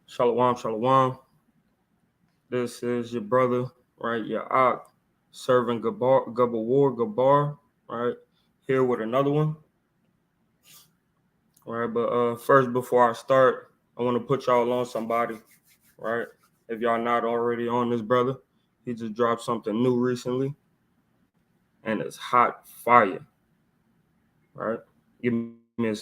Shalom, shalom. This is your brother, right? Your Ak, serving Gabar, right? Here with another one, right? But first, before I start, I want to put y'all on somebody, right? If y'all not already on this brother, he just dropped something new recently, and it's hot fire, right? Give me a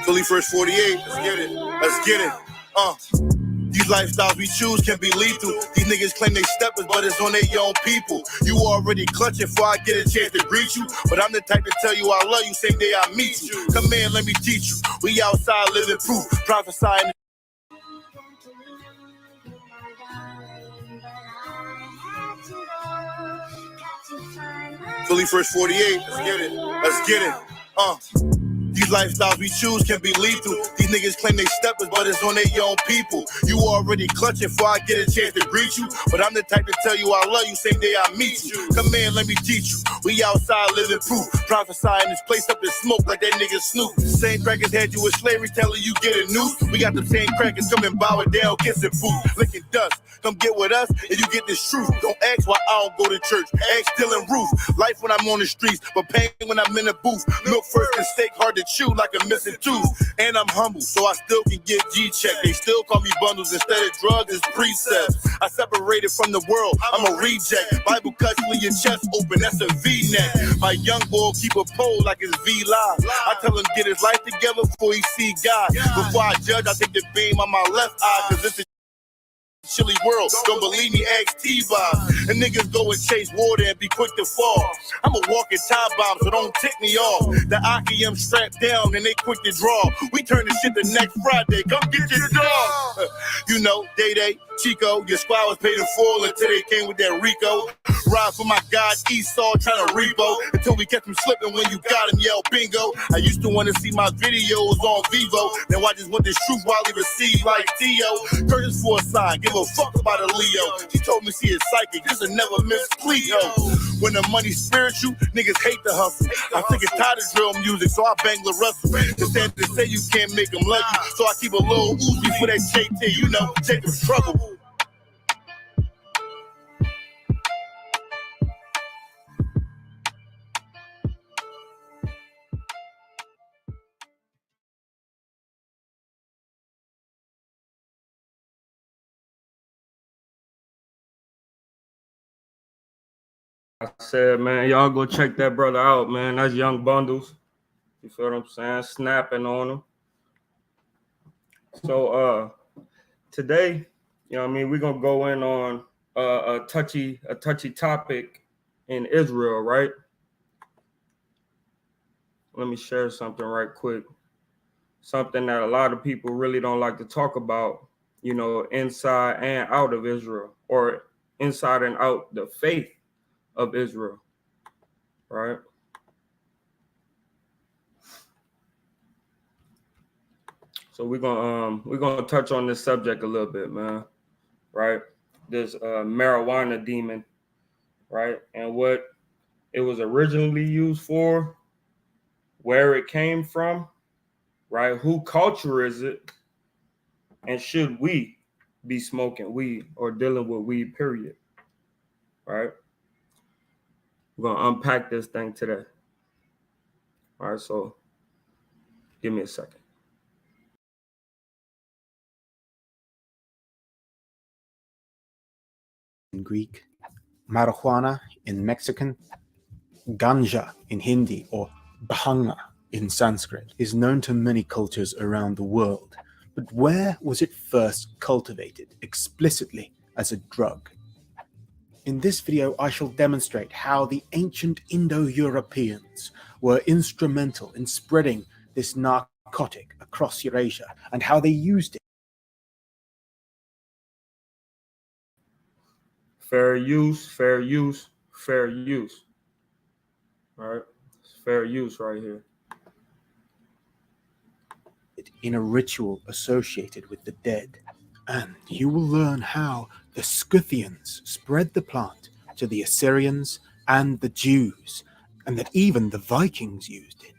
Philly First 48, let's get it. Let's get it. These lifestyles we choose can be lethal. These niggas claim they steppers, but it's on their own people. You already clutching before I get a chance to greet you. But I'm the type to tell you I love you, same day I meet you. Come in, let me teach you. We outside living proof, prophesying. Philly First 48, let's get it. Let's get it. These lifestyles we choose can be lethal. These niggas claim they steppers, but it's on their own people. You already clutching before I get a chance to greet you. But I'm the type to tell you I love you, same day I meet you. Come in, let me teach you. We outside living proof, prophesying this place up in smoke like that nigga Snoop. Same crackers had you in slavery, telling you get a noose. We got the same crackers coming bow it down, kissing food, licking dust. Come get with us and you get this truth. Don't ask why I don't go to church. Ask stealing roof. Life when I'm on the streets, but pain when I'm in the booth. Milk first and steak hard to chew like a missing tooth. And I'm humble, so I still can get G-check. They still call me bundles instead of drugs, it's precepts. I separated from the world, I'm a reject. Bible cuts when your chest open, that's a V-neck. My young boy keep a pole like it's V-Live. I tell him get his life together before he see God. Before I judge, I take the beam on my left eye, cause it's a chilly world, don't believe me, ask T-Bob. And niggas go and chase water and be quick to fall. I'm a walking time bomb, so don't tick me off. The IKM strapped down and they quick to draw. We turn this shit to next Friday, come get your dog. You know, Day, Chico, your squad was paid in full until they came with that Rico. Ride for my God, Esau, trying to repo. Until we kept him slipping when you got him, yell bingo. I used to want to see my videos on Vivo. Now I just want this truth while he received like Theo. Curtis for a sign, give a fuck about a Leo. She told me she is psychic, this will never miss Cleo. When the money's spiritual, niggas hate the hustle. I think it's tired of drill music, so I bang the Russell. Instead to say you can't make them love you, so I keep a little Uzi for that JT, you know, Jacob's trouble. I said, man, y'all go check that brother out, man. That's Young Bundles. You feel what I'm saying? Snapping on him. So today, you know what I mean, we're gonna go in on a touchy topic in Israel, right? Let me share something right quick. Something that a lot of people really don't like to talk about, you know, inside and out of Israel, or inside and out the faith of Israel, right? So we're gonna touch on this subject a little bit, man. Right? This marijuana demon, right? And what it was originally used for, where it came from, right? Who culture is it? And should we be smoking weed or dealing with weed, period? Right? We're gonna unpack this thing today. All right, so give me a second. In Greek, marijuana in Mexican, ganja in Hindi, or bhanga in Sanskrit, is known to many cultures around the world. But where was it first cultivated explicitly as a drug? In this video, I shall demonstrate how the ancient Indo-Europeans were instrumental in spreading this narcotic across Eurasia and how they used it. Fair use, fair use, fair use. All right. fair use right here. In a ritual associated with the dead. And you will learn how the Scythians spread the plant to the Assyrians and the Jews, and that even the Vikings used it.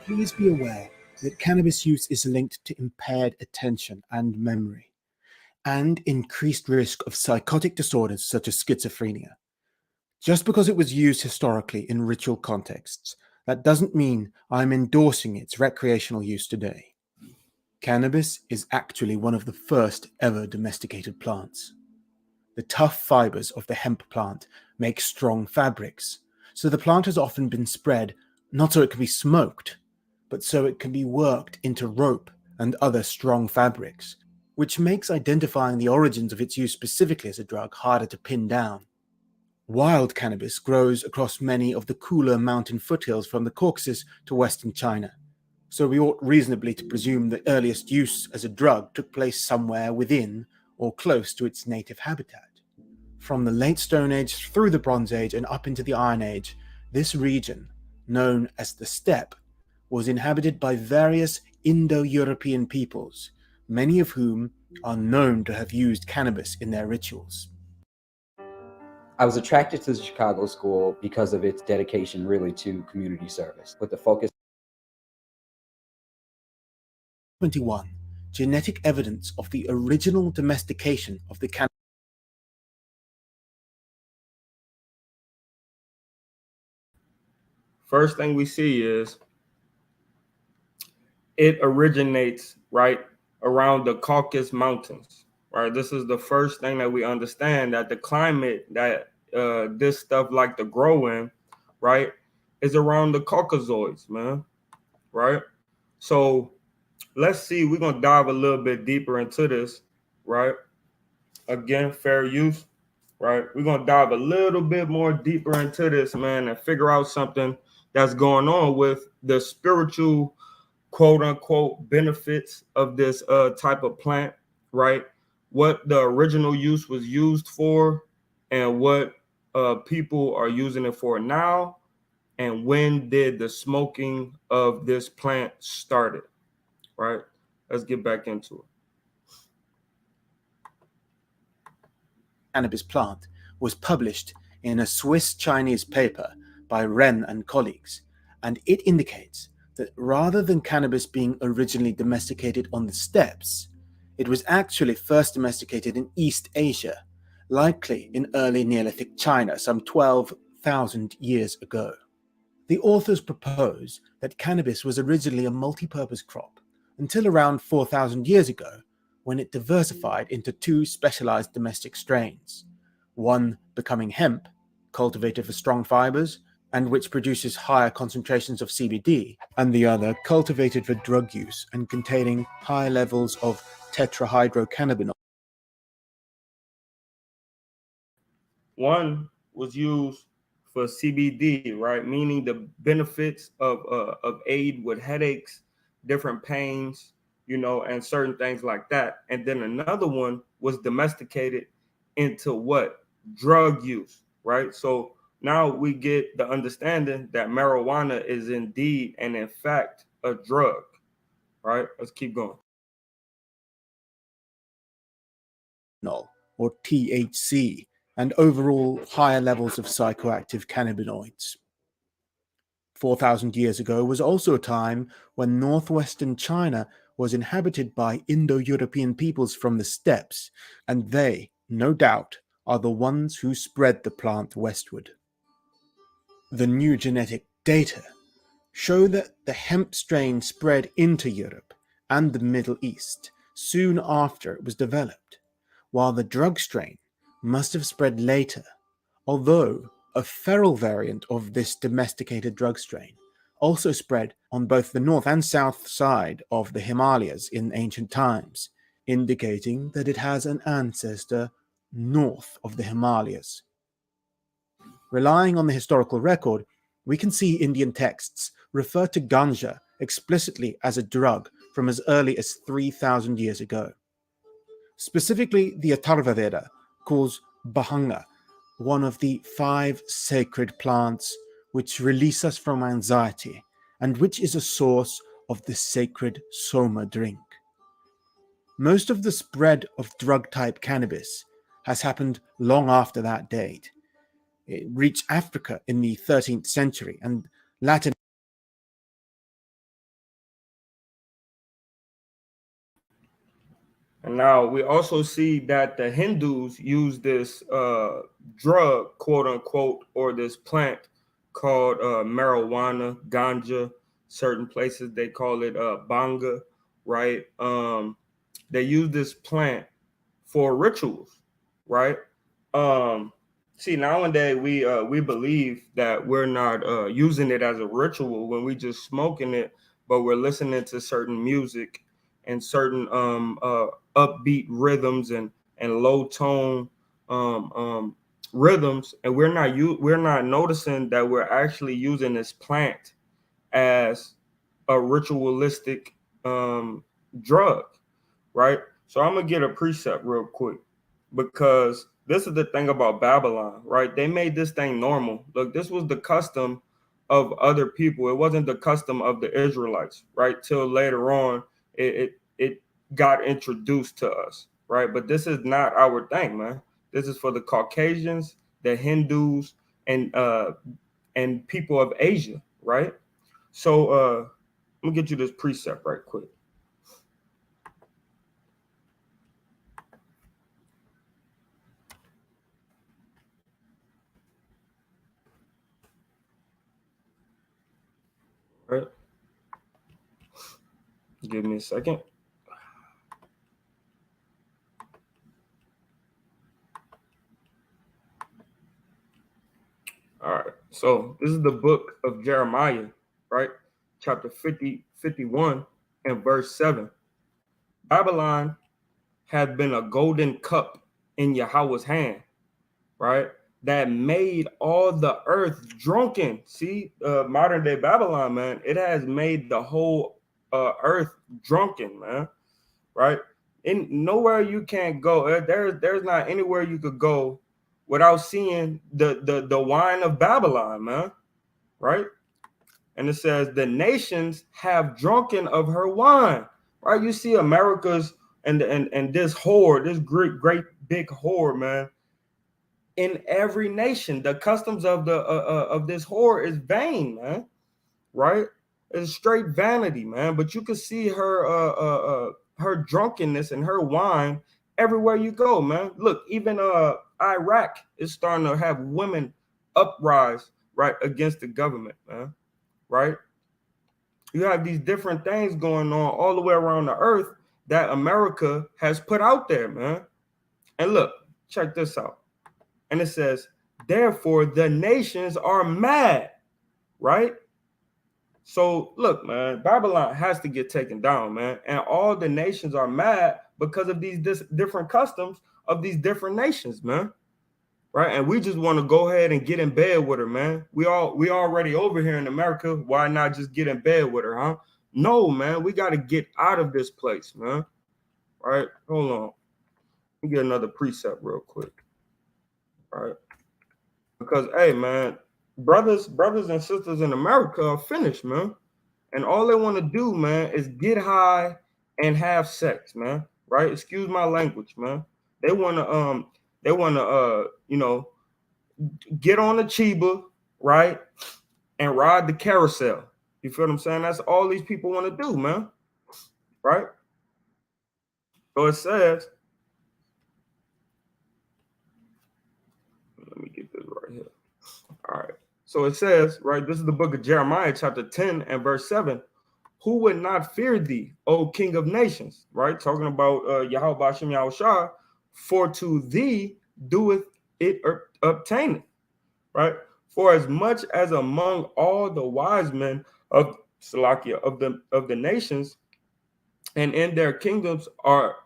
Please be aware that cannabis use is linked to impaired attention and memory, and increased risk of psychotic disorders such as schizophrenia. Just because it was used historically in ritual contexts, that doesn't mean I'm endorsing its recreational use today. Cannabis is actually one of the first ever domesticated plants. The tough fibers of the hemp plant make strong fabrics, so the plant has often been spread not so it can be smoked, but so it can be worked into rope and other strong fabrics, which makes identifying the origins of its use specifically as a drug harder to pin down. Wild cannabis grows across many of the cooler mountain foothills from the Caucasus to western China, so we ought reasonably to presume the earliest use as a drug took place somewhere within or close to its native habitat. From the late Stone Age through the Bronze Age and up into the Iron Age, this region, known as the steppe, was inhabited by various Indo-European peoples, many of whom are known to have used cannabis in their rituals. I was attracted to the Chicago school because of its dedication really to community service, with the focus. 21. Genetic evidence of the original domestication of the cannabis. First thing we see is it originates right around the Caucasus Mountains. Right, this is the first thing that we understand, that the climate that this stuff like to grow in, right, is around the Caucasoids, man. Right, so let's see. We're gonna dive a little bit deeper into this. Right, again, fair use. Right, we're gonna dive a little bit more deeper into this, man, and figure out something that's going on with the spiritual, quote unquote, benefits of this type of plant, right? What the original use was used for, and what people are using it for now, and when did the smoking of this plant started, right? Let's get back into it. Cannabis plant was published in a Swiss-Chinese paper by Wren and colleagues, and it indicates that rather than cannabis being originally domesticated on the steppes, it was actually first domesticated in East Asia, likely in early Neolithic China some 12,000 years ago. The authors propose that cannabis was originally a multi-purpose crop until around 4,000 years ago, when it diversified into two specialized domestic strains, one becoming hemp, cultivated for strong fibers, and which produces higher concentrations of CBD, and the other cultivated for drug use and containing high levels of tetrahydrocannabinol. One was used for CBD, right? Meaning the benefits of aid with headaches, different pains, and certain things like that. And then another one was domesticated into what? Drug use, right? So now we get the understanding that marijuana is indeed and in fact a drug, right? Let's keep going. Or THC, and overall higher levels of psychoactive cannabinoids. 4,000 years ago was also a time when northwestern China was inhabited by Indo-European peoples from the steppes, and they, no doubt, are the ones who spread the plant westward. The new genetic data show that the hemp strain spread into Europe and the Middle East soon after it was developed, while the drug strain must have spread later, although a feral variant of this domesticated drug strain also spread on both the north and south side of the Himalayas in ancient times, indicating that it has an ancestor north of the Himalayas. Relying on the historical record, we can see Indian texts refer to ganja explicitly as a drug from as early as 3,000 years ago. Specifically, the Atharva Veda calls Bhanga one of the 5 sacred plants which release us from anxiety and which is a source of the sacred Soma drink. Most of the spread of drug-type cannabis has happened long after that date. It reached Africa in the 13th century and Latin. And now we also see that the Hindus use this drug, quote unquote, or this plant called marijuana, ganja. Certain places they call it banga, right? They use this plant for rituals, right? See, nowadays we believe that we're not using it as a ritual when we just smoking it, but we're listening to certain music and certain upbeat rhythms and low tone rhythms, and we're not noticing that we're actually using this plant as a ritualistic drug, right? So I'm gonna get a precept real quick, because this is the thing about Babylon, right? They made this thing normal. Look, this was the custom of other people. It wasn't the custom of the Israelites, right? Till later on, it got introduced to us, right? But this is not our thing, man. This is for the Caucasians, the Hindus, and people of Asia, right? So let me get you this precept right quick. Right. Give me a second. All right. So this is the book of Jeremiah, right? Chapter 50, 51, and verse 7. Babylon had been a golden cup in Yahweh's hand, right? That made all the earth drunken. See, modern day Babylon, man, it has made the whole earth drunken, man, right? In nowhere you can't go. There's not anywhere you could go without seeing the wine of Babylon, man, right? And it says the nations have drunken of her wine, right? You see America's and this whore, this great big whore, man. In every nation, the customs of the of this whore is vain, man, right? It's straight vanity, man. But you can see her drunkenness and her wine everywhere you go, man. Look, even Iraq is starting to have women uprise, right, against the government, man, right? You have these different things going on all the way around the earth that America has put out there, man. And look, check this out. And it says, therefore, the nations are mad, right? So look, man, Babylon has to get taken down, man. And all the nations are mad because of these different customs of these different nations, man. Right? And we just want to go ahead and get in bed with her, man. We already over here in America. Why not just get in bed with her, huh? No, man. We got to get out of this place, man. All right, hold on. Let me get another precept real quick. All right. Because hey, man, brothers and sisters in America are finished, man. And all they want to do, man, is get high and have sex, man. Right? Excuse my language, man. They want to get on the Chiba, right? And ride the carousel. You feel what I'm saying? That's all these people want to do, man. Right? So it says, let me get this right here. All right. So it says, right, this is the book of Jeremiah, chapter 10 and verse 7. Who would not fear thee, O King of nations? Right? Talking about Yahweh Bashem Yahushua, for to thee doeth it obtain it. Right? For as much as among all the wise men of Salakia of the nations, and in their kingdoms are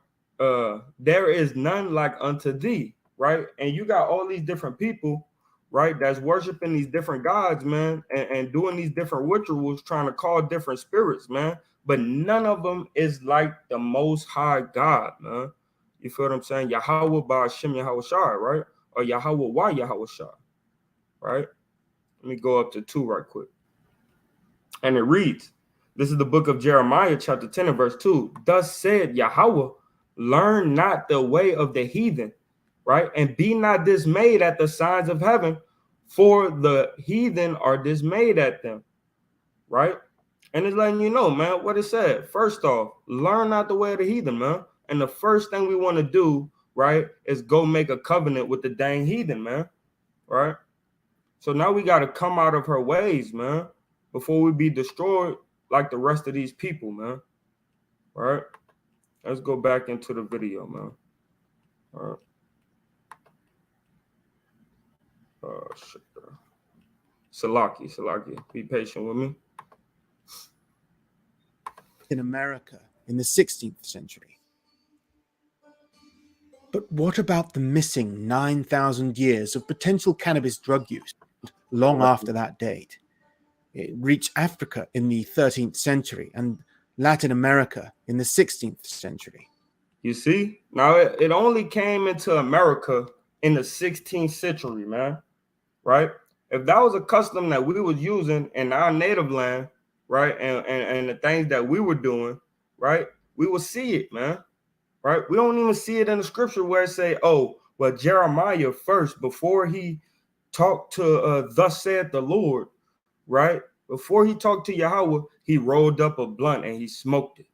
there is none like unto thee, right? And you got all these different people, right, that's worshiping these different gods, man, and doing these different rituals, trying to call different spirits, man. But none of them is like the most high God, man. You feel what I'm saying? Yahweh Ba'ashem Yahweh Shai, right? Or Yahweh Y Yahweh Shai, right? Let me go up to 2 right quick. And it reads, this is the book of Jeremiah, chapter 10 and verse 2. Thus said Yahweh, learn not the way of the heathen, right? And be not dismayed at the signs of heaven, for the heathen are dismayed at them, right? And it's letting you know, man, what it said. First off, learn not the way of the heathen, man. And the first thing we want to do, right, is go make a covenant with the dang heathen, man, right? So now we got to come out of her ways, man, before we be destroyed like the rest of these people, man. All right. Let's go back into the video, man. All right. Shit. Salaki, be patient with me. In America in the 16th century. But what about the missing 9,000 years of potential cannabis drug use long after that date? It reached Africa in the 13th century and Latin America in the 16th century. You see? Now, it only came into America in the 16th century, man, right? If that was a custom that we was using in our native land, right, and the things that we were doing, right, we will see it, man, right? We don't even see it in the scripture where it say, oh, well, Jeremiah first, before he talked to thus said the Lord, right? Before he talked to Yahweh, he rolled up a blunt and he smoked it,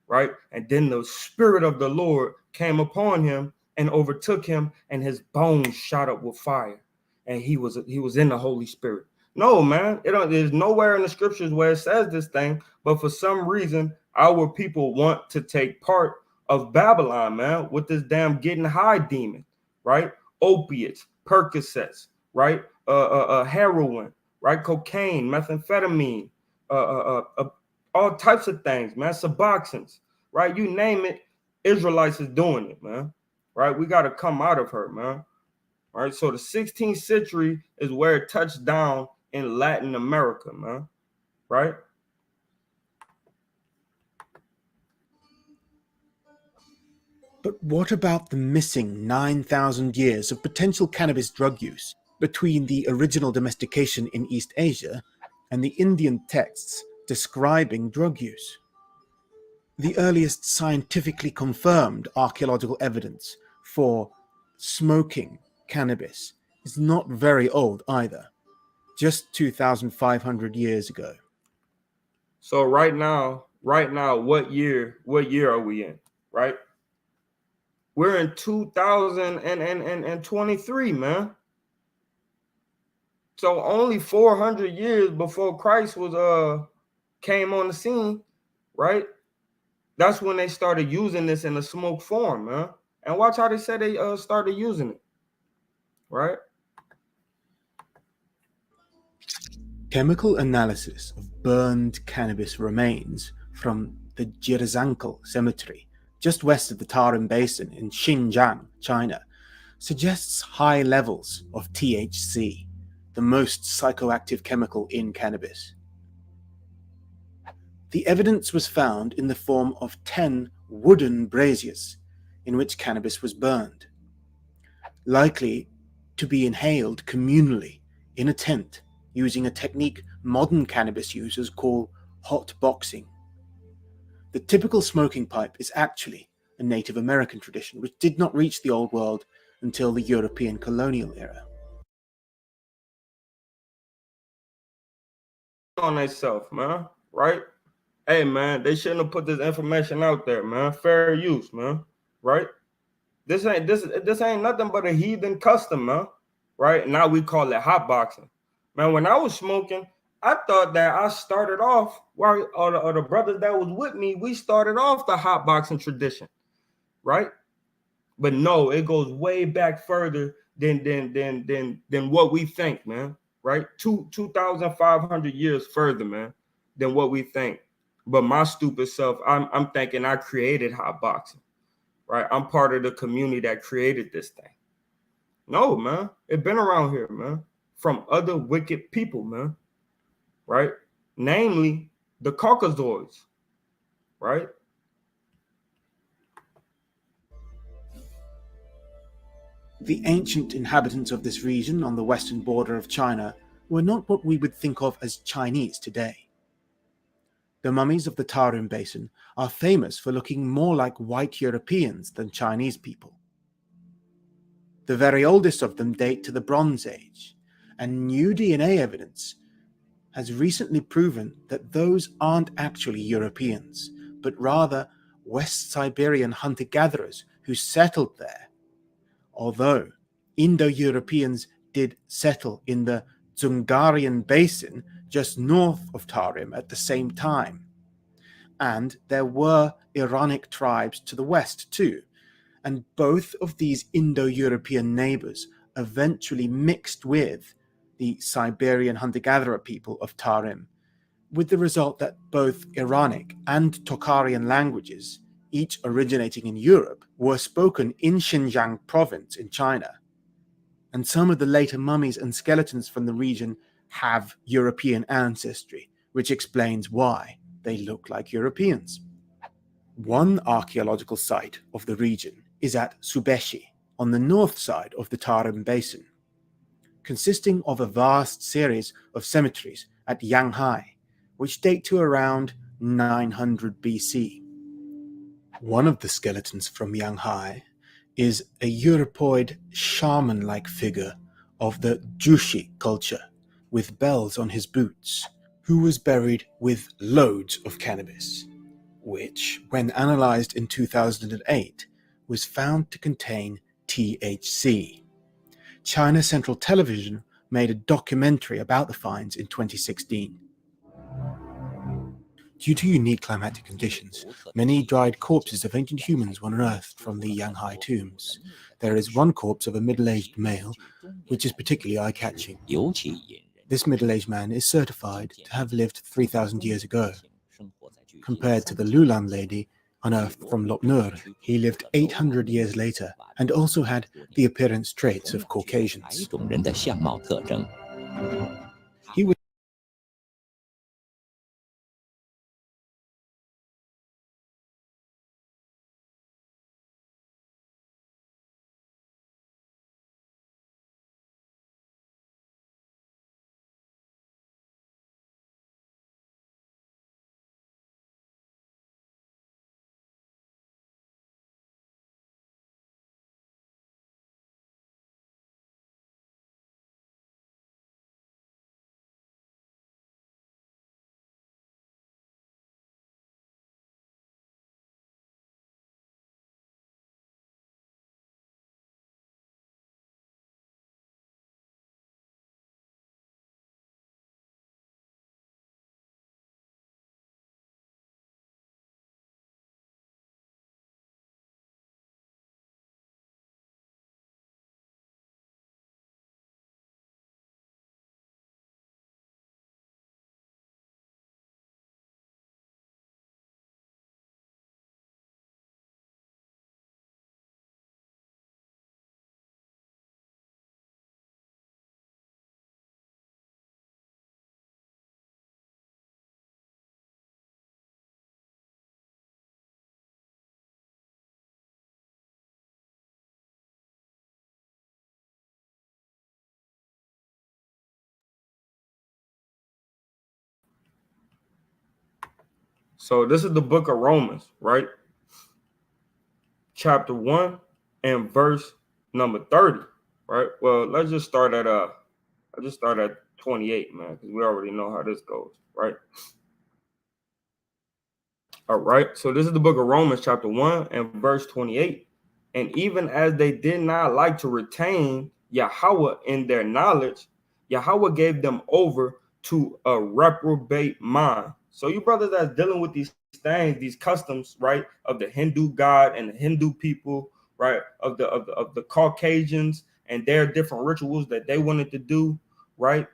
right? And then the spirit of the Lord came upon him and overtook him, and his bones shot up with fire, and he was in the Holy Spirit. No, man, there's nowhere in the scriptures where it says this thing, but for some reason, our people want to take part of Babylon, man, with this damn getting high demon, right? Opiates, Percocets, right? Heroin, right? Cocaine, methamphetamine, all types of things, man. Suboxones, right? You name it, Israelites is doing it, man. Right? We got to come out of her, man. All right. So the 16th century is where it touched down in Latin America, man. Right? But what about the missing 9,000 years of potential cannabis drug use between the original domestication in East Asia and the Indian texts describing drug use? The earliest scientifically confirmed archaeological evidence for smoking cannabis is not very old either, just 2,500 years ago. So right now, what year are we in? Right? We're in 2023, man. So only 400 years before Christ was came on the scene, right? That's when they started using this in a smoke form, man. And watch how they said they started using it, right? Chemical analysis of burned cannabis remains from the Jirzhankal cemetery just west of the Tarim Basin in Xinjiang, China, suggests high levels of THC, the most psychoactive chemical in cannabis. The evidence was found in the form of 10 wooden braziers in which cannabis was burned, likely to be inhaled communally in a tent using a technique modern cannabis users call hot boxing. The typical smoking pipe is actually a Native American tradition which did not reach the Old World until the European colonial era. On themselves, man, right? Hey, man, they shouldn't have put this information out there, man. Fair use, man, right? This ain't nothing but a heathen custom, man, right? Now we call it hot boxing. Man, when I was smoking, I thought that I started off, or the brothers that was with me, we started off the hot boxing tradition, right? But no, it goes way back further than what we think, man, right? 2,500 years further, man, than what we think. But my stupid self, I'm thinking I created hot boxing, right? I'm part of the community that created this thing. No, man, it been around here, man, from other wicked people, man, right? Namely, the Caucasoids, right? The ancient inhabitants of this region on the western border of China were not what we would think of as Chinese today. The mummies of the Tarim Basin are famous for looking more like white Europeans than Chinese people. The very oldest of them date to the Bronze Age, and new DNA evidence has recently proven that those aren't actually Europeans, but rather West Siberian hunter-gatherers who settled there. Although Indo-Europeans did settle in the Dzungarian Basin just north of Tarim at the same time. And there were Iranic tribes to the west too, and both of these Indo-European neighbors eventually mixed with the Siberian hunter-gatherer people of Tarim, with the result that both Iranic and Tokharian languages, each originating in Europe, were spoken in Xinjiang province in China. And some of the later mummies and skeletons from the region have European ancestry, which explains why they look like Europeans. One archaeological site of the region is at Subeshi, on the north side of the Tarim Basin, consisting of a vast series of cemeteries at Yanghai, which date to around 900 BC. One of the skeletons from Yanghai is a Europoid shaman-like figure of the Jushi culture, with bells on his boots, who was buried with loads of cannabis, which, when analyzed in 2008, was found to contain THC. China Central Television made a documentary about the finds in 2016. Due to unique climatic conditions, many dried corpses of ancient humans were unearthed from the Yanghai tombs. There is one corpse of a middle-aged male, which is particularly eye-catching. This middle-aged man is certified to have lived 3,000 years ago. Compared to the Lulan lady unearthed from Lop Nur, he lived 800 years later and also had the appearance traits of Caucasians. He was So this is the book of Romans, right? Chapter 1 and verse number 30, right? Well, let's just start at 28, man, because we already know how this goes, right? All right. So this is the book of Romans, chapter 1 and verse 28. And even as they did not like to retain Yahweh in their knowledge, Yahweh gave them over to a reprobate mind. So you brothers that's dealing with these things, these customs, right, of the Hindu God and the Hindu people, right, of the Caucasians and their different rituals that they wanted to do, right,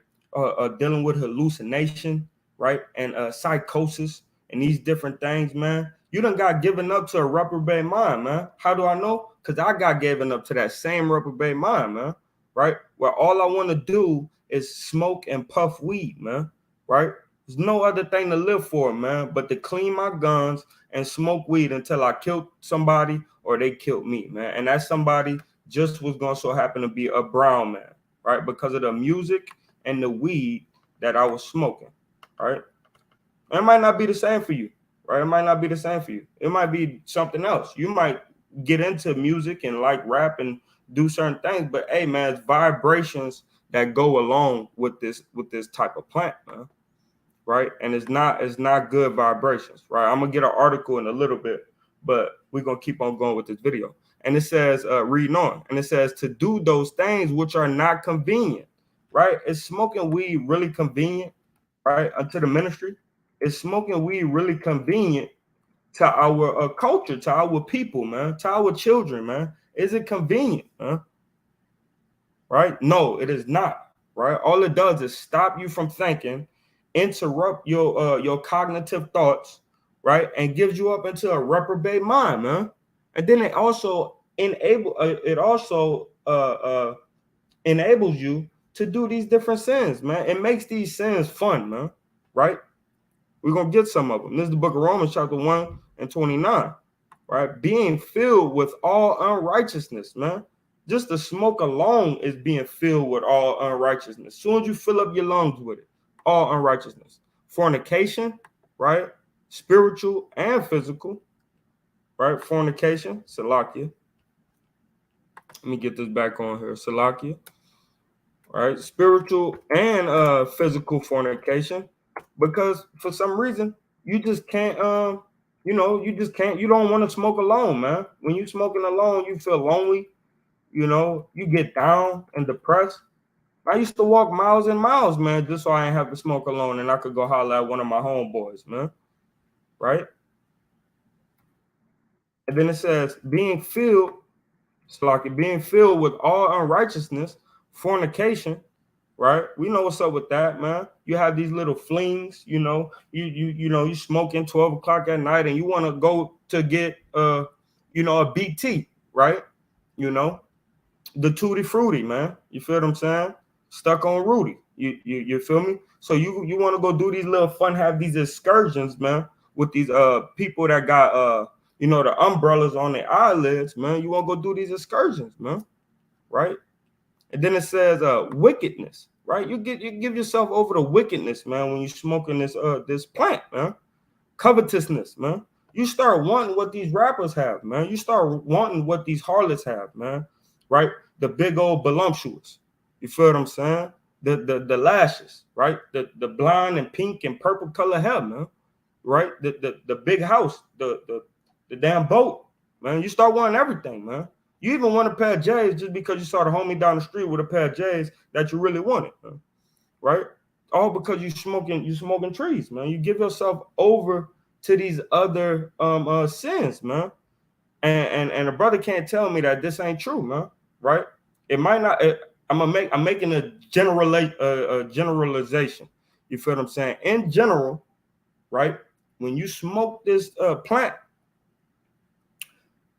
dealing with hallucination, right, and psychosis and these different things, man. You done got given up to a reprobate mind, man. How do I know? Because I got given up to that same reprobate mind, man, right? Where all I want to do is smoke and puff weed, man, right? There's no other thing to live for, man, but to clean my guns and smoke weed until I killed somebody or they killed me, man. And that somebody just was going to so happen to be a brown man, right? Because of the music and the weed that I was smoking, right? It might not be the same for you, right? It might not be the same for you. It might be something else. You might get into music and like rap and do certain things, but hey, man, it's vibrations that go along with this type of plant, man, right? And it's not good vibrations, right? I'm gonna get an article in a little bit, but we're gonna keep on going with this video. And it says, reading on, and it says to do those things which are not convenient, right? Is smoking weed really convenient, right? Unto the ministry? Is smoking weed really convenient to our culture, to our people, man, to our children, man? Is it convenient, man? Right? No, it is not. Right? All it does is stop you from thinking, interrupt your cognitive thoughts, right, and gives you up into a reprobate mind, man. And then it also enables you to do these different sins, man. It makes these sins fun, man. Right? We're gonna get some of them. This is the book of Romans, chapter 1 and 29. Right? Being filled with all unrighteousness, man. Just the smoke alone is being filled with all unrighteousness. As soon as you fill up your lungs with it, all unrighteousness. Fornication, right? Spiritual and physical, right? Fornication, Salakia. Let me get this back on here. Salakia. Right? Spiritual and physical fornication. Because for some reason, you just can't you don't want to smoke alone, man. When you smoking alone, you feel lonely, you get down and depressed. I used to walk miles and miles, man, just so I didn't have to smoke alone and I could go holler at one of my homeboys, man. Right? And then it says, being filled with all unrighteousness, fornication, right? We know what's up with that, man. You have these little flings, you smoking 12 o'clock at night and you want to go to get a BT, right? The Tutti Frutti, man. You feel what I'm saying? Stuck on Rudy. You feel me? So you want to go do these little fun, have these excursions, man, with these people that got the umbrellas on their eyelids, man. You want to go do these excursions, man, right? And then it says wickedness, right? You give yourself over to wickedness, man, when you're smoking this plant, man. Covetousness, man. You start wanting what these rappers have, man. You start wanting what these harlots have, man. Right? The big old voluptuous. You feel what I'm saying? The lashes, right? The blonde and pink and purple color hair, man. Right? The big house, the damn boat, man. You start wanting everything, man. You even want a pair of J's just because you saw the homie down the street with a pair of J's that you really wanted, man. Right? All because you smoking trees, man. You give yourself over to these other sins, man. And a brother can't tell me that this ain't true, man. Right? It might not. I'm making a generalization. You feel what I'm saying? In general, right? When you smoke this plant,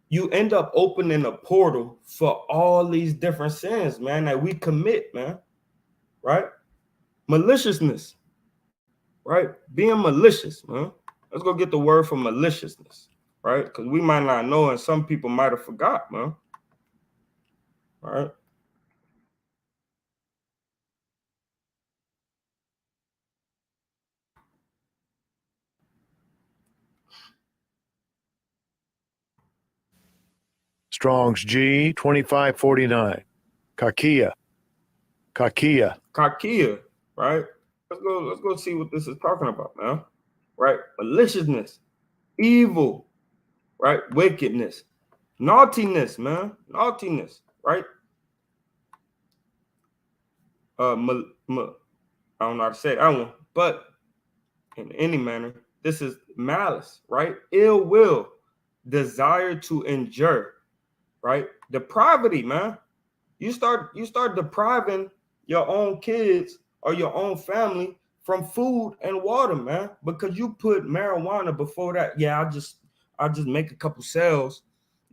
you end up opening a portal for all these different sins, man, that we commit, man. Right? Maliciousness. Right? Being malicious, man. Let's go get the word for maliciousness, right? Because we might not know, and some people might have forgot, man. All right. Strong's G 2549. Kakia. Right? Let's go see what this is talking about, man. Right? Maliciousness, evil, right? Wickedness, naughtiness, man. Naughtiness, right? I don't know how to say that one, but in any manner, this is malice, right? Ill will, desire to injure, right? Depravity, man. You start depriving your own kids or your own family from food and water, man, because you put marijuana before that. Yeah, I just make a couple sales.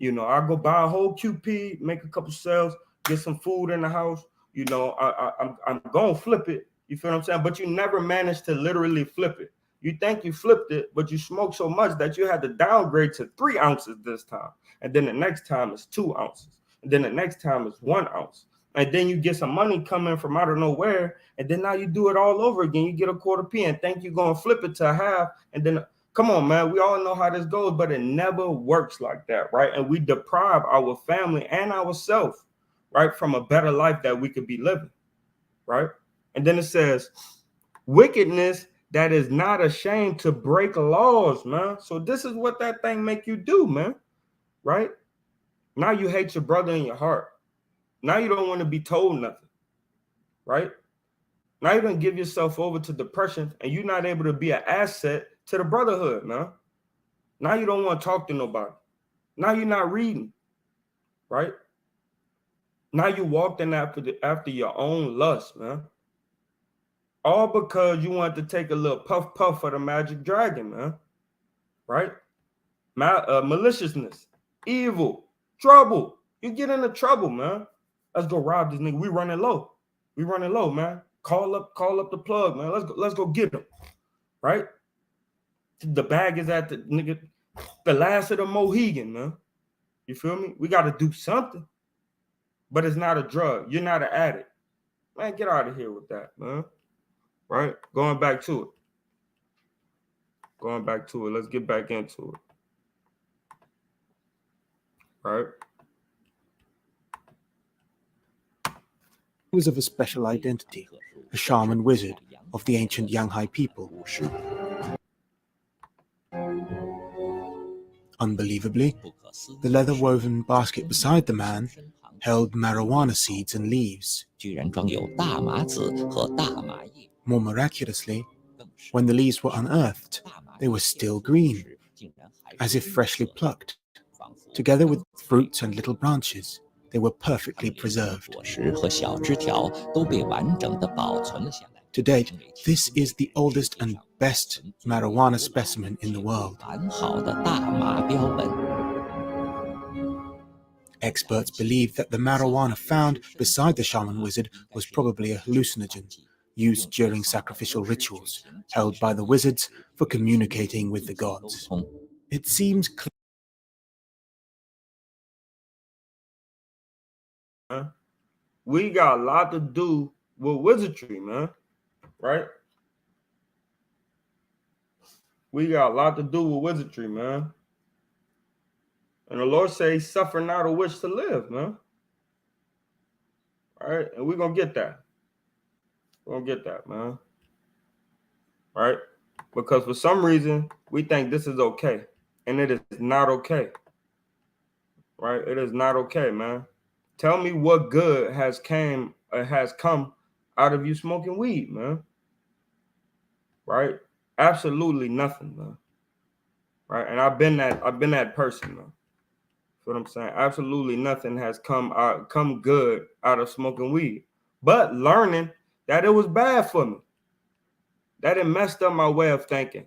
I go buy a whole QP, make a couple sales, get some food in the house. I'm gonna flip it. You feel what I'm saying? But you never managed to literally flip it. You think you flipped it, but you smoked so much that you had to downgrade to 3 ounces this time, and then the next time it's 2 ounces. and then the next time it's 1 ounce. And then you get some money coming from out of nowhere, and then now you do it all over again. You get a quarter P and think you're gonna flip it to a half, and then come on, man, we all know how this goes, but it never works like that, right? And we deprive our family and ourselves, right, from a better life that we could be living, right? And then it says, wickedness that is not ashamed to break laws, man. So this is what that thing make you do, man, right? Now you hate your brother in your heart. Now you don't want to be told nothing, right? Now you don't give yourself over to depression, and you're not able to be an asset to the brotherhood, man. Now you don't want to talk to nobody. Now you're not reading, right? Now you walked in after your own lust, man. All because you wanted to take a little puff of the magic dragon, man. Right? Maliciousness, evil, trouble. You get into trouble, man. Let's go rob this nigga. We running low. We running low, man. Call up the plug, man. Let's go get him. Right? The bag is at the last of the Mohegan, man. You feel me? We got to do something. But it's not a drug. You're not an addict. Man, get out of here with that, man. Right? Going back to it. Let's get back into it. Right? He was of a special identity, a shaman wizard of the ancient Yanghai people. Unbelievably, the leather-woven basket beside the man held marijuana seeds and leaves. More miraculously, when the leaves were unearthed, they were still green, as if freshly plucked. Together with fruits and little branches, they were perfectly preserved. To date, this is the oldest and best marijuana specimen in the world. Experts believe that the marijuana found beside the shaman wizard was probably a hallucinogen used during sacrificial rituals held by the wizards for communicating with the gods. It seems clear. We got a lot to do with wizardry, man. Right? We got a lot to do with wizardry, man. And the Lord says, suffer not a witch to live, man. All right? And we're going to get that. We're going to get that, man. All right? Because for some reason, we think this is okay. And it is not okay. Right? It is not okay, man. Tell me what good has come out of you smoking weed, man. Right? Absolutely nothing, man. Right? And I've been that person, man. That's what I'm saying. Absolutely nothing has come good out of smoking weed. But learning that it was bad for me. That it messed up my way of thinking.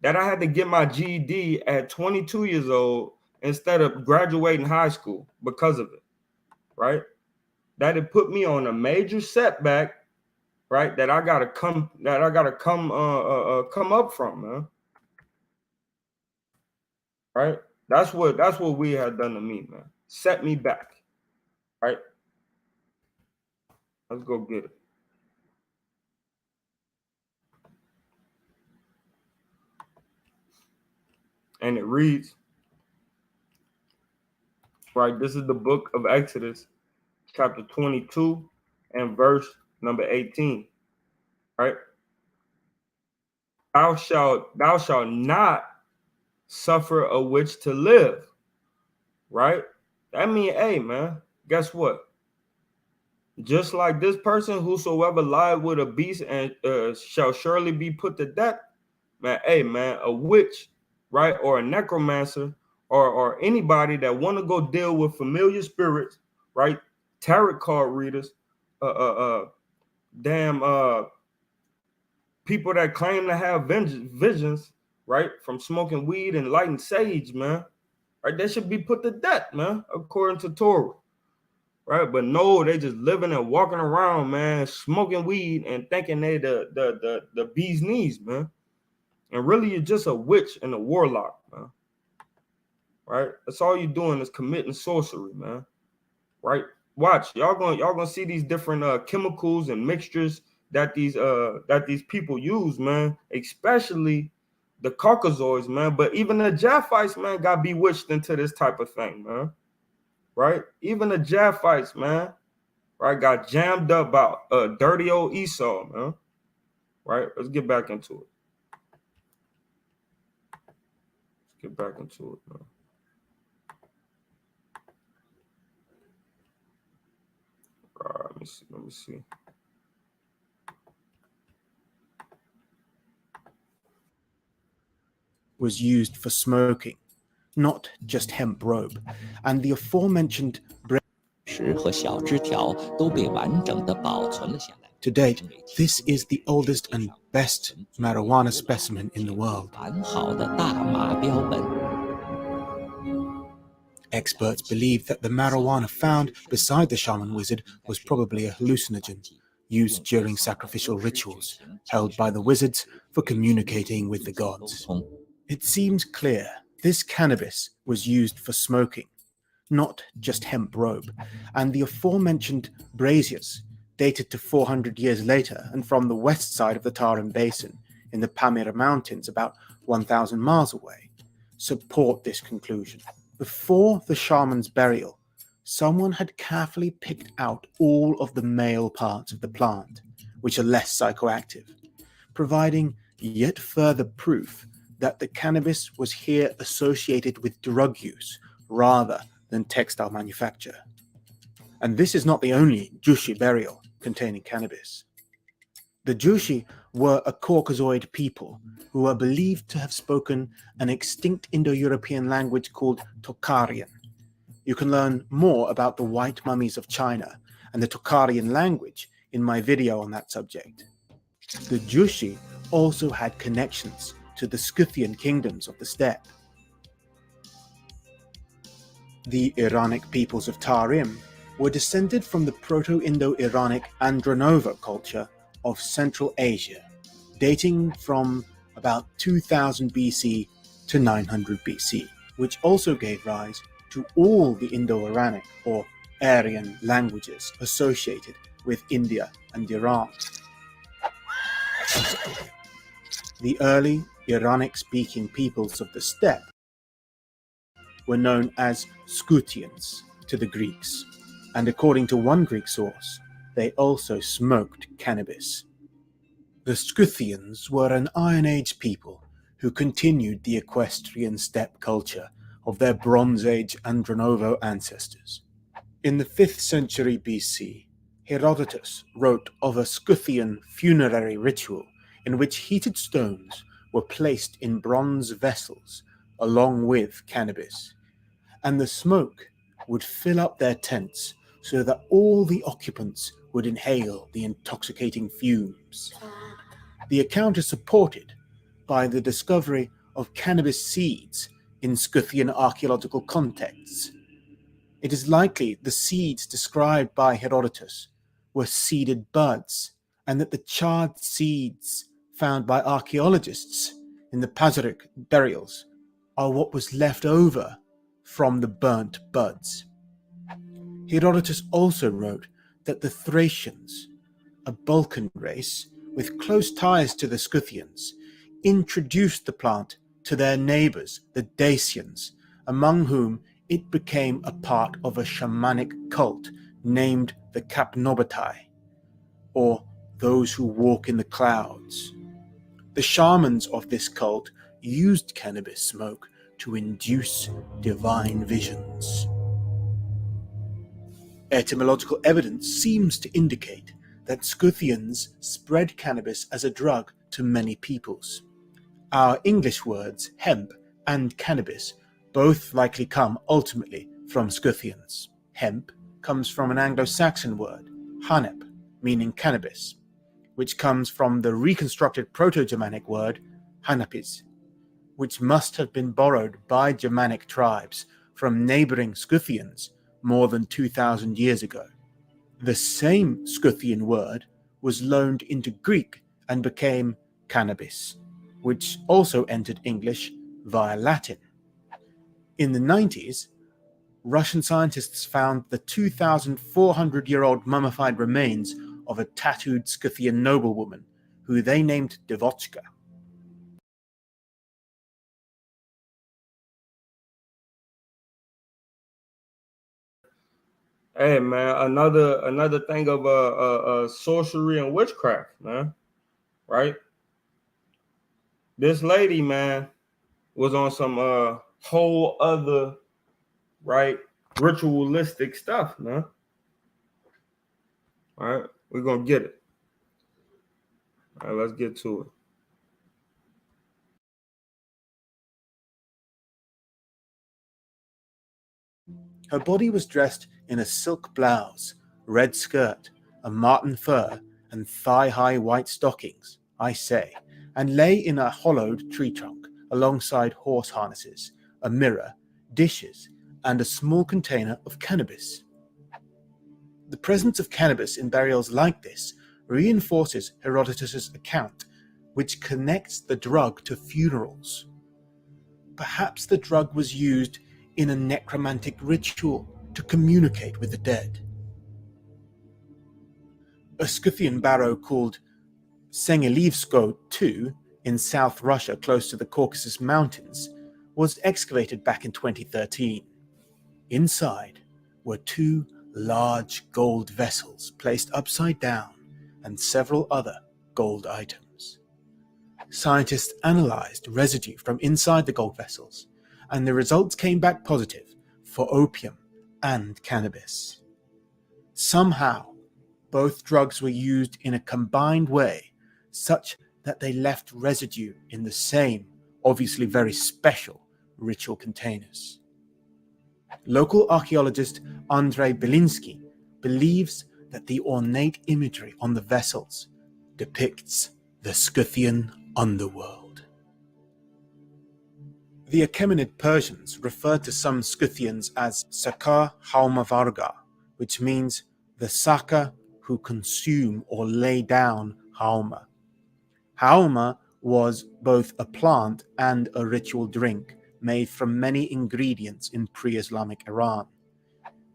That I had to get my GED at 22 years old instead of graduating high school because of it. Right? That it put me on a major setback, right? That I gotta come up from, man. Right? That's what we had done to me, man. Set me back. Right? Let's go get it. And it reads, right? This is the book of Exodus, chapter 22 and verse number 18. Right? Thou shalt not suffer a witch to live. Right? That means, hey, man, guess what? Just like this person, whosoever lied with a beast and shall surely be put to death. Man, hey, man, a witch, right, or a necromancer, or anybody that want to go deal with familiar spirits, right, tarot card readers, people that claim to have visions, right, from smoking weed and lighting sage, man, right, they should be put to death, man, according to Torah. Right, but no, they just living and walking around, man, smoking weed and thinking they the bee's knees, man. And really, you're just a witch and a warlock, man. Right? That's all you're doing is committing sorcery, man. right? Watch, y'all gonna see these different chemicals and mixtures that these people use, man, especially the Caucasoids, man. But even the Japhites, man, got bewitched into this type of thing, man. Right? Even the Japhites, man, right, got jammed up by dirty old Esau, man. Right? Let's get back into it. Let's get back into it, man. Let me see. Let me see. Was used for smoking, not just hemp rope, and the aforementioned 石和小枝条都被完整地保存了下来。 To date, this is the oldest and best marijuana specimen in the world. 完好的大麻标本。 Experts believe that the marijuana found beside the shaman wizard was probably a hallucinogen used during sacrificial rituals held by the wizards for communicating with the gods. It seems clear this cannabis was used for smoking, not just hemp rope, and the aforementioned braziers, dated to 400 years later and from the west side of the Tarim Basin in the Pamir Mountains about 1,000 miles away, support this conclusion. Before the shaman's burial, someone had carefully picked out all of the male parts of the plant, which are less psychoactive, providing yet further proof that the cannabis was here associated with drug use rather than textile manufacture. And this is not the only Jushi burial containing cannabis. The Jushi were a Caucasoid people who are believed to have spoken an extinct Indo-European language called Tocharian. You can learn more about the white mummies of China and the Tocharian language in my video on that subject. The Jushi also had connections to the Scythian kingdoms of the steppe. The Iranic peoples of Tarim were descended from the Proto-Indo-Iranic Andronova culture of Central Asia, dating from about 2000 BC to 900 BC, which also gave rise to all the Indo-Iranic or Aryan languages associated with India and Iran. The early Iranic-speaking peoples of the steppe were known as Scythians to the Greeks, and according to one Greek source, they also smoked cannabis. The Scythians were an Iron Age people who continued the equestrian steppe culture of their Bronze Age Andronovo ancestors. In the 5th century BC, Herodotus wrote of a Scythian funerary ritual in which heated stones were placed in bronze vessels along with cannabis, and the smoke would fill up their tents so that all the occupants would inhale the intoxicating fumes. The account is supported by the discovery of cannabis seeds in Scythian archaeological contexts. It is likely the seeds described by Herodotus were seeded buds, and that the charred seeds found by archaeologists in the Pazyryk burials are what was left over from the burnt buds. Herodotus also wrote that the Thracians, a Balkan race with close ties to the Scythians, introduced the plant to their neighbors, the Dacians, among whom it became a part of a shamanic cult named the Kapnobatai, or those who walk in the clouds. The shamans of this cult used cannabis smoke to induce divine visions. Etymological evidence seems to indicate that Scythians spread cannabis as a drug to many peoples. Our English words hemp and cannabis both likely come ultimately from Scythians. Hemp comes from an Anglo-Saxon word, hanep, meaning cannabis, which comes from the reconstructed Proto-Germanic word hanapis, which must have been borrowed by Germanic tribes from neighboring Scythians more than 2,000 years ago. The same Scythian word was loaned into Greek and became cannabis, which also entered English via Latin. In the 90s, Russian scientists found the 2,400-year-old mummified remains of a tattooed Scythian noblewoman, who they named Devochka. Hey man, another thing of sorcery and witchcraft, man. Right? This lady, man, was on some whole other, right, ritualistic stuff, man. All right, we're gonna get it. All right, let's get to it. Her body was dressed in a silk blouse, red skirt, a marten fur, and thigh-high white stockings, I say, and lay in a hollowed tree trunk alongside horse harnesses, a mirror, dishes, and a small container of cannabis. The presence of cannabis in burials like this reinforces Herodotus's account, which connects the drug to funerals. Perhaps the drug was used in a necromantic ritual to communicate with the dead. A Scythian barrow called Sengilivsko II in South Russia, close to the Caucasus Mountains, was excavated back in 2013. Inside were two large gold vessels placed upside down and several other gold items. Scientists analyzed residue from inside the gold vessels, and the results came back positive for opium and cannabis. Somehow, both drugs were used in a combined way, such that they left residue in the same, obviously very special, ritual containers. Local archaeologist Andrei Belinsky believes that the ornate imagery on the vessels depicts the Scythian underworld. The Achaemenid Persians referred to some Scythians as Sakar Haumavarga, which means the Saka who consume or lay down Hauma. Hauma was both a plant and a ritual drink made from many ingredients in pre-Islamic Iran.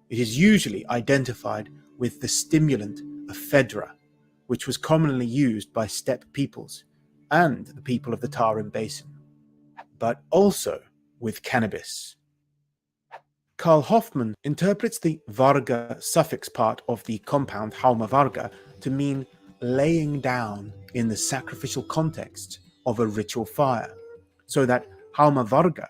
It is usually identified with the stimulant ephedra, which was commonly used by steppe peoples and the people of the Tarim Basin, but also with cannabis. Karl Hoffmann interprets the Varga suffix part of the compound Hauma Varga to mean laying down in the sacrificial context of a ritual fire, so that Hauma Varga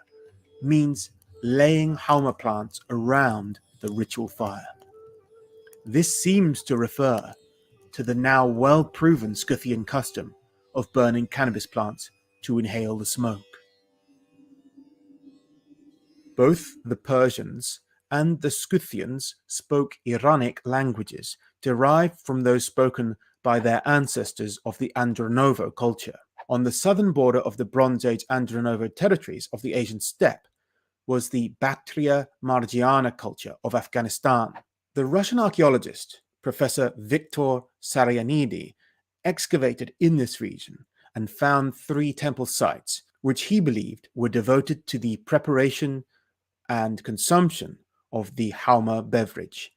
means laying Hauma plants around the ritual fire. This seems to refer to the now well-proven Scythian custom of burning cannabis plants to inhale the smoke. Both the Persians and the Scythians spoke Iranic languages derived from those spoken by their ancestors of the Andronovo culture. On the southern border of the Bronze Age Andronovo territories of the Asian steppe was the Bactria Margiana culture of Afghanistan. The Russian archaeologist, Professor Viktor Sarianidi, excavated in this region and found 3 temple sites, which he believed were devoted to the preparation and consumption of the Hauma beverage.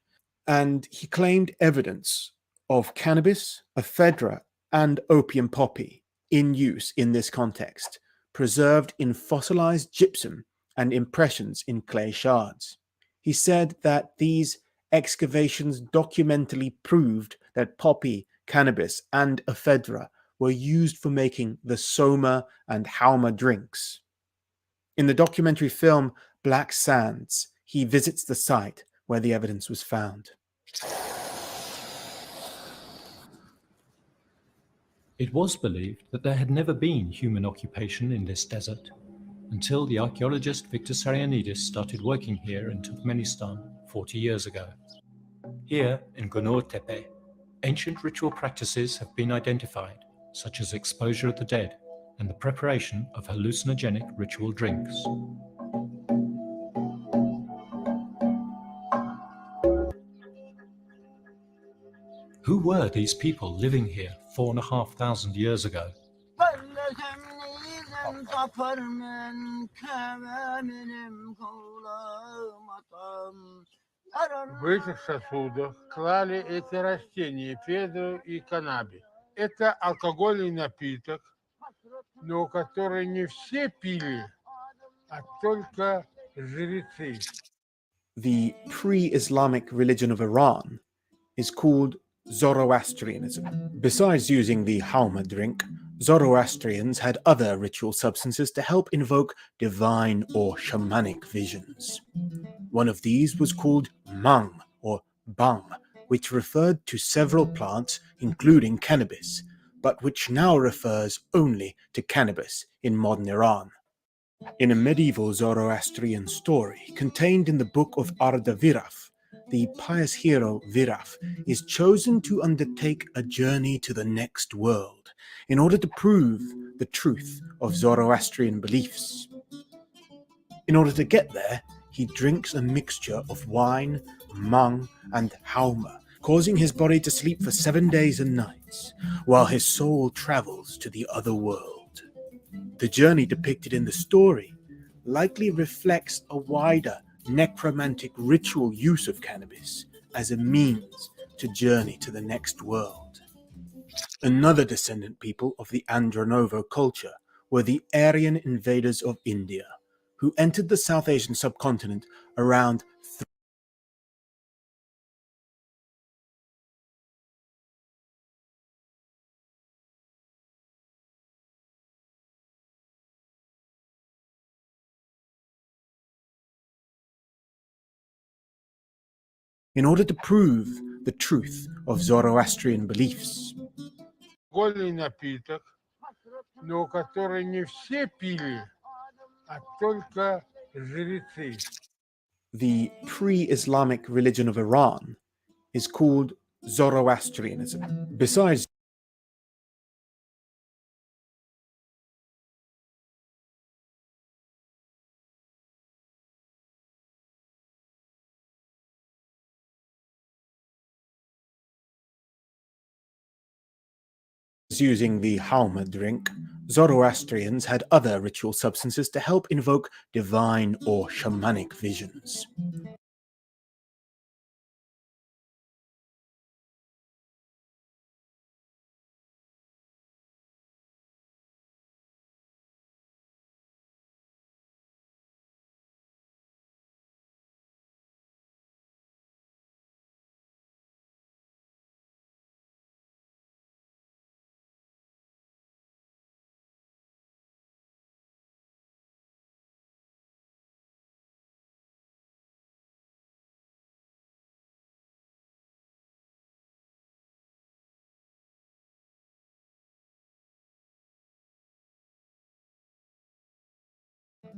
And he claimed evidence of cannabis, ephedra, and opium poppy in use in this context, preserved in fossilized gypsum and impressions in clay shards. He said that these excavations documentally proved that poppy, cannabis, and ephedra were used for making the Soma and Hauma drinks. In the documentary film Black Sands, he visits the site where the evidence was found. It was believed that there had never been human occupation in this desert until the archaeologist Victor Sarianidis started working here in Turkmenistan 40 years ago. Here in Gunur Tepe, ancient ritual practices have been identified, such as exposure of the dead and the preparation of hallucinogenic ritual drinks. Who were these people living here 4,500 years ago? В этих сосудах клали эти растения, педру и каннаби. Это алкогольный напиток, но который не все пили, а только жрецы. The pre-Islamic religion of Iran is called Zoroastrianism. Besides using the halma drink, Zoroastrians had other ritual substances to help invoke divine or shamanic visions. One of these was called mang or bang, which referred to several plants, including cannabis, but which now refers only to cannabis in modern Iran. In a medieval Zoroastrian story contained in the book of Arda Viraf, the pious hero Viraf is chosen to undertake a journey to the next world in order to prove the truth of Zoroastrian beliefs. In order to get there, he drinks a mixture of wine, mung, and hauma, causing his body to sleep for 7 days and nights, while his soul travels to the other world. The journey depicted in the story likely reflects a wider necromantic ritual use of cannabis as a means to journey to the next world. Another descendant people of the Andronovo culture were the Aryan invaders of India, who entered the South Asian subcontinent around in order to prove the truth of Zoroastrian beliefs. Алкогольный напиток, но который не все пили, а только жрецы. The pre-Islamic religion of Iran is called Zoroastrianism. Besides using the halma drink, Zoroastrians had other ritual substances to help invoke divine or shamanic visions.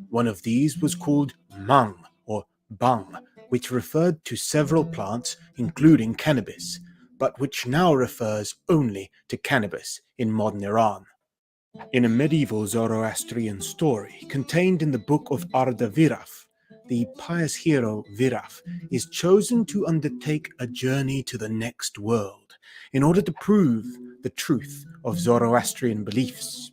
One of these was called mang or bang, which referred to several plants, including cannabis, but which now refers only to cannabis in modern Iran. In a medieval Zoroastrian story contained in the book of Arda Viraf, the pious hero Viraf is chosen to undertake a journey to the next world in order to prove the truth of Zoroastrian beliefs.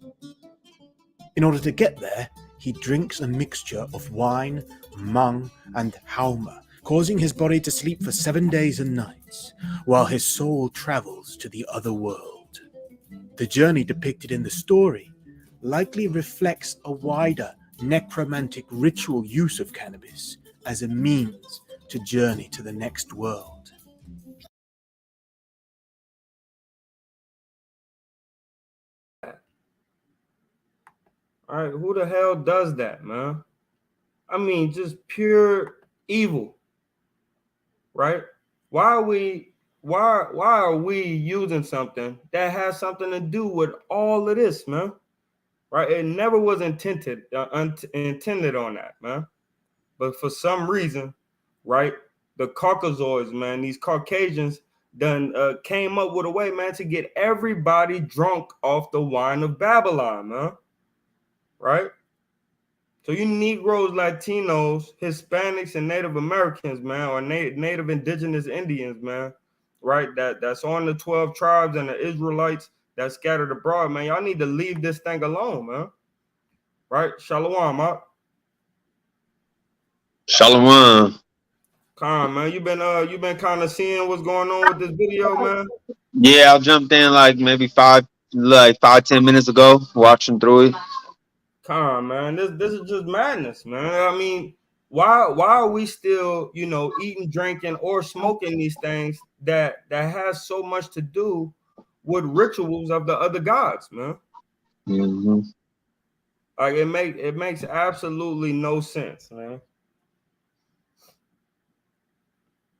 In order to get there, he drinks a mixture of wine, mung, and hauma, causing his body to sleep for 7 days and nights, while his soul travels to the other world. The journey depicted in the story likely reflects a wider necromantic ritual use of cannabis as a means to journey to the next world. All right, who the hell does that, man? I mean, just pure evil, right? Why are we using something that has something to do with all of this, man? Right? It never was intended on that, man. But for some reason, right, the Caucasoids, man, these Caucasians done came up with a way, man, to get everybody drunk off the wine of Babylon, man. Right? So you Negroes, Latinos, Hispanics, and Native Americans, man, or Native Indigenous Indians, man, right? That's on the 12 tribes and the Israelites that scattered abroad, man. Y'all need to leave this thing alone, man. right? Shalom, up. Shalom. Khan, man, you been kind of seeing what's going on with this video, man. Yeah, I jumped in like maybe 10 minutes ago, watching through it. Khan, man, this is just madness, man. I mean, why are we still, eating, drinking, or smoking these things that has so much to do with rituals of the other gods, man? Mm-hmm. Like it makes absolutely no sense, man.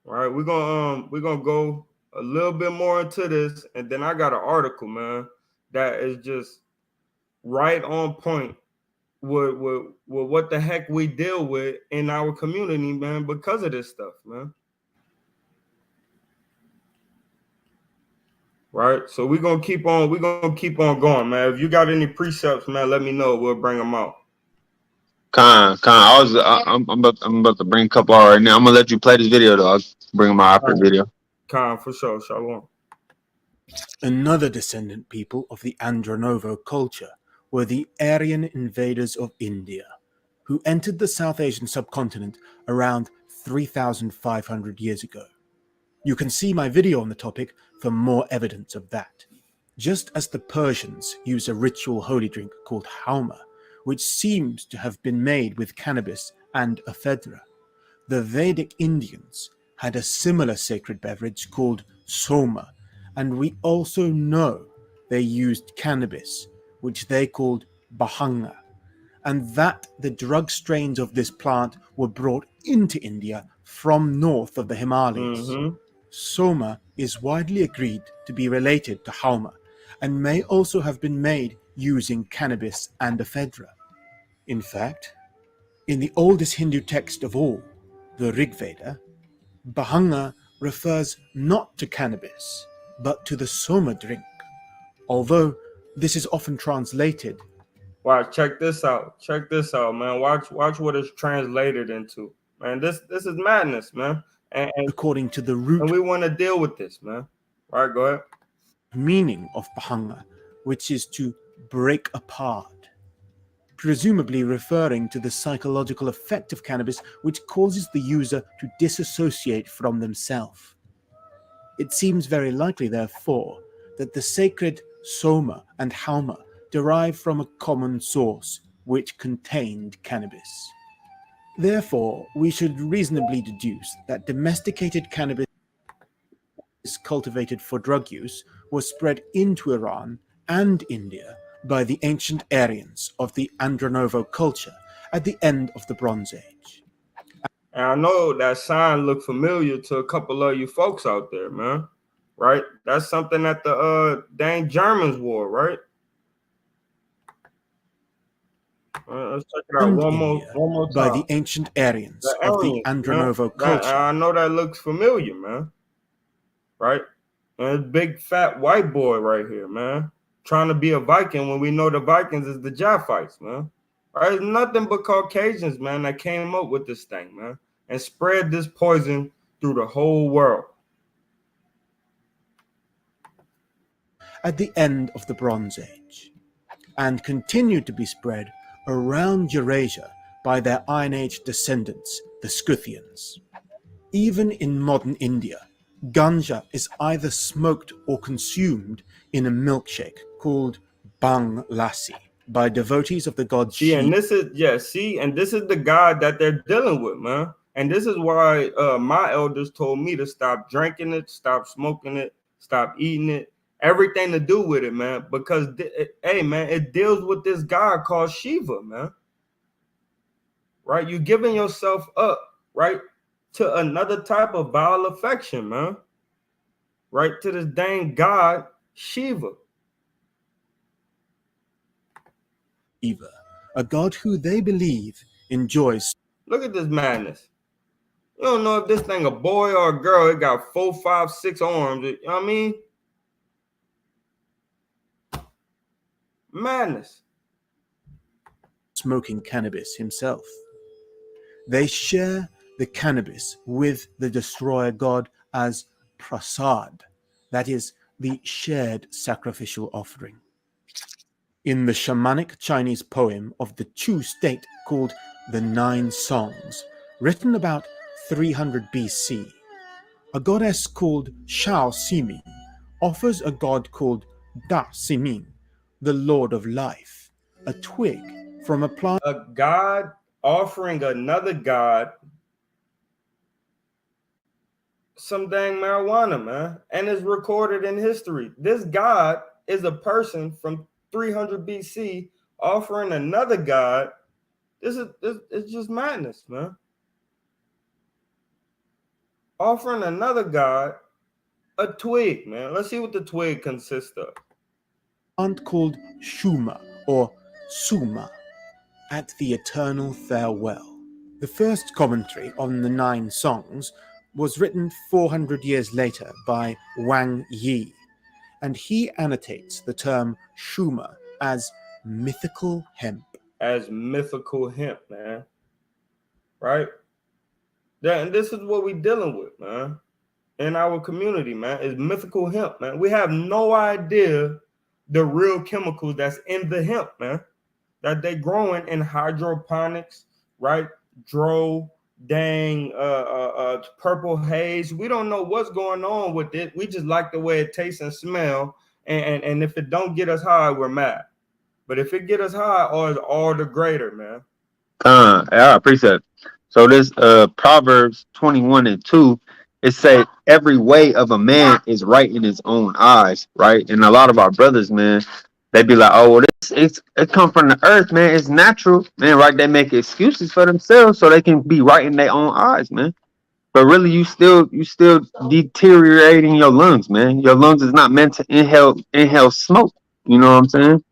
All right, we're gonna go a little bit more into this, and then I got an article, man, that is just right on point with what the heck we deal with in our community, man, because of this stuff, man. Right, so we're gonna keep on going, man. If you got any precepts, man, let me know. We'll bring them out. I'm about to bring a couple out right now. I'm gonna let you play this video though. I'll bring my after video. Khan, for sure. Shalom. Another descendant people of the Andronovo culture were the Aryan invaders of India, who entered the South Asian subcontinent around 3,500 years ago. You can see my video on the topic for more evidence of that. Just as the Persians use a ritual holy drink called hauma, which seems to have been made with cannabis and ephedra, the Vedic Indians had a similar sacred beverage called soma, and we also know they used cannabis, which they called bhanga, and that the drug strains of this plant were brought into India from north of the Himalayas. Mm-hmm. Soma is widely agreed to be related to hauma, and may also have been made using cannabis and ephedra. In fact, in the oldest Hindu text of all, the Rig Veda, bhanga refers not to cannabis, but to the soma drink, although this is often translated. Watch, check this out. Check this out, man. Watch what it's translated into. Man, this is madness, man. And According to the root we want to deal with this, man. All right, go ahead. Meaning of bhanga, which is to break apart, presumably referring to the psychological effect of cannabis which causes the user to disassociate from themselves. It seems very likely, therefore, that the sacred soma and hauma derive from a common source which contained cannabis. Therefore, we should reasonably deduce that domesticated cannabis cultivated for drug use was spread into Iran and India by the ancient Aryans of the Andronovo culture at the end of the Bronze Age. And I know that sign looked familiar to a couple of you folks out there, man. Right? That's something that the dang Germans wore, right? Let's check it out And one India more time. by the ancient Aryans of the Andronovo culture. I know that looks familiar, man. Right? And this big fat white boy right here, man, trying to be a Viking when we know the Vikings is the Japhites, man. Right? It's nothing but Caucasians, man, that came up with this thing, man, and spread this poison through the whole world. At the end of the Bronze Age, and continued to be spread around Eurasia by their Iron Age descendants, the Scythians. Even in modern India, ganja is either smoked or consumed in a milkshake called bang lassi by devotees of the god Shiva. And this is the god that they're dealing with, man. And this is why my elders told me to stop drinking it, stop smoking it, stop eating it, everything to do with it, man. Because hey, man, it deals with this god called Shiva, man. Right? You're giving yourself up, right, to another type of vile affection, man. Right, to this dang god Shiva. A god who they believe enjoys. Look at this madness. You don't know if this thing a boy or a girl. It got 4, 5, 6 arms. You know what I mean? Madness. Smoking cannabis himself. They share the cannabis with the destroyer god as prasad, that is, the shared sacrificial offering. in the shamanic Chinese poem of the Chu state called the Nine Songs, written about 300 BC. A goddess called Shao Siming offers a god called Da Siming, the Lord of Life, a twig from a plant. A god offering another god some dang marijuana, man, and it's recorded in history. This god is a person from 300 BC offering another god. It's just madness, man. Offering another god a twig, man. Let's see what the twig consists of. Plant called Shuma or Suma at the eternal farewell. The first commentary on the Nine Songs was written 400 years later by Wang Yi, and he annotates the term Shuma as mythical hemp. As mythical hemp, man. Right? Yeah, and this is what we're dealing with, man. In our community, man, is mythical hemp, man. We have no idea the real chemicals that's in the hemp, man. That they growing in hydroponics, right? Purple haze. We don't know what's going on with it. We just like the way it tastes and smell. And if it don't get us high, we're mad. But if it get us high, all the greater, man. I appreciate it. So this Proverbs 21:2, it say every way of a man is right in his own eyes, right? And a lot of our brothers, man, they be like, oh, well, it come from the earth, man. It's natural, man, right? They make excuses for themselves so they can be right in their own eyes, man. But really, you still deteriorating your lungs, man. Your lungs is not meant to inhale smoke. You know what I'm saying?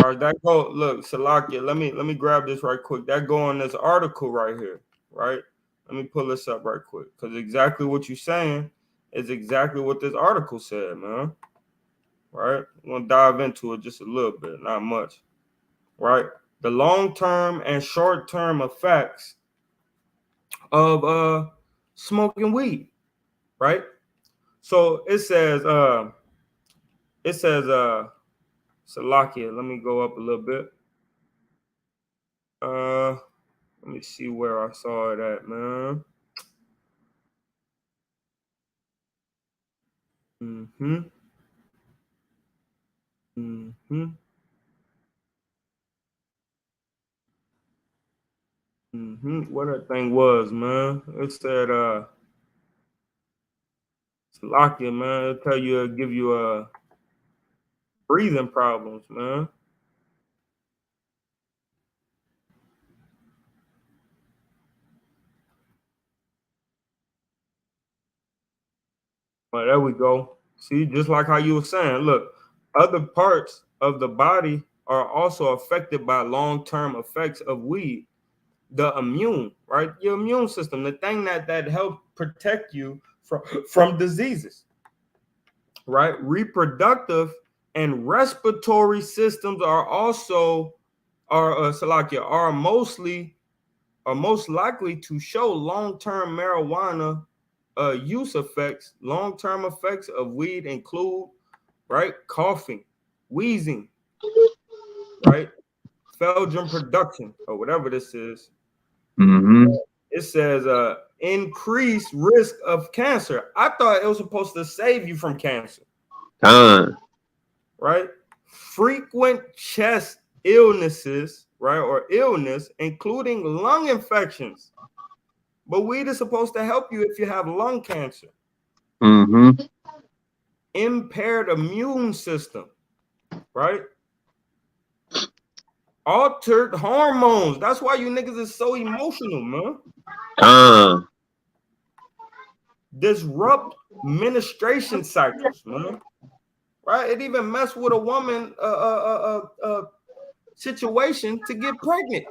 All right, that go. Look, Salakia, let me grab this right quick. That go on this article right here, right? Let me pull this up right quick, because exactly what you're saying is exactly what this article said, man. Right? I'm gonna dive into it just a little bit, not much. Right? The long-term and short-term effects of smoking weed, right? So it says Salakia, let me go up a little bit. Let me see where I saw it at, man. What that thing was, man. It said Salakia, man. It'll tell you, give you breathing problems, man. Well, there we go. See, just like how you were saying, look, other parts of the body are also affected by long-term effects of weed. The immune, right? Your immune system, the thing that helps protect you from diseases, right? Reproductive and respiratory systems are also most likely to show long-term marijuana use effects. Long-term effects of weed include, right, coughing, wheezing, right, Belgian production, or whatever this is. It says increased risk of cancer. I thought it was supposed to save you from cancer. Right? Frequent chest illnesses, right, or illness, including lung infections. But weed is supposed to help you if you have lung cancer. Impaired immune system, right? Altered hormones. That's why you niggas is so emotional, man. Disrupt menstruation cycles, man. Right? It even mess with a woman situation to get pregnant.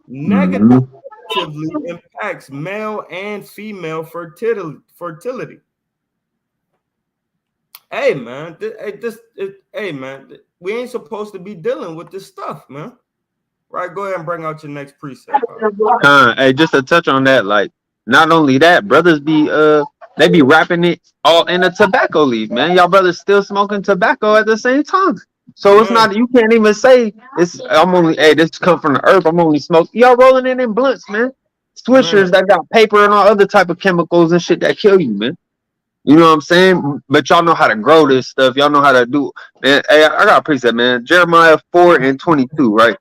Negatively impacts male and female fertility. Hey man, we ain't supposed to be dealing with this stuff, man. Right? Go ahead and bring out your next precept. Hey, just to touch on that, like, not only that, brothers be They be wrapping it all in a tobacco leaf, man. Y'all brothers still smoking tobacco at the same time. So it's Man, not, you can't even say it's, I'm only, hey, this come from the earth, I'm only smoking. Y'all rolling it in blunts, man. man, Swishers that got paper and all other type of chemicals and shit that kill you, man. You know what I'm saying? But y'all know how to grow this stuff. Y'all know how to do, man. Hey, I got a preset, man. Jeremiah 4:22, right?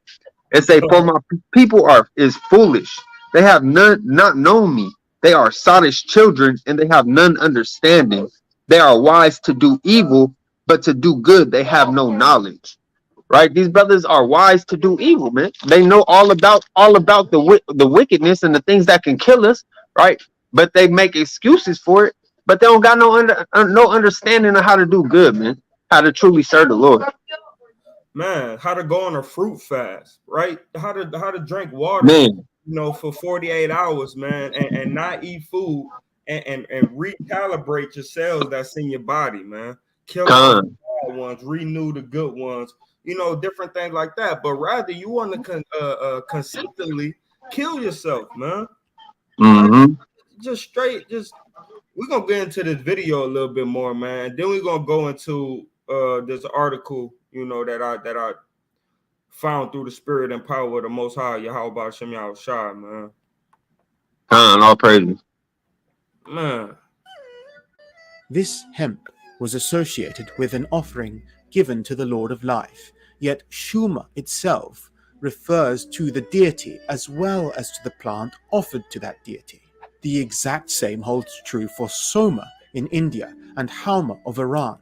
It say, for my people is foolish. They have none not known me. They are sottish children, and they have none understanding. They are wise to do evil, but to do good they have no knowledge. Right? These brothers are wise to do evil, man. They know all about the wickedness and the things that can kill us, right? But they make excuses for it. But they don't got no understanding of how to do good, man. How to truly serve the Lord. man, how to go on a fruit fast, right? How to drink water, Man, for 48 hours, man, and not eat food and recalibrate your cells that's in your body, man. Kill off the con, bad ones, renew the good ones, different things like that. But rather, you want to consistently kill yourself, man. Like, mm-hmm. just straight, just we're gonna get into this video a little bit more, man. Then we're gonna go into this article, that I found through the spirit and power of the Most High, Yahweh Hashem Yahushua, man. Con, all praises. Man, This hemp was associated with an offering given to the Lord of Life, yet Shuma itself refers to the deity as well as to the plant offered to that deity. The exact same holds true for Soma in India and Hauma of Iran,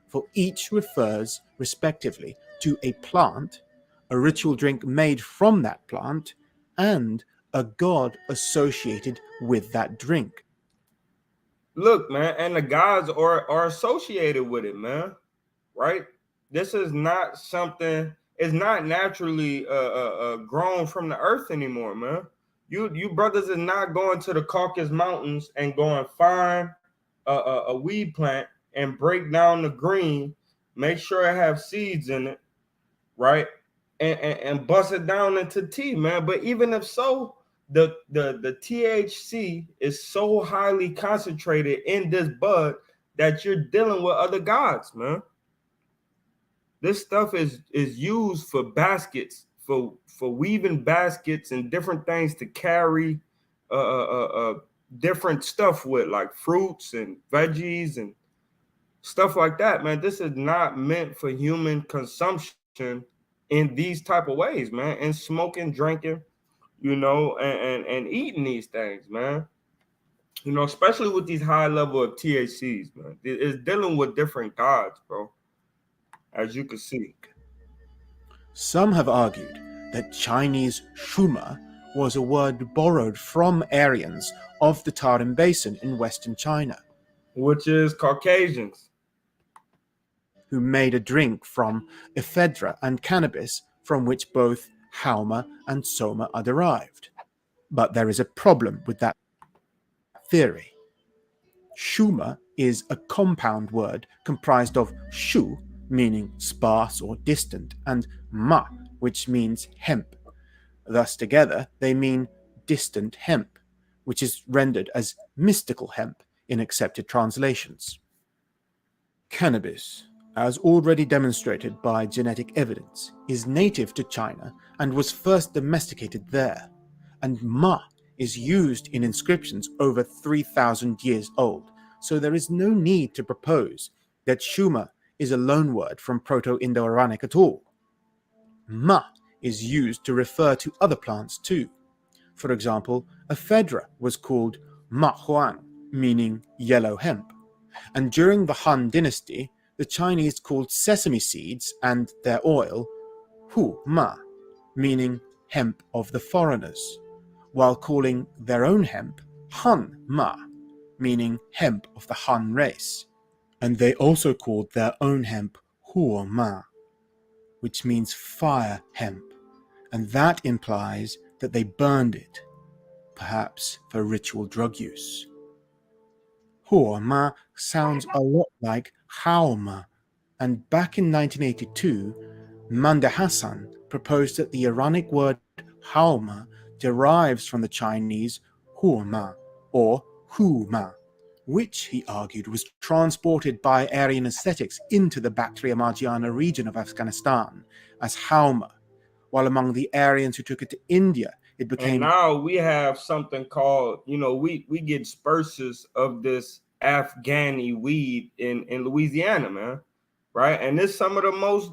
for each refers respectively to a plant, a ritual drink made from that plant, and a god associated with that drink. look, man, and the gods are associated with it, man. Right? This is not something. It's not naturally grown from the earth anymore, man. You brothers are not going to the Caucasus Mountains and going find a weed plant and break down the green, make sure it have seeds in it, right? And bust it down into tea, man. But even if so, the THC is so highly concentrated in this bud that you're dealing with other gods, man. This stuff is used for baskets, for weaving baskets and different things to carry different stuff with, like fruits and veggies and stuff like that, man. This is not meant for human consumption in these type of ways, man. And smoking, drinking, and eating these things, man. Especially with these high level of THCs, man. It's dealing with different gods, bro, as you can see. Some have argued that Chinese Shuma was a word borrowed from Aryans of the Tarim Basin in western China, Which is Caucasians. who made a drink from ephedra and cannabis from which both Hauma and Soma are derived. But there is a problem with that theory. Shuma is a compound word comprised of shu, meaning sparse or distant, and ma, which means hemp. Thus together they mean distant hemp, which is rendered as mystical hemp in accepted translations. Cannabis, as already demonstrated by genetic evidence, is native to China and was first domesticated there, and ma is used in inscriptions over 3,000 years old, so there is no need to propose that Shuma is a loanword from Proto-Indo-Iranic at all. Ma is used to refer to other plants too. For example, ephedra was called ma huan, meaning yellow hemp, and during the Han Dynasty, the Chinese called sesame seeds and their oil hu ma, meaning hemp of the foreigners, while calling their own hemp Han ma, meaning hemp of the Han race. And they also called their own hemp Huo ma, which means fire hemp, and that implies that they burned it, perhaps for ritual drug use. Huo ma sounds a lot like Hao ma, and back in 1982, Manda Hassan proposed that the Iranic word Hao ma derives from the Chinese Huo ma or Hu ma, which, he argued, was transported by Aryan ascetics into the Bactria-Margiana region of Afghanistan as Hauma, while among the Aryans who took it to India, it became... And now we have something called, we get spurses of this Afghani weed in Louisiana, man, right? And it's some of the most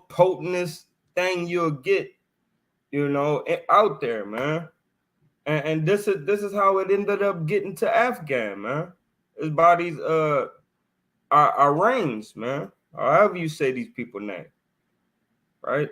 potentest thing you'll get, out there, man. And this is how it ended up getting to Afghan, man. It's by these Iranians, man. However you say these people name, right?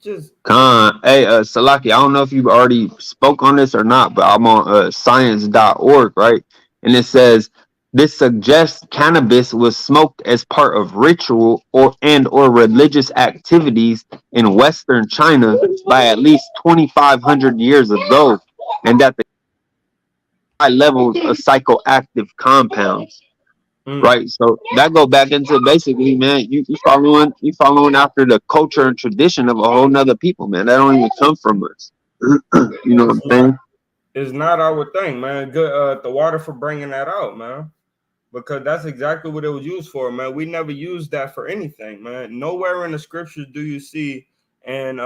Just Hey, Salaki, I don't know if you already spoke on this or not, but I'm on science.org, right? And it says this suggests cannabis was smoked as part of ritual or religious activities in Western China by at least 2,500 years ago, and that the high levels of psychoactive compounds. Right, so that go back into basically, man, you following after the culture and tradition of a whole nother people, man. That don't even come from us. You know what I'm saying? It's not our thing, man. Good, the water for bringing that out, man, because that's exactly what it was used for, man. We never used that for anything, man. Nowhere in the scriptures do you see, and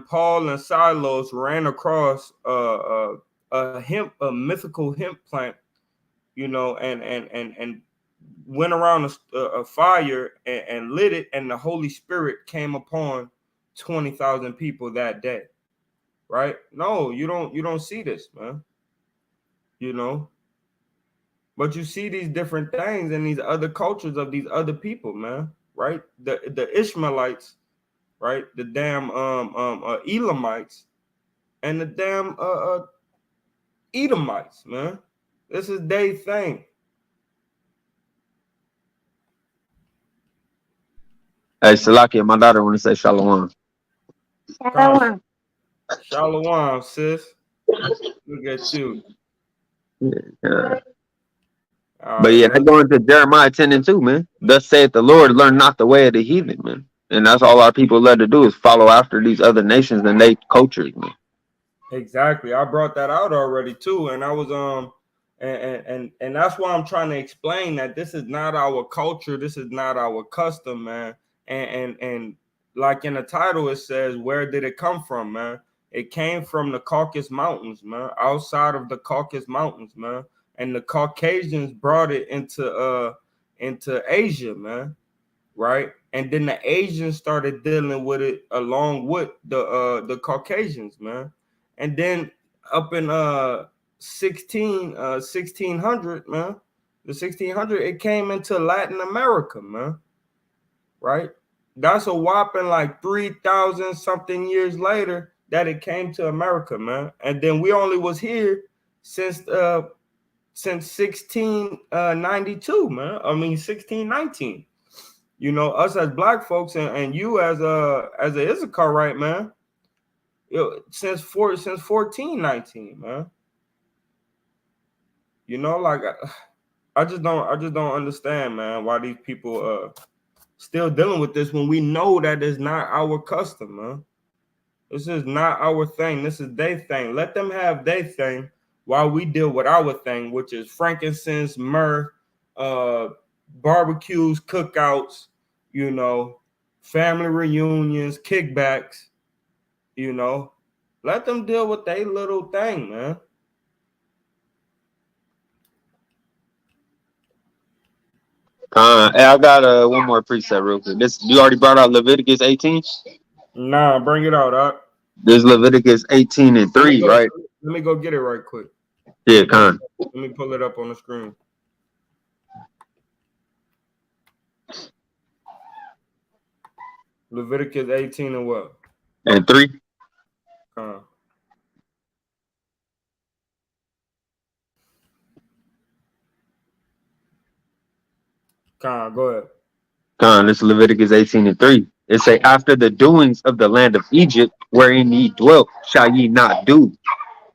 Paul and Silas ran across a mythical hemp plant, and went around a fire and lit it, and the Holy Spirit came upon 20,000 people that day, right? No, you don't see this, man. But you see these different things in these other cultures of these other people, man, right? The Ishmaelites, right? The damn Elamites and the damn Edomites, man. This is their thing. Hey, Salakia, my daughter want to say shalom. Shalom, sis. Look at you. Yeah. But yeah, I go into Jeremiah 10 and 2, man. Thus saith the Lord, learn not the way of the heathen, man. And that's all our people love to do is follow after these other nations and they cultures, man. Exactly. I brought that out already too. And I was and that's why I'm trying to explain that this is not our culture, this is not our custom, man. And like in the title it says, where did it come from, man? It came from the Caucasus Mountains, man, outside of the Caucasus Mountains, man. And the Caucasians brought it into Asia, man, right? And then the Asians started dealing with it along with the Caucasians, man. And then up in 1600, man, the 1600, it came into Latin America, man, right? That's a whopping like 3,000 something years later that it came to America, man. And then we only was here since 1692, man. I mean 1619. Us as black folks and you as a Issachar, right, man? Since 1419, man. Like I just don't understand, man, why these people still dealing with this when we know that it's not our custom, man. This is not our thing. This is their thing. Let them have their thing while we deal with our thing, which is frankincense, myrrh, barbecues, cookouts, family reunions, kickbacks, let them deal with their little thing, man. Hey, I got one more precept real quick. This you already brought out Leviticus 18? Nah, bring it out, huh? There's Leviticus 18 and 3, right? Let me go get it right quick. Yeah, con. Let me pull it up on the screen. Leviticus 18 and what? And 3. Con, go ahead. This is Leviticus 18 and 3. It say, after the doings of the land of Egypt, wherein ye dwelt, shall ye not do.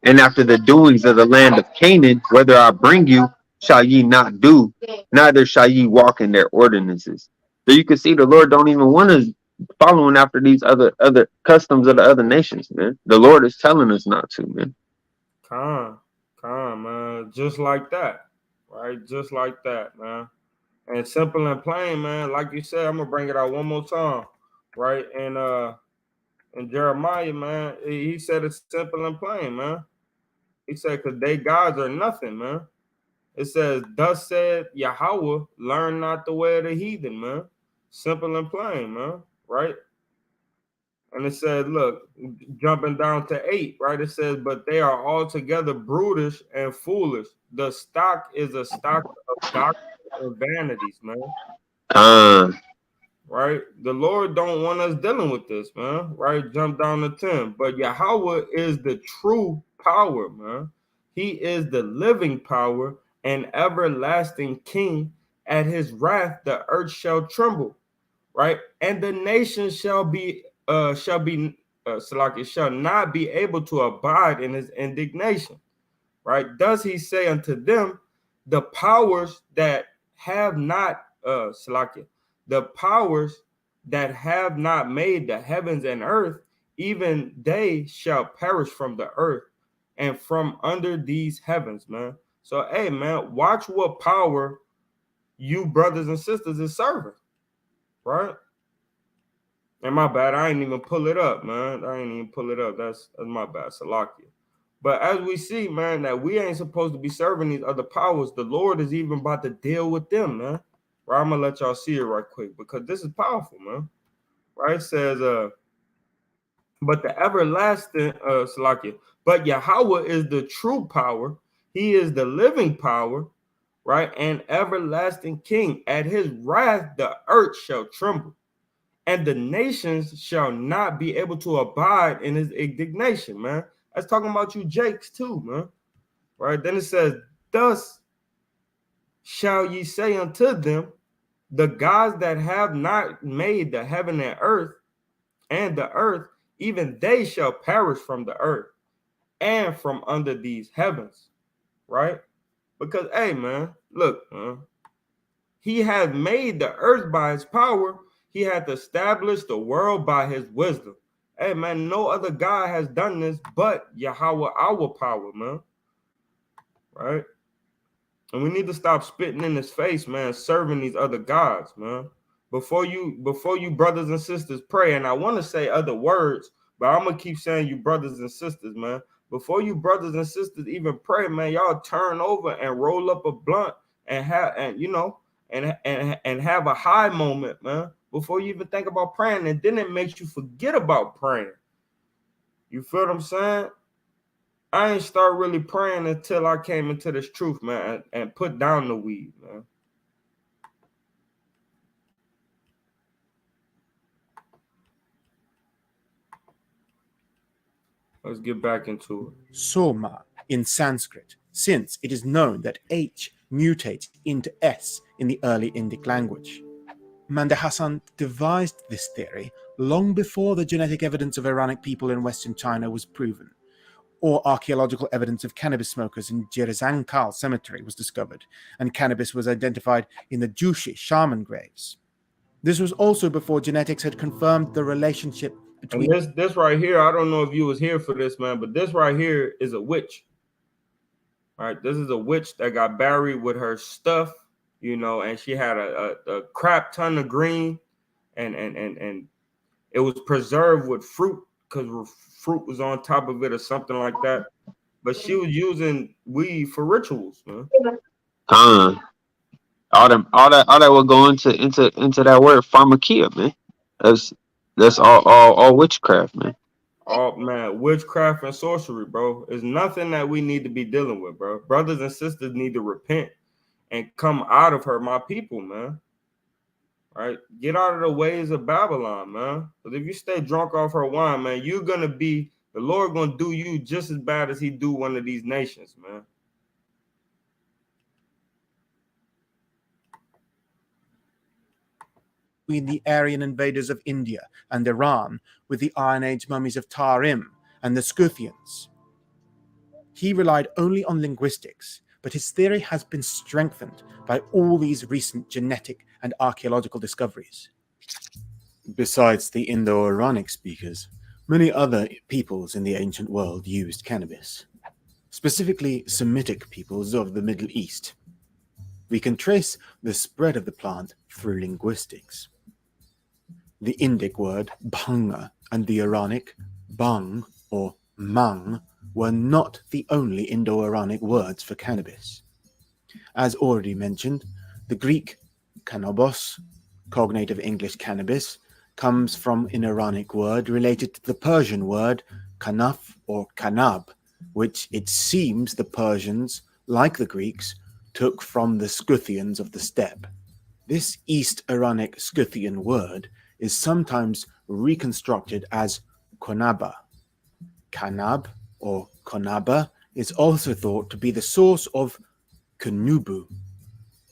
And after the doings of the land of Canaan, whither I bring you, shall ye not do, neither shall ye walk in their ordinances. So you can see the Lord don't even want us following after these other customs of the other nations, man. The Lord is telling us not to, man. Con, man, just like that, right? Just like that, man. And simple and plain, man. Like you said, I'm gonna bring it out one more time, right? And Jeremiah, man, he said it's simple and plain, man. He said, because they gods are nothing, man. It says, thus said Yahweh, learn not the way of the heathen, man. Simple and plain, man, right? And it says, look, jumping down to 8, right? It says, but they are altogether brutish and foolish. The stock is a stock of doctrine and vanities, man. Right? The Lord don't want us dealing with this, man. Right? Jump down to 10. But Yahweh is the true power, man. He is the living power and everlasting king. At his wrath, the earth shall tremble, right? And the nations shall not be able to abide in his indignation, right? Does he say unto them, the powers that have not, the powers that have not made the heavens and earth, even they shall perish from the earth and from under these heavens, man. So, hey, man, watch what power you brothers and sisters is serving, right? And my bad, I ain't even pull it up, man. I ain't even pull it up. That's my bad, Salakia. But as we see, man, that we ain't supposed to be serving these other powers. The Lord is even about to deal with them, man. Right, I'm gonna let y'all see it right quick because this is powerful, man. Right, it says, but the everlasting, Salakia, but Yahweh is the true power. He is the living power, right, and everlasting King. At his wrath, the earth shall tremble, and the nations shall not be able to abide in his indignation, man. That's talking about you Jakes too, man. Right? Then it says, thus shall ye say unto them, the gods that have not made the heaven and the earth, even they shall perish from the earth and from under these heavens. Right? Because, hey, man, look, man, he had made the earth by his power. He had established the world by his wisdom. Hey, man, no other God has done this but Yahweh, our power, man. Right? And we need to stop spitting in his face, man, serving these other gods, man. Before you brothers and sisters pray, and I want to say other words, but I'm going to keep saying you brothers and sisters, man. Before you brothers and sisters even pray, man, y'all turn over and roll up a blunt and have and have a high moment, man, before you even think about praying, and then it makes you forget about praying. You feel what I'm saying? I ain't start really praying until I came into this truth, man, and put down the weed, man. Let's get back into it. Soma in Sanskrit, since it is known that H mutates into S in the early Indic language. Manda Hassan devised this theory long before the genetic evidence of Iranic people in Western China was proven, or archaeological evidence of cannabis smokers in Jirzhankal cemetery was discovered, and cannabis was identified in the Jushi shaman graves. This was also before genetics had confirmed the relationship between... And this right here, I don't know if you was here for this, man, but this right here is a witch. All right, this is a witch that got buried with her stuff, you know, and she had a crap ton of green, and it was preserved with fruit because fruit was on top of it or something like that. But she was using weed for rituals, man. All that will go into that word pharmakia, man. That's all witchcraft, man. Oh man, witchcraft and sorcery, bro. Is nothing that we need to be dealing with, bro. Brothers and sisters need to repent and come out of her, my people, man. Right? Get out of the ways of Babylon, man. Because if you stay drunk off her wine, man, the Lord gonna do you just as bad as he do one of these nations, man. between the Aryan invaders of India and Iran with the Iron Age mummies of Tarim and the Scythians. He relied only on linguistics, but his theory has been strengthened by all these recent genetic and archaeological discoveries. Besides the Indo-Iranic speakers, many other peoples in the ancient world used cannabis, specifically Semitic peoples of the Middle East. we can trace the spread of the plant through linguistics. The Indic word bhanga and the Iranic bang or mang were not the only Indo-Iranic words for cannabis. As already mentioned, the Greek kanobos, cognative English cannabis, comes from an Iranic word related to the Persian word kanaf or kanab, which it seems the Persians, like the Greeks, took from the Scythians of the steppe. This East Iranic Scythian word is sometimes reconstructed as konaba. Kanab or konaba is also thought to be the source of kunubu,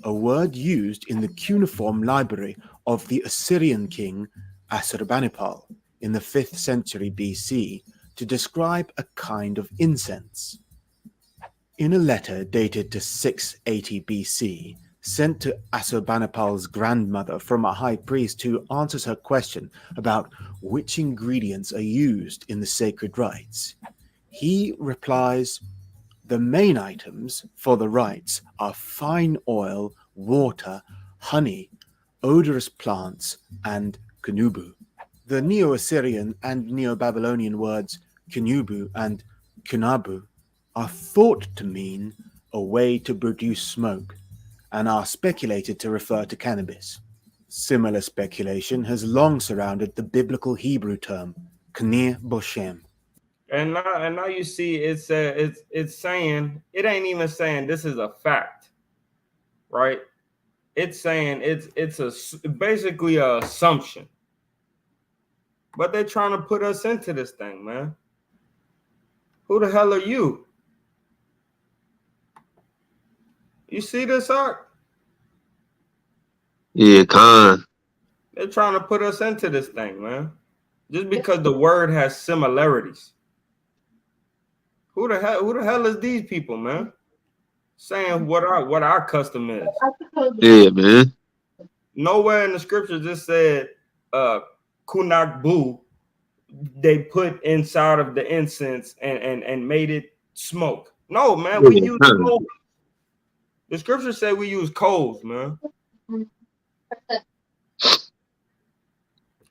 a word used in the cuneiform library of the Assyrian king Assurbanipal in the 5th century BC to describe a kind of incense. In a letter dated to 680 BC, sent to Assurbanipal's grandmother from a high priest who answers her question about which ingredients are used in the sacred rites, he replies, "The main items for the rites are fine oil, water, honey, odorous plants, and kunubu." The Neo-Assyrian and Neo-Babylonian words kunubu and kunabu are thought to mean a way to produce smoke and are speculated to refer to cannabis. Similar speculation has long surrounded the biblical Hebrew term knir boshem. And now you see it's saying, it ain't even saying this is a fact, right? It's saying it's basically a assumption. But they're trying to put us into this thing, man. Who the hell are you? You see this, Art? Yeah, Khan. They're trying to put us into this thing, man. Just because the word has similarities. Who the hell is these people, man? Saying what our custom is. Yeah, man. Nowhere in the scriptures just said kunakbu they put inside of the incense and made it smoke. No, man, we use coals. The scripture said we use coals, man.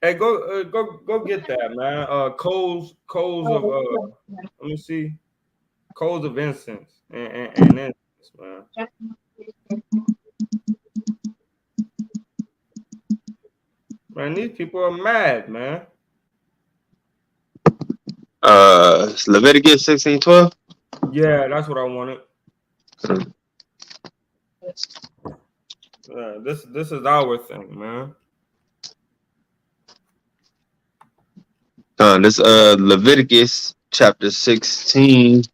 Hey, go get that, man. Coals of let me see, coals of incense and incense, man. Man, these people are mad, man. Leviticus 16:12. Yeah, that's what I wanted. This is our thing, man. This Leviticus chapter 16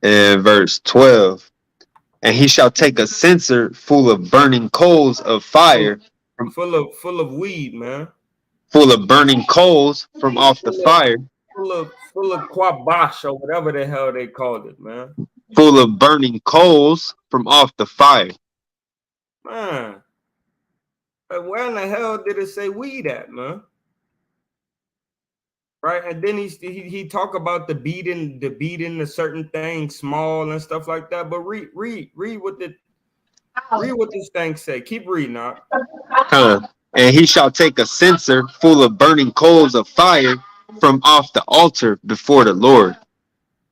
and verse 12. And he shall take a censer full of burning coals of fire, full of weed, man. Full of burning coals from off the fire. Full of quabash or whatever the hell they called it, man. Full of burning coals from off the fire. Man, where in the hell did it say weed at, man? Right, and then he talk about the beating the certain things small and stuff like that. But read what this thing say. Keep reading out. And he shall take a censer full of burning coals of fire from off the altar before the Lord,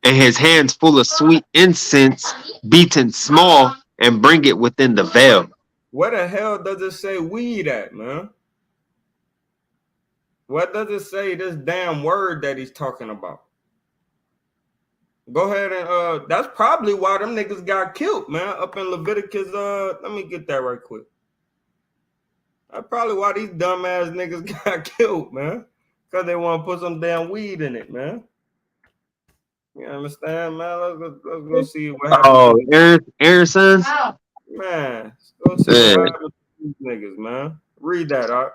and his hands full of sweet incense beaten small, and bring it within the veil. Where the hell does it say weed at, man? What does it say this damn word that he's talking about? Go ahead and that's probably why them niggas got killed, man, up in Leviticus. Let me get that right quick. That's probably why these dumbass niggas got killed, man. Because they want to put some damn weed in it, man. You understand, man? Let's go see what happens. Oh, Aaron's sons? Man, let's go see what happens to these niggas, man. Read that out.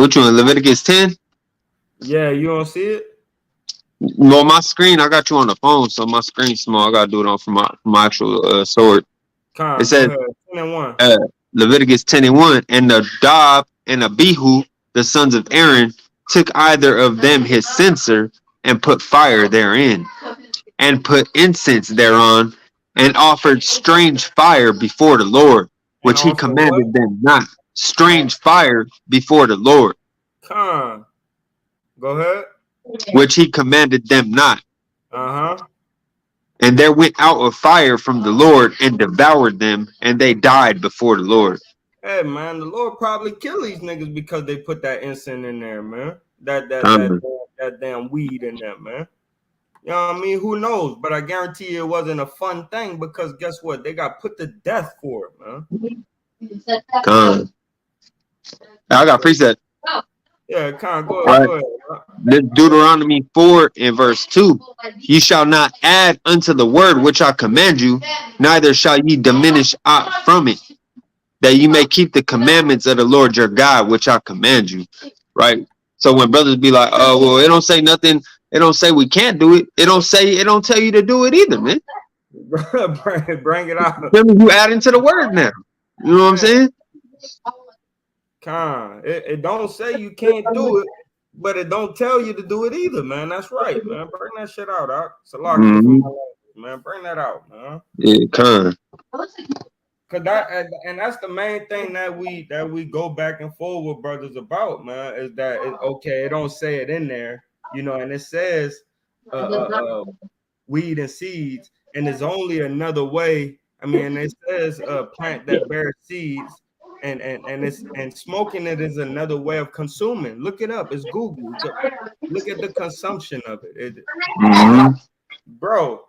Which one? Leviticus 10? Yeah, you don't see it? Well, my screen, I got you on the phone, so my screen's small. I gotta do it on from my actual sword. It says 10:1. Leviticus 10:1, and Nadab and Abihu, the sons of Aaron, took either of them his censer and put fire therein, and put incense thereon, and offered strange fire before the Lord, And which he also what? commanded them not. Strange fire before the Lord, Con. Go ahead. which he commanded them not. Uh-huh. And there went out a fire from the Lord and devoured them, and they died before the Lord. Hey man, the Lord probably kill these niggas because they put that incense in there, man. Come. That damn weed in there, man. You know what I mean? Who knows? But I guarantee you it wasn't a fun thing because guess what? They got put to death for it, man. Come. I got preset. Yeah, Con, go All ahead, right. go ahead. Bro. This Deuteronomy 4 and verse 2. You shall not add unto the word which I command you, neither shall ye diminish aught from it, that you may keep the commandments of the Lord your God, which I command you. Right? So when brothers be like, oh, well, it don't say nothing, it don't say we can't do it. It don't tell you to do it either, man. Bring it out. You add into the word now. You know what I'm saying? Con, it don't say you can't do it, but it don't tell you to do it either, man. That's right, man. Bring that shit out, Salakia for my life, man. Bring that out, man. Yeah, con. Cause and that's the main thing that we go back and forth with brothers about, man, is that okay, it don't say it in there, you know, and it says weed and seeds, and there's only another way. I mean, it says plant that bears seeds, and smoking it is another way of consuming. Look it up. It's Google. Look at the consumption of it. Bro,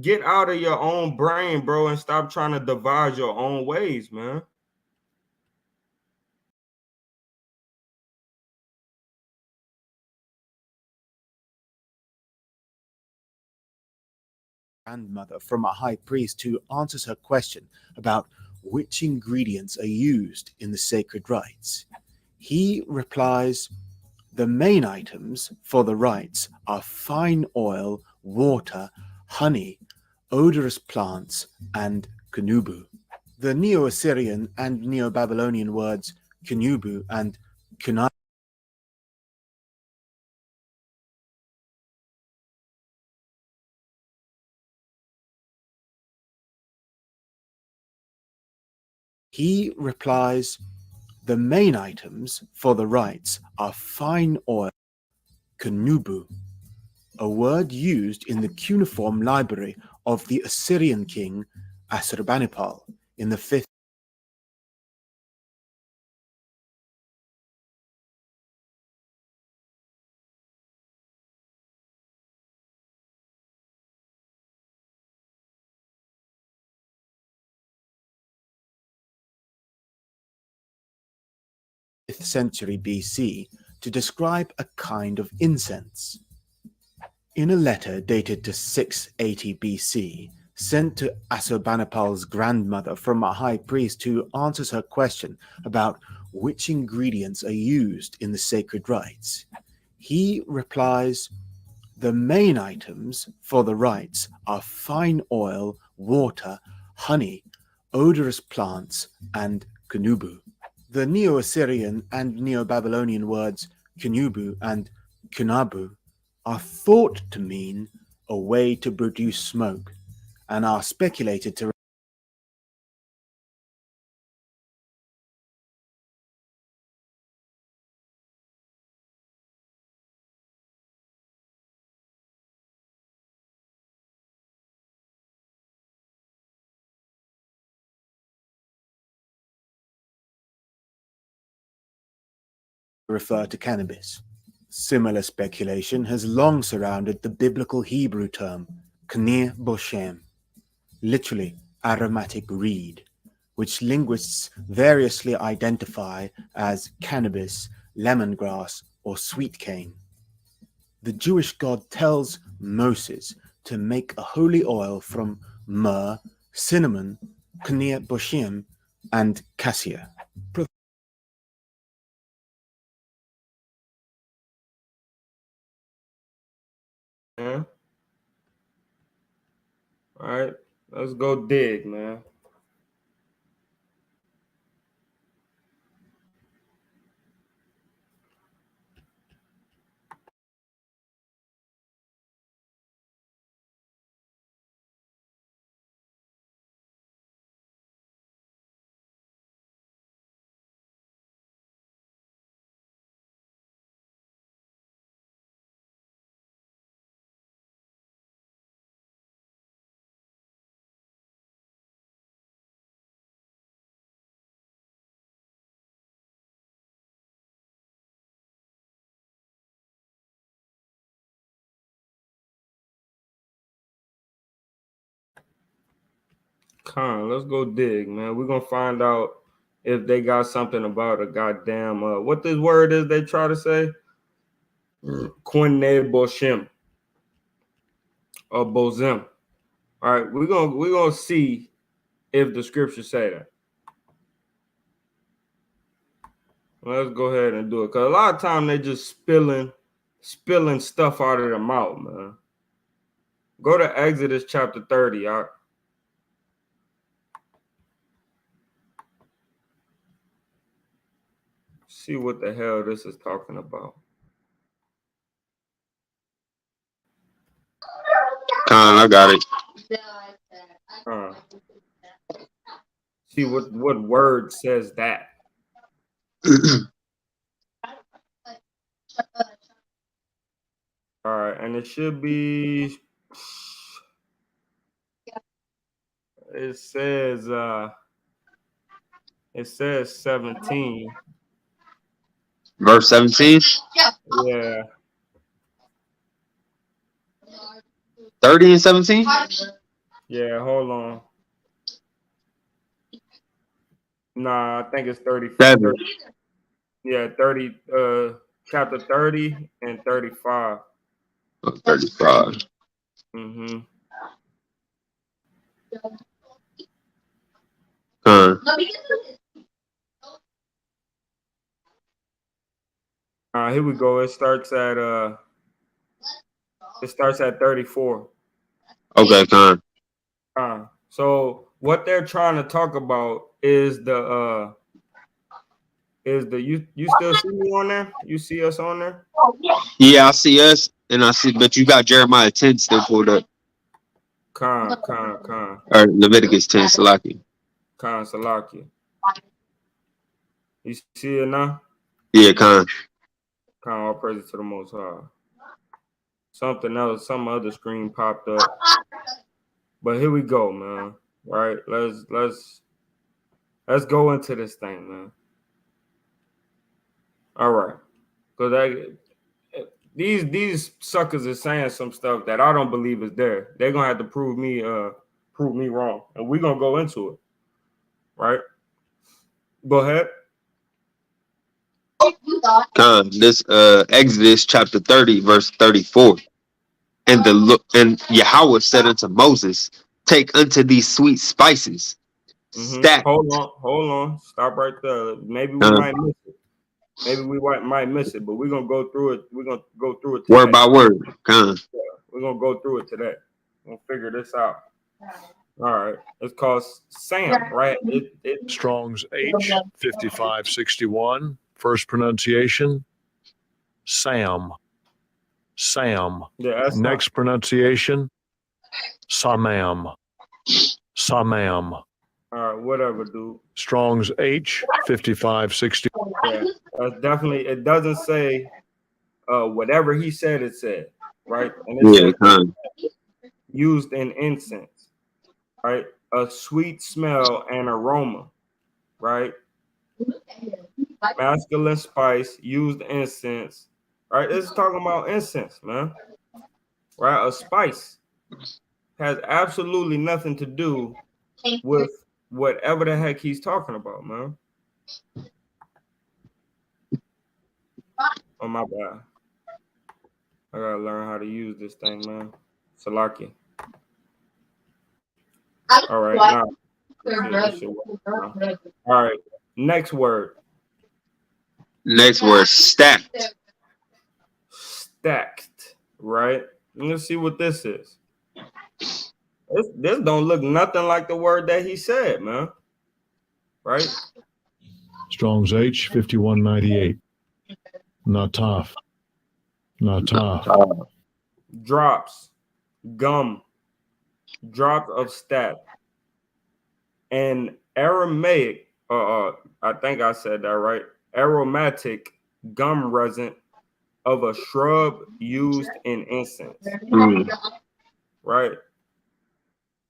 get out of your own brain, bro, and stop trying to devise your own ways, man. Grandmother from a high priest who answers her question about which ingredients are used in the sacred rites. He replies, the main items for the rites are fine oil, water, honey, odorous plants, and kunubu. The Neo-Assyrian and Neo-Babylonian words kunubu and kunai he replies, the main items for the rites are fine oil, kunubu, a word used in the cuneiform library of the Assyrian king Assurbanipal in the 5th. Century BC to describe a kind of incense. In a letter dated to 680 BC, sent to Assurbanipal's grandmother from a high priest who answers her question about which ingredients are used in the sacred rites, he replies, the main items for the rites are fine oil, water, honey, odorous plants, and kunubu. The Neo-Assyrian and Neo-Babylonian words kunubu and kunabu are thought to mean a way to produce smoke and are speculated to refer to cannabis. Similar speculation has long surrounded the biblical Hebrew term knir boshem, literally aromatic reed, which linguists variously identify as cannabis, lemongrass, or sweet cane. The Jewish God tells Moses to make a holy oil from myrrh, cinnamon, knir boshim, and cassia. Yeah. All right, let's go dig, man. Let's go dig, man. We're gonna find out if they got something about a goddamn what this word is they try to say. Quine Boshim or Bozim. All right, we're gonna see if the scriptures say that. Let's go ahead and do it. Cause a lot of time they just spilling stuff out of their mouth, man. Go to Exodus chapter 30, all right? See what the hell this is talking about. I got it. See what word says that. All right, and it should be. It says 17. Verse 17. Yeah. 30 and 17. Yeah. Hold on. Nah, I think it's 30. 7. Yeah, 30. Chapter 30 and 35. 35. Mm-hmm. Here we go. It starts at 34. Okay, So what they're trying to talk about is the you still see me on there? You see us on there? Yeah, I see us, and I see, but you got Jeremiah 10 still pulled up, Con. or Leviticus 10, Salaki. Salaki. You see it now? Yeah, All praise to the Most High. Something else, some other screen popped up. But here we go, man. Right? Let's go into this thing, man. All right. Because these suckers are saying some stuff that I don't believe is there. They're gonna have to prove me wrong. And we're gonna go into it. Right? Go ahead. This Exodus chapter 30, verse 34. And Yahweh said unto Moses, take unto these sweet spices. Stack. Hold on. Stop right there. Maybe we might miss it. Might miss it, but we're gonna go through it. We're gonna go through it today. Word by word. Yeah, we're gonna go through it today. We'll figure this out. All right. It's called Sam, right? Strong's H 5561. First pronunciation, Sam. Yeah, that's Next pronunciation, Samam. All right, whatever, dude. Strong's H 5560. Yeah, that's definitely. It doesn't say whatever he said. It said, right, and it says used in incense, right? A sweet smell and aroma, right? Masculine spice used incense, right? This is talking about incense, man. Right? A spice has absolutely nothing to do with whatever the heck he's talking about, man. Oh, my bad. I gotta learn how to use this thing, man. Salaki. All right, all right. Next word. Stacked. Stacked, right? Let's see what this is. This don't look nothing like the word that he said, man. Right? Strong's H 5198. Nataf. Drops, gum, drop of stat, and Aramaic. I think I said that right. Aromatic gum resin of a shrub used in incense. Right?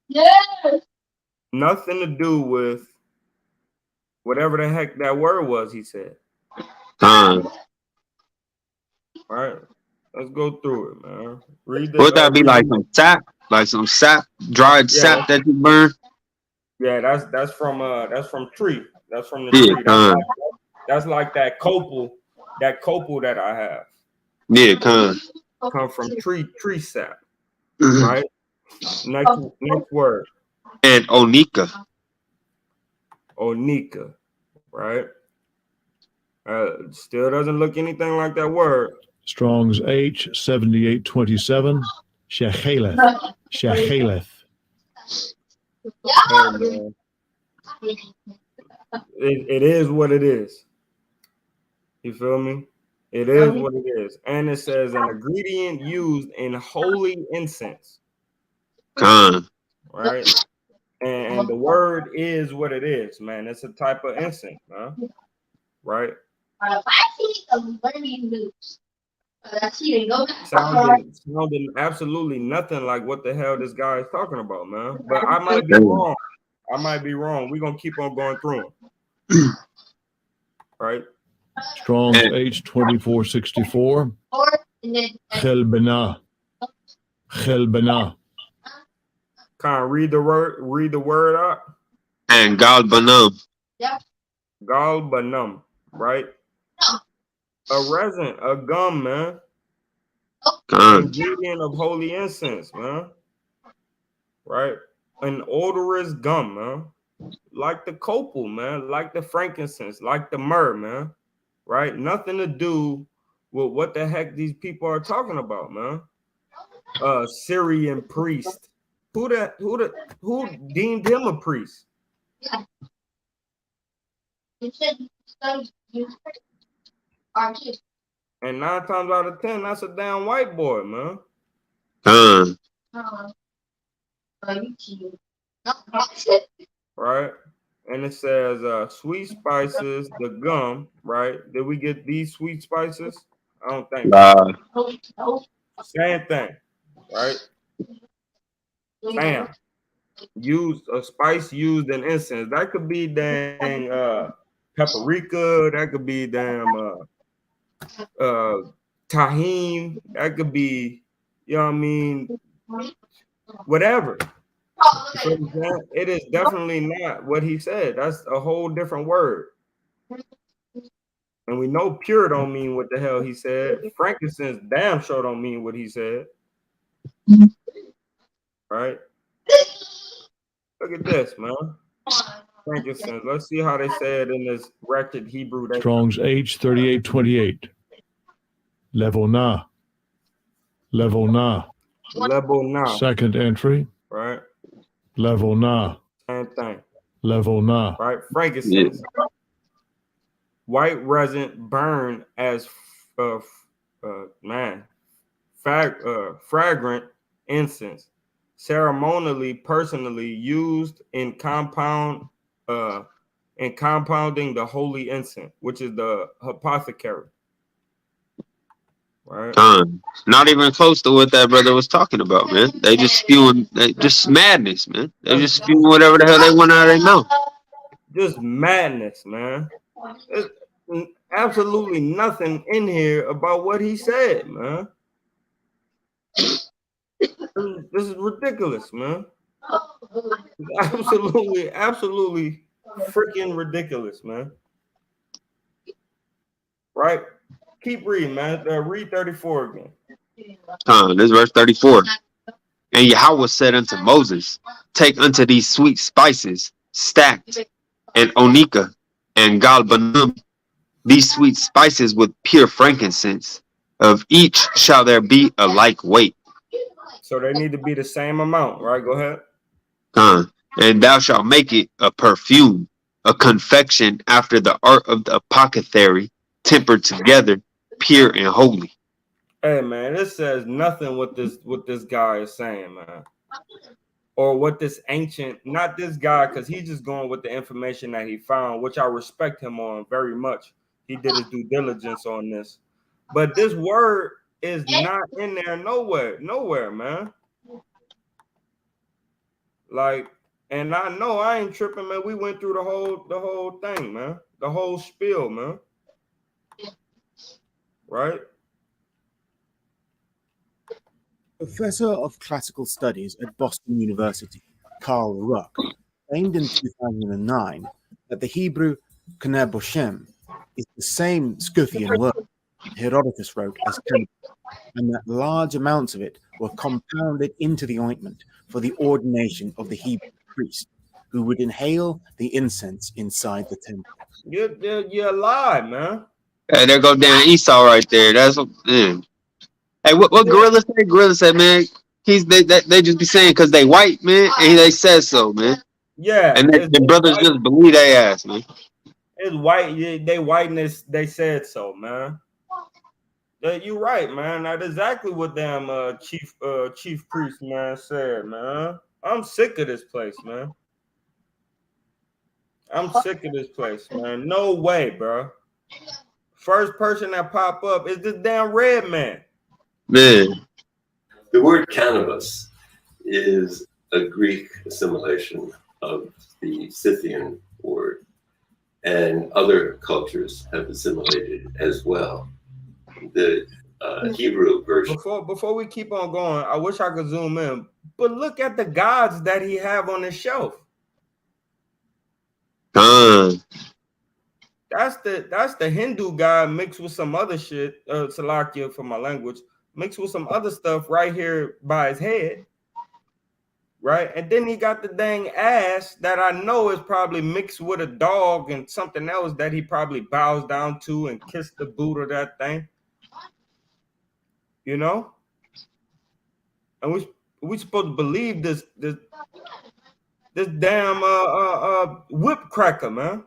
Yes. Nothing to do with whatever the heck that word was, he said. All right. Let's go through it, man. Read the. Would that be like some sap? Like some sap, dried sap that you burn? Yeah, that's from tree. That's from the Yeah, tree. con. That's like that copal that I have. Yeah, con. Come from tree sap, right? Next word. And Onika. Onika, right? Still doesn't look anything like that word. Strong's H 7827. Shecheleth. Shecheleth. Hey, man. It is what it is. You feel me? It is what it is. And it says an ingredient used in holy incense. Con. Right? And the word is what it is, man. It's a type of incense, man. Right? Sounding absolutely nothing like what the hell this guy is talking about, man. But I might be wrong. We're gonna keep on going through them. Right? Strong's H 2464. Chelbana. Chelbana. Kind of read the word out. And Galbanum. Galbanum, right? A resin, a gum, man. Ingredient of holy incense, man. Right? An odorous gum, man. Like the copal, man. Like the frankincense, like the myrrh, man. Right? Nothing to do with what the heck these people are talking about, man. Syrian priest. Who deemed him a priest? And 9 times out of 10, that's a damn white boy, man. Right? And it says sweet spices, the gum, right? Did we get these sweet spices? I don't think so. Same thing, right? Bam. Used a spice used in incense. That could be dang paprika, that could be damn tahine, that could be, you know what I mean, whatever. It is definitely not what he said. That's a whole different word. And we know pure don't mean what the hell he said. Frankincense damn sure don't mean what he said. Right? Look at this, man. Frankincense. Let's see how they say it in this wretched Hebrew. Strong's H 3828. Levona. Levona. Lebona. Second entry. Right? Levona. Same thing. Levona. Right? Frankincense. White resin burned as fragrant incense, ceremonially, personally used in compounding the holy incense, which is the apothecary. Right? Not even close to what that brother was talking about, man. They just just madness, man. They just spewing whatever the hell they want out of their mouth. Just madness, man. There's absolutely nothing in here about what he said, man. This is ridiculous, man. Absolutely freaking ridiculous, man. Right? Keep reading, man. Read 34 again. This verse 34. And Yahweh said unto Moses, take unto these sweet spices, stacked, and onika, and galbanum, these sweet spices with pure frankincense. Of each shall there be a like weight. So they need to be the same amount, right? Go ahead. And thou shalt make it a perfume, a confection after the art of the apothecary, tempered together, pure and holy. Hey man, this says nothing what this guy is saying, man. Or what this ancient, not this guy, because he's just going with the information that he found, which I respect him on very much. He did his due diligence on this. But this word is not in there nowhere, man. Like, and I know I ain't tripping, man. We went through the whole thing, man. The whole spiel, man. Right? Professor of Classical Studies at Boston University, Carl Ruck, claimed in 2009 that the Hebrew K.O.Y is the same Scythian word Herodotus wrote as cannabis, and that large amounts of it were compounded into the ointment for the ordination of the Hebrew priest, who would inhale the incense inside the temple. You're alive, man. Hey, there go down Esau right there. That's what. Man. Hey, what Gorilla say? Gorilla said, man, they just be saying because they white, man, and they said so, man. Yeah, And the brothers white, just believe they ass, man. it's white. They whiteness. They said so, man. You're right, man. That's exactly what damn chief priest man said, man. I'm sick of this place, man. I'm sick of this place, man. No way, bro. First person that pop up is this damn red man. Man. The word cannabis is a Greek assimilation of the Scythian word, and other cultures have assimilated as well. The Hebrew version. Before we keep on going, I wish I could zoom in, but look at the gods that he have on his shelf. That's the Hindu god mixed with some other shit. Salakia for my language, mixed with some other stuff right here by his head. Right, and then he got the dang ass that I know is probably mixed with a dog and something else that he probably bows down to and kissed the boot of that thing. You know, and we supposed to believe this damn whip cracker, man.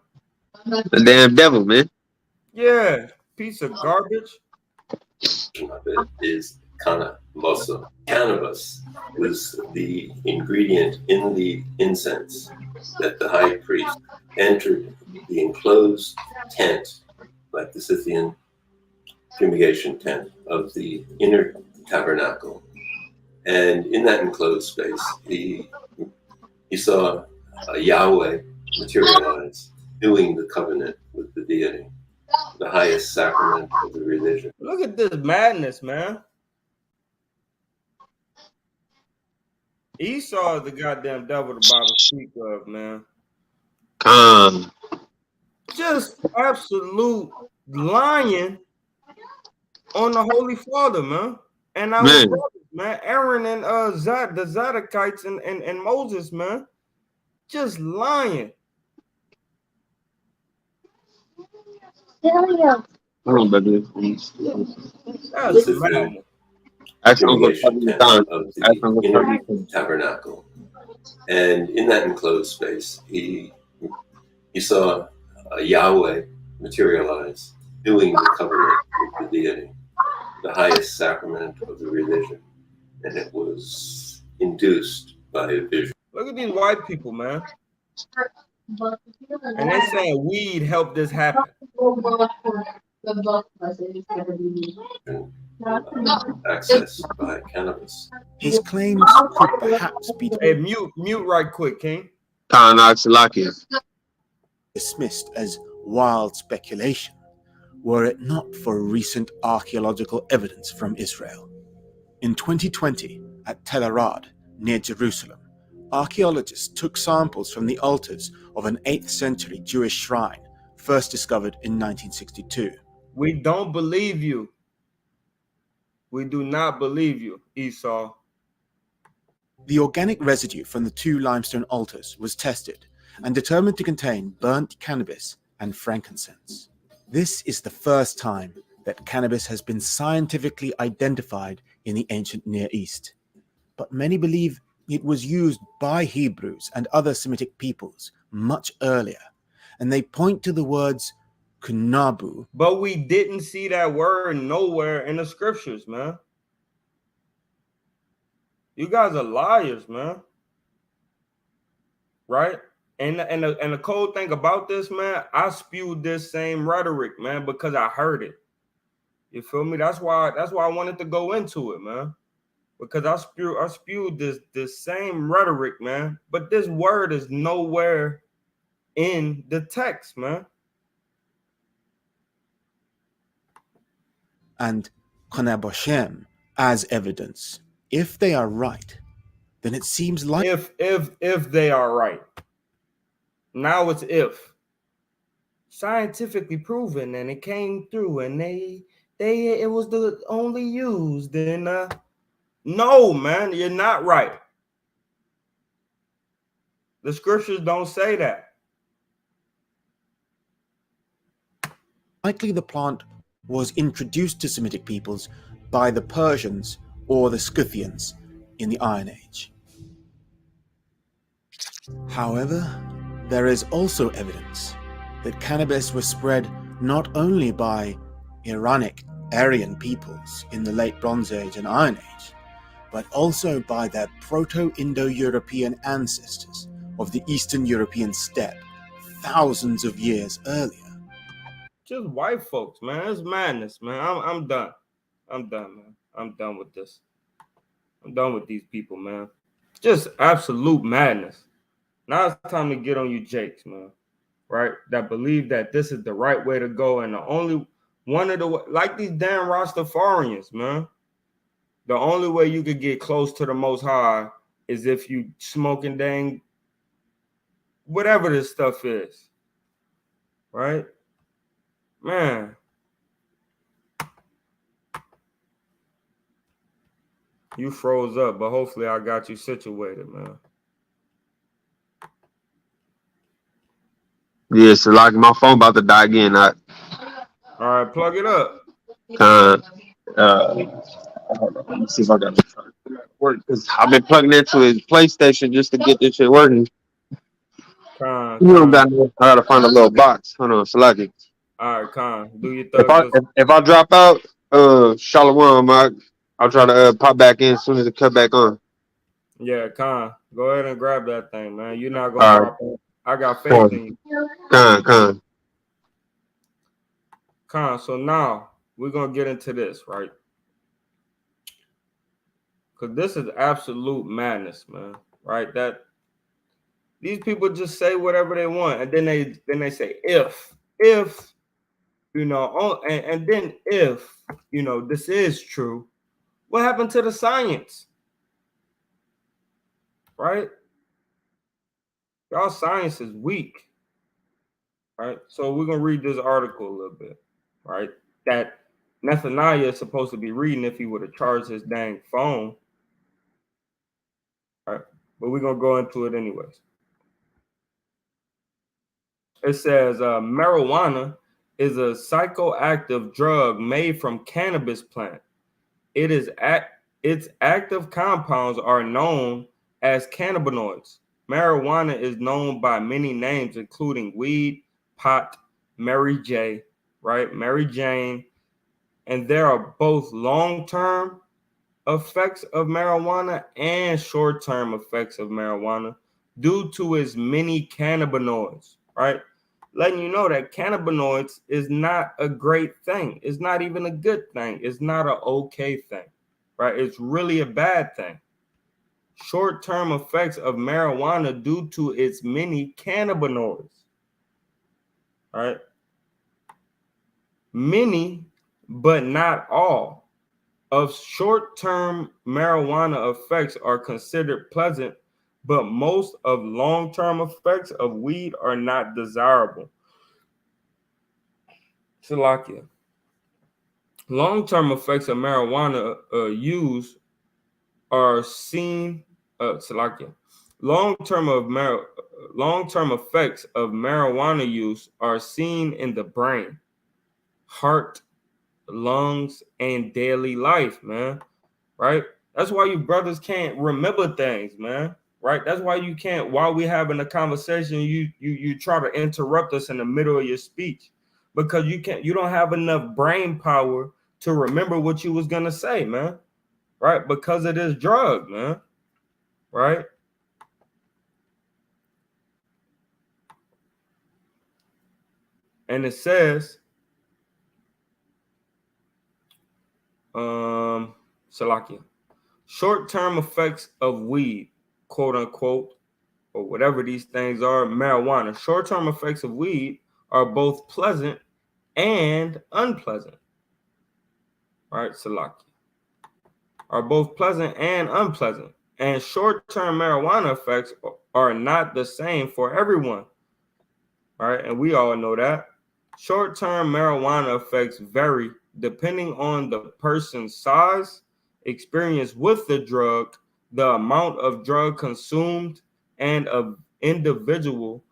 The damn devil, man. Yeah, piece of garbage. Of it is cannabis. Cannabis was the ingredient in the incense that the high priest entered the enclosed tent, like the Scythian fumigation tent of the inner tabernacle. And in that enclosed space, he saw Yahweh materialize, doing the covenant with the deity, the highest sacrament of the religion. Look at this madness, man. Esau is the goddamn devil the Bible speaks of, man. Just absolute lying on the Holy Father, man. And our brothers, man, Aaron and the Zadokites and Moses, man. Just lying. Hold on, baby. That's madness. Of the inner tabernacle, and in that enclosed space, he saw Yahweh materialize, doing the covenant with the deity, the highest sacrament of the religion, and it was induced by a vision. Look at these white people, man, and they're saying weed helped this happen. Access by cannabis. His claims could perhaps be mute right quick, King. Dismissed as wild speculation, were it not for recent archaeological evidence from Israel. In 2020, at Tel Arad, near Jerusalem, archaeologists took samples from the altars of an 8th century Jewish shrine, first discovered in 1962. We don't believe you. We do not believe you, Esau. The organic residue from the 2 limestone altars was tested and determined to contain burnt cannabis and frankincense. This is the first time that cannabis has been scientifically identified in the ancient Near East. But many believe it was used by Hebrews and other Semitic peoples much earlier, and they point to the words kunabu. But we didn't see that word nowhere in the scriptures, man. You guys are liars, man. Right? And the cold thing about this, man, I spewed this same rhetoric, man, because I heard it. You feel me? That's why I wanted to go into it, man. Because I spewed this same rhetoric, man. But this word is nowhere in the text, man. And K.O.Y as evidence. If they are right, then it seems like if they are right. Now it's if. Scientifically proven, and it came through, and it was the only used. And no, man, you're not right. The scriptures don't say that. Likely the plant was introduced to Semitic peoples by the Persians or the Scythians in the Iron Age. However, there is also evidence that cannabis was spread not only by Iranic Aryan peoples in the late Bronze Age and Iron Age, but also by their Proto-Indo-European ancestors of the Eastern European steppe thousands of years earlier. Just white folks, man. It's madness, man. I'm done. I'm done, man. I'm done with this. I'm done with these people, man. Just absolute madness. Now it's time to get on you jakes, man. Right? That believe that this is the right way to go, and the only one of the, like these damn Rastafarians, man. The only way you could get close to the Most High is if you smoking dang whatever this stuff is. Right? Man. You froze up, but hopefully I got you situated, man. Yeah, so like my phone about to die again. All right, plug it up. Hold on, let me see if I got it work, because I've been plugging into his PlayStation just to get this shit working. You don't got I gotta find a little box. Hold on, Salaki. All right, Con, do your thug. If I drop out, Shalom, I'll try to pop back in as soon as it cut back on. Yeah, Con, go ahead and grab that thing, man. You're not gonna drop it. I got faith in you. Con, so now we're gonna get into this, right? Because this is absolute madness, man. Right? That these people just say whatever they want, and then they say if you know, and then if you know this is true, what happened to the science? Right? Y'all science is weak. Right? So we're gonna read this article a little bit, right? That Nathaniah is supposed to be reading if he would have charged his dang phone. Right? But we're gonna go into it anyways. It says marijuana is a psychoactive drug made from cannabis plant. Its active compounds are known as cannabinoids. Marijuana is known by many names, including weed, pot, Mary J, right? Mary Jane. And there are both long-term effects of marijuana and short-term effects of marijuana due to its many cannabinoids, right? Letting you know that cannabinoids is not a great thing. It's not even a good thing. It's not an okay thing, right? It's really a bad thing. Short-term effects of marijuana due to its many cannabinoids, right? Many, but not all, of short-term marijuana effects are considered pleasant, but most of long-term effects of weed are not desirable. Salakia. Long-term effects of marijuana use are seen. Salakia. Long-term effects of marijuana use are seen in the brain, heart, lungs, and daily life, man. Right? That's why you brothers can't remember things, man. Right? That's why you can't. While we having a conversation, you try to interrupt us in the middle of your speech because you can't. You don't have enough brain power to remember what you was gonna say, man. Right? Because of this drug, man. Right? And it says, Salakia, short-term effects of weed, quote unquote, or whatever these things are, marijuana. Short-term effects of weed are both pleasant and unpleasant. Right, Salaki. Are both pleasant and unpleasant. And short-term marijuana effects are not the same for everyone. right? And we all know that. Short-term marijuana effects vary depending on the person's size, experience with the drug, the amount of drug consumed, and of individual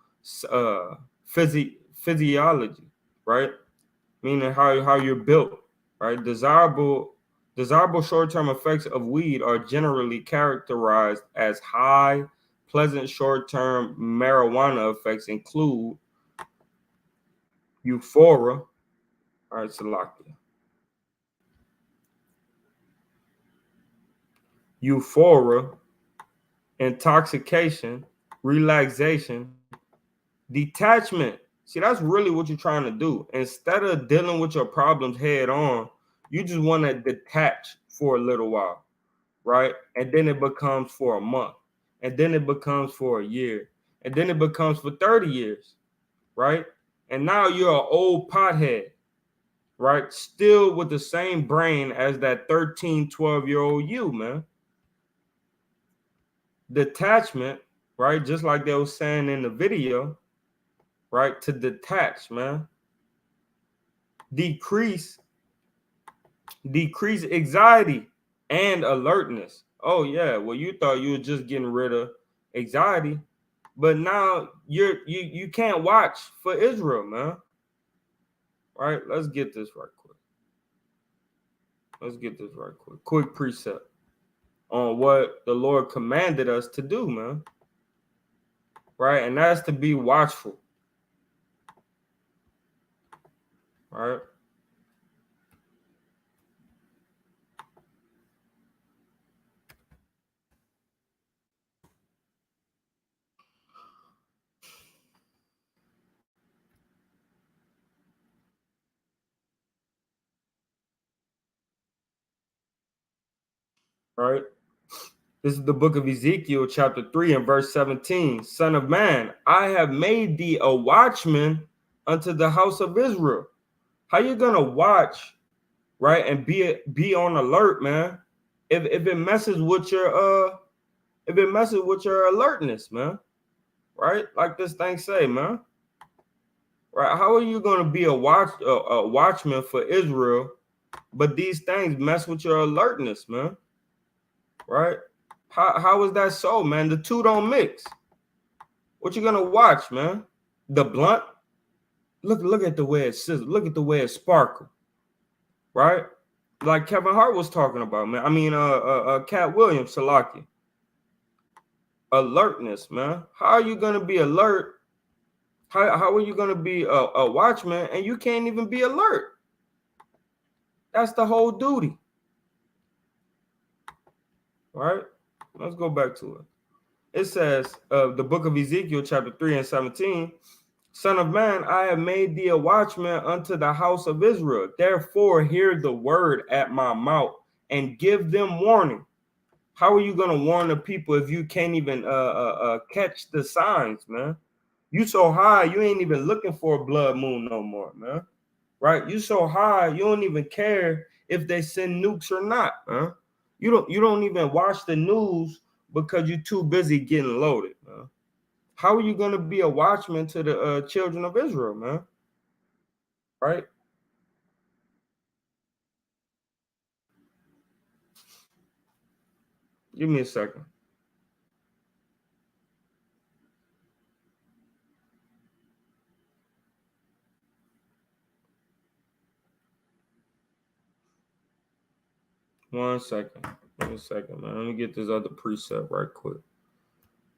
physiology, right? Meaning how you're built, right? Desirable short-term effects of weed are generally characterized as high. Pleasant short-term marijuana effects include euphoria, all right, Salakia. Euphoria, intoxication, relaxation, detachment. See, that's really what you're trying to do. Instead of dealing with your problems head on, you just want to detach for a little while, right? And then it becomes for a month, and then it becomes for a year, and then it becomes for 30 years, right? And now you're an old pothead, right? Still with the same brain as that 13, 12-year-old you, man. Detachment, right? Just like they were saying in the video, right? To detach, man. Decrease anxiety and alertness. Oh yeah, well you thought you were just getting rid of anxiety, but now you can't watch for Israel, man. Right? Let's get this right quick. Quick precept on what the Lord commanded us to do, man. Right? And that's to be watchful. Right? Right? This is the book of Ezekiel, chapter 3, and verse 17. Son of man, I have made thee a watchman unto the house of Israel. How you gonna watch, right, and be on alert, man? If it messes with your alertness, man, right? Like this thing say, man, right? How are you gonna be a watchman for Israel, but these things mess with your alertness, man? Right? How is that so, man? The two don't mix. What you gonna watch, man? The blunt? Look at the way it sizzles. Look at the way it sparkle. Right? Like Kevin Hart was talking about, man. I mean, Cat Williams, Salaki. Alertness, man. How are you gonna be alert? How are you gonna be a watchman and you can't even be alert? That's the whole duty. Right? Let's go back to it. It says, the book of Ezekiel, chapter 3 and 17. Son of man, I have made thee a watchman unto the house of Israel. Therefore, hear the word at my mouth and give them warning. How are you going to warn the people if you can't even catch the signs, man? You so high, you ain't even looking for a blood moon no more, man. Right? You so high, you don't even care if they send nukes or not, man. You don't even watch the news because you're too busy getting loaded, man. How are you going to be a watchman to the children of Israel, man? Right? Give me a second. One second, man. Let me get this other precept right quick.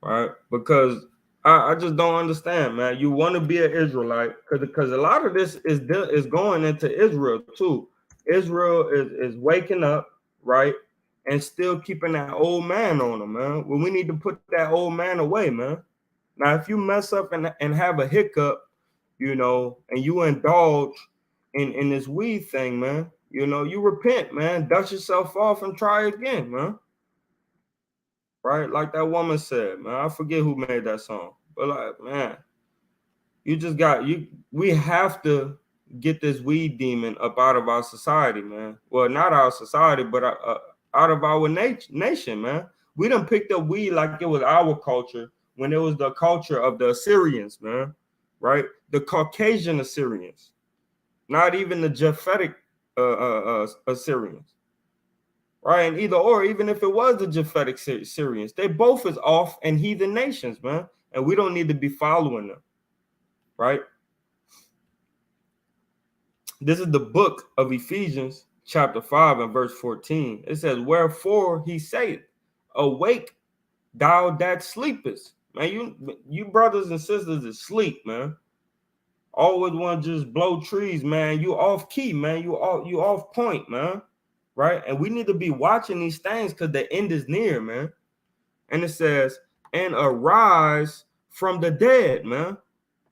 Right? Because I just don't understand, man. You want to be an Israelite because a lot of this is going into Israel too. Israel is waking up, right? And still keeping that old man on them, man. Well, we need to put that old man away, man. Now, if you mess up and have a hiccup, you know, and you indulge in this weed thing, man, you know, you repent, man, dust yourself off and try again, man. Right? Like that woman said, man. I forget who made that song, but like, man, we have to get this weed demon up out of our society, man. Well, not our society, but out of our nation, man. We done picked up weed like it was our culture when it was the culture of the Assyrians, man. right? The Caucasian Assyrians, not even the Japhetic Assyrians, right? And either or, even if it was the Japhetic Syrians, they both is off and heathen nations, man. And we don't need to be following them, right? This is the book of Ephesians, chapter 5 and verse 14. It says, wherefore he saith, awake thou that sleepest. Man, you brothers and sisters is asleep, man. Always want to just blow trees, man. You off key, man. You off point, man. Right? And we need to be watching these things because the end is near, man. And it says, and arise from the dead, man.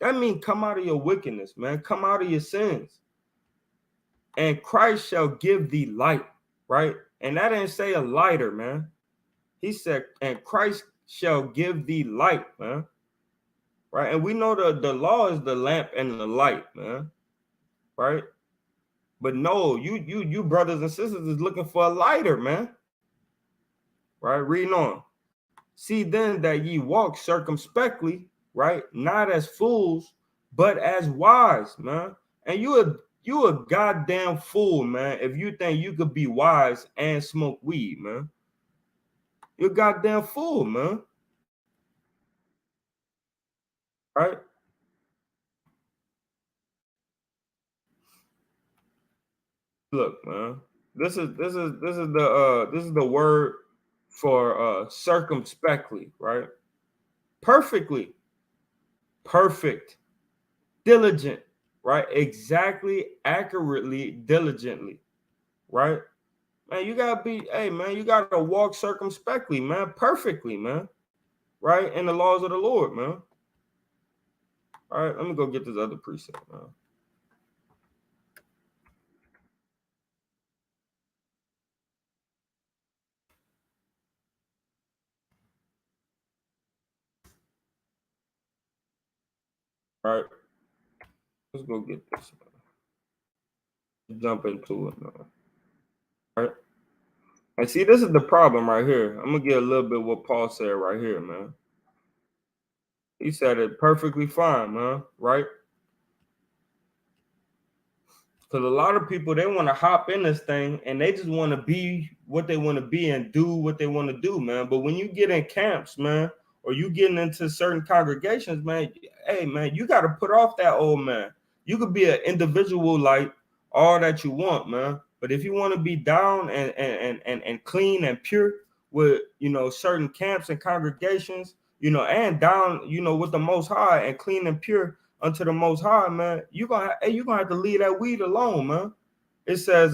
That means come out of your wickedness, man. Come out of your sins. And Christ shall give thee light, right? And that didn't say a lighter, man. He said, and Christ shall give thee light, man. Right? And we know the law is the lamp and the light, man. Right? But no, you brothers and sisters is looking for a lighter, man. Right? Reading on. See then that ye walk circumspectly, right? Not as fools, but as wise, man. And you a goddamn fool, man, if you think you could be wise and smoke weed, man. You're a goddamn fool, man. Right? Look, man. This is the word for circumspectly, right? Perfectly, perfect, diligent, right? Exactly, accurately, diligently, right? Man, you gotta be, hey man, you gotta walk circumspectly, man, perfectly, man, right? In the laws of the Lord, man. All right, let me go get this other precept, man. All right, let's go get this, man. Jump into it, man. All right. And see, this is the problem right here. I'm gonna get a little bit what Paul said right here, man. He said it perfectly fine, man, right? Because a lot of people, they want to hop in this thing and they just want to be what they want to be and do what they want to do, man. But when you get in camps, man, or you getting into certain congregations, man, hey, man, you got to put off that old man. You could be an individual like all that you want, man. But if you want to be down and clean and pure with, certain camps and congregations, and down, with the Most High and clean and pure unto the Most High, man, you're gonna have to leave that weed alone, man. It says,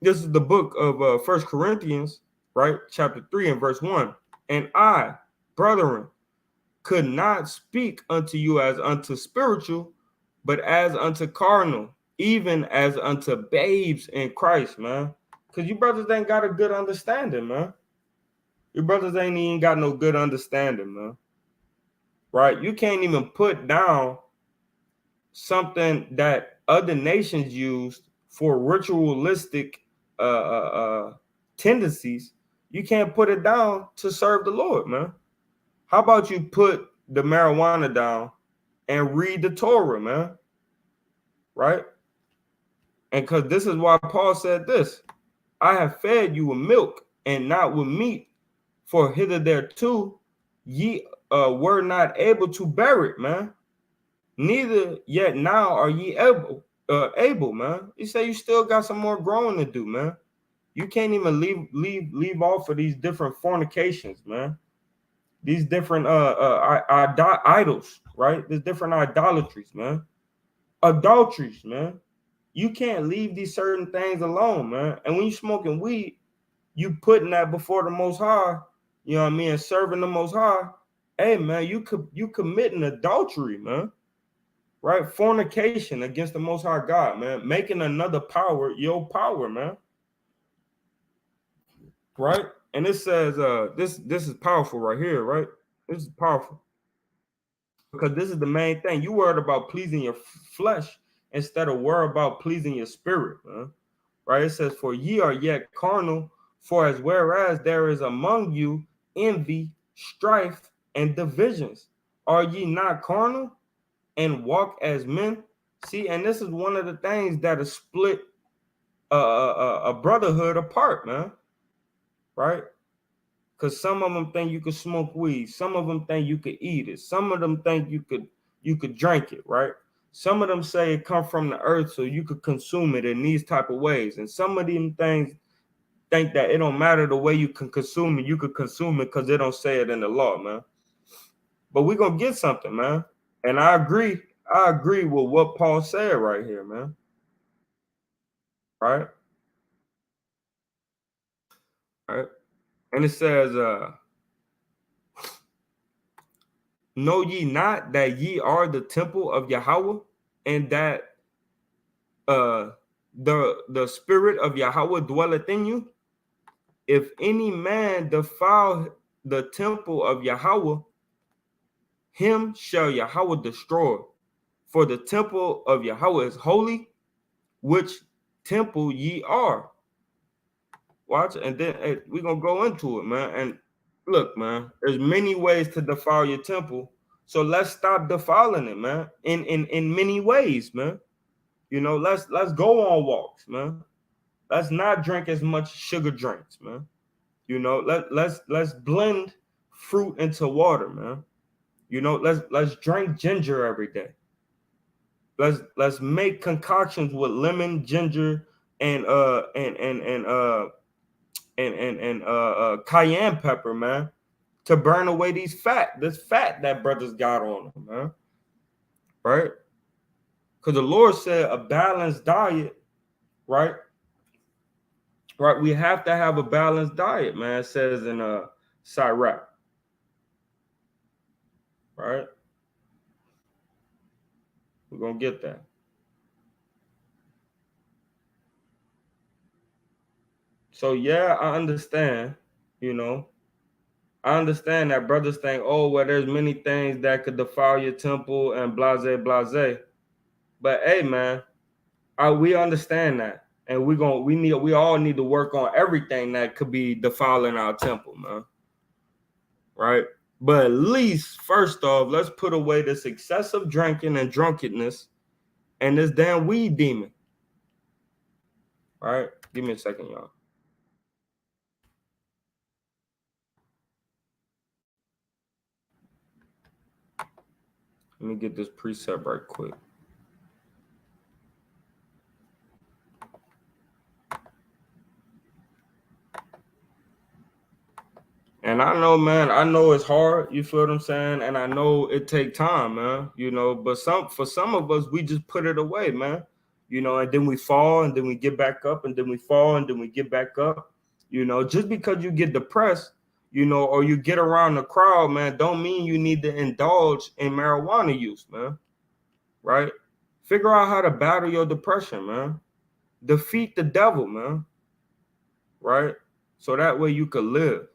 this is the book of 1 Corinthians, right? Chapter 3 and verse 1. And I, brethren, could not speak unto you as unto spiritual, but as unto carnal, even as unto babes in Christ, man. Because you brothers ain't got a good understanding, man. Your brothers ain't even got no good understanding, man. Right? You can't even put down something that other nations used for ritualistic tendencies. You can't put it down to serve the Lord, man. How about you put the marijuana down and read the Torah, man? Right? And because this is why Paul said this: I have fed you with milk and not with meat, for hitherto ye were not able to bear it, man. Neither yet now are ye able, man. You say you still got some more growing to do, man. You can't even leave off of these different fornications, man. These different idols, right? There's different idolatries, man. Adulteries, man. You can't leave these certain things alone, man. And when you smoking weed, you putting that before the Most High, you know what I mean, and serving the Most High. Hey, man, you committing adultery, man. Right? Fornication against the Most High God, man. Making another power your power, man. Right? And it says, this is powerful right here, right? This is powerful. Because this is the main thing. You worried about pleasing your flesh instead of worried about pleasing your spirit, man. Right? It says, for ye are yet carnal, for as whereas there is among you envy, strife, and divisions. Are ye not carnal? and walk as men. See, and this is one of the things that has split a brotherhood apart, man. Right? Because some of them think you could smoke weed, some of them think you could eat it, some of them think you could drink it, right? Some of them say it come from the earth, so you could consume it in these type of ways, and some of them things think that it don't matter the way you can consume it, you could consume it because they don't say it in the law, man. But we're gonna get something, man. And I agree with what Paul said right here, man. Right? Right. And it says, know ye not that ye are the temple of Yahweh, and that the spirit of Yahweh dwelleth in you? If any man defile the temple of Yahweh, him shall Yahweh destroy. For the temple of Yahweh is holy, which temple ye are. Watch, and then we're gonna go into it, man. And look, man, there's many ways to defile your temple. So let's stop defiling it, man. In many ways, man. You know, let's go on walks, man. Let's not drink as much sugar drinks, man. You know, let's blend fruit into water, man. You know, let's drink ginger every day. Let's make concoctions with lemon, ginger, and cayenne pepper, man, to burn away this fat that brothers got on them, man. Right? Because the Lord said a balanced diet, right? Right. We have to have a balanced diet, man. It says in Sirach. Right? We're gonna get that. So yeah, I understand, you know. I understand that brothers think, oh, well, there's many things that could defile your temple and blase, blase. But hey, man, we understand that. And we all need to work on everything that could be defiling our temple, man. Right? But at least, first off, let's put away this excessive drinking and drunkenness and this damn weed demon. All right? Give me a second, y'all. Let me get this precept right quick. And I know, man, I know it's hard, you feel what I'm saying? And I know it take time, man, you know, but for some of us, we just put it away, man, you know, and then we fall and then we get back up and then we fall and then we get back up, you know, just because you get depressed, you know, or you get around the crowd, man, don't mean you need to indulge in marijuana use, man, right? Figure out how to battle your depression, man. Defeat the devil, man, right? So that way you could live.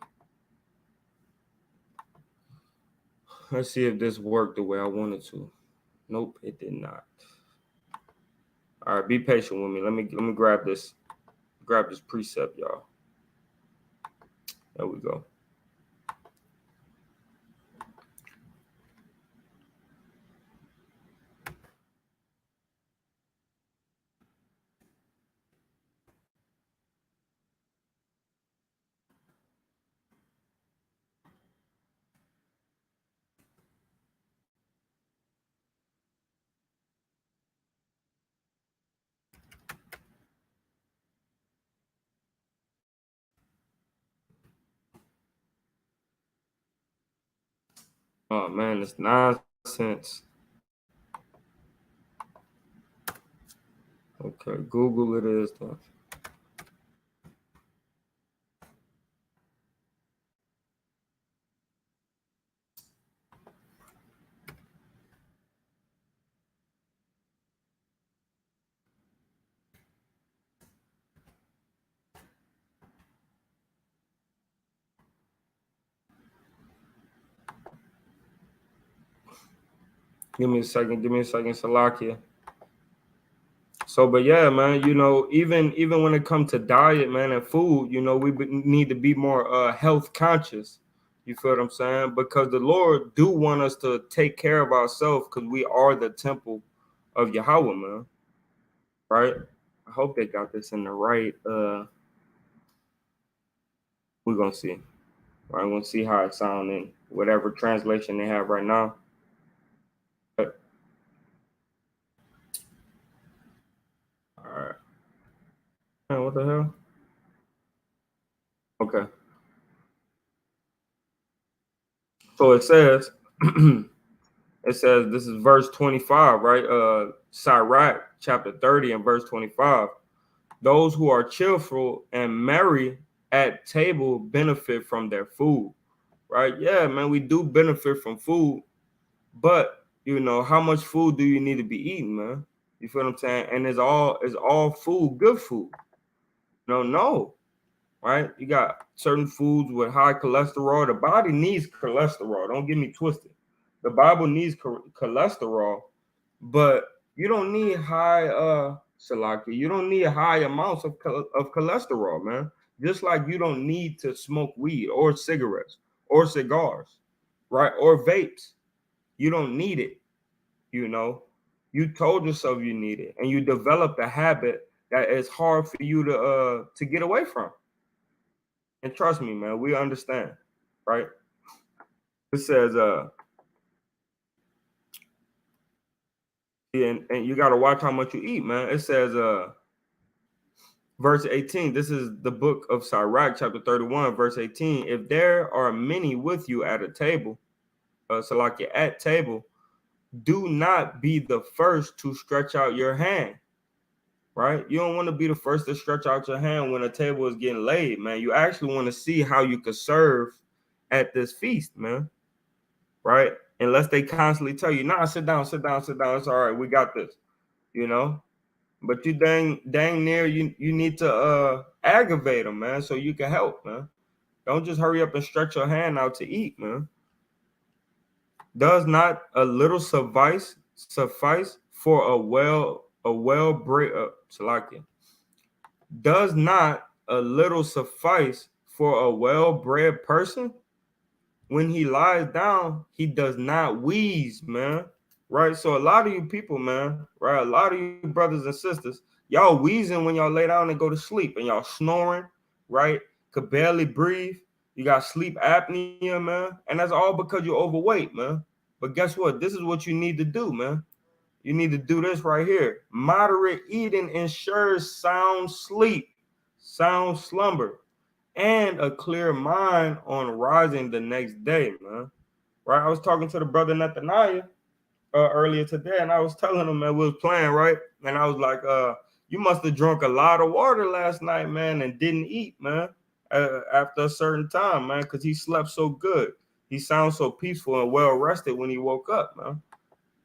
Let's see if this worked the way I wanted to. Nope, it did not. All right, be patient with me. Let me grab this precept, y'all. There we go. Oh man, it's nonsense. Okay, Google it is though. Give me a second, Salakia. So, but yeah, man, you know, even when it comes to diet, man, and food, you know, we need to be more health conscious, You feel what I'm saying? Because the Lord do want us to take care of ourselves because we are the temple of Yahweh, man. Right? I hope they got this in the right. We're gonna see. Right? I'm gonna see how it sounds in whatever translation they have right now. But, all right. Man, what the hell? Okay. So it says, this is verse 25, right? Sirach chapter 30 and verse 25. Those who are cheerful and merry at table benefit from their food, right? Yeah, man, we do benefit from food, but you know, how much food do you need to be eating, man? You feel what I'm saying? And is all food good food? No, right? You got certain foods with high cholesterol. The body needs cholesterol. Don't get me twisted. The Bible needs cholesterol, but you don't need high salaki. You don't need high amounts of cholesterol, man. Just like you don't need to smoke weed or cigarettes or cigars, right? Or vapes. You don't need it, you know. You told yourself you need it, and you developed a habit that is hard for you to get away from. And trust me, man, we understand, right? It says, and you got to watch how much you eat, man. It says, verse 18, this is the book of Sirach, chapter 31, verse 18. If there are many with you at a table, so like you're at table, do not be the first to stretch out your hand, right? You don't want to be the first to stretch out your hand when a table is getting laid, man. You actually want to see how you could serve at this feast, man, right? Unless they constantly tell you, nah, sit down, sit down, sit down. It's all right, we got this, you know. But you dang near you need to aggravate them, man, so you can help, man. Don't just hurry up and stretch your hand out to eat, man. Does not a little suffice for a well bred Salakia? Does not a little suffice for a well-bred person? When he lies down, he does not wheeze, man. Right? So a lot of you people, man, right? A lot of you brothers and sisters, y'all wheezing when y'all lay down and go to sleep, and y'all snoring, right? Could barely breathe. You got sleep apnea, man. And that's all because you're overweight, man. But guess what? This is what you need to do, man. You need to do this right here. Moderate eating ensures sound sleep, sound slumber, and a clear mind on rising the next day, man. Right? I was talking to the brother Nathaniah earlier today, and I was telling him, man, we was playing, right? And I was like, you must have drunk a lot of water last night, man, and didn't eat, man, after a certain time, man, because he slept so good. He sounds so peaceful and well rested when he woke up, man.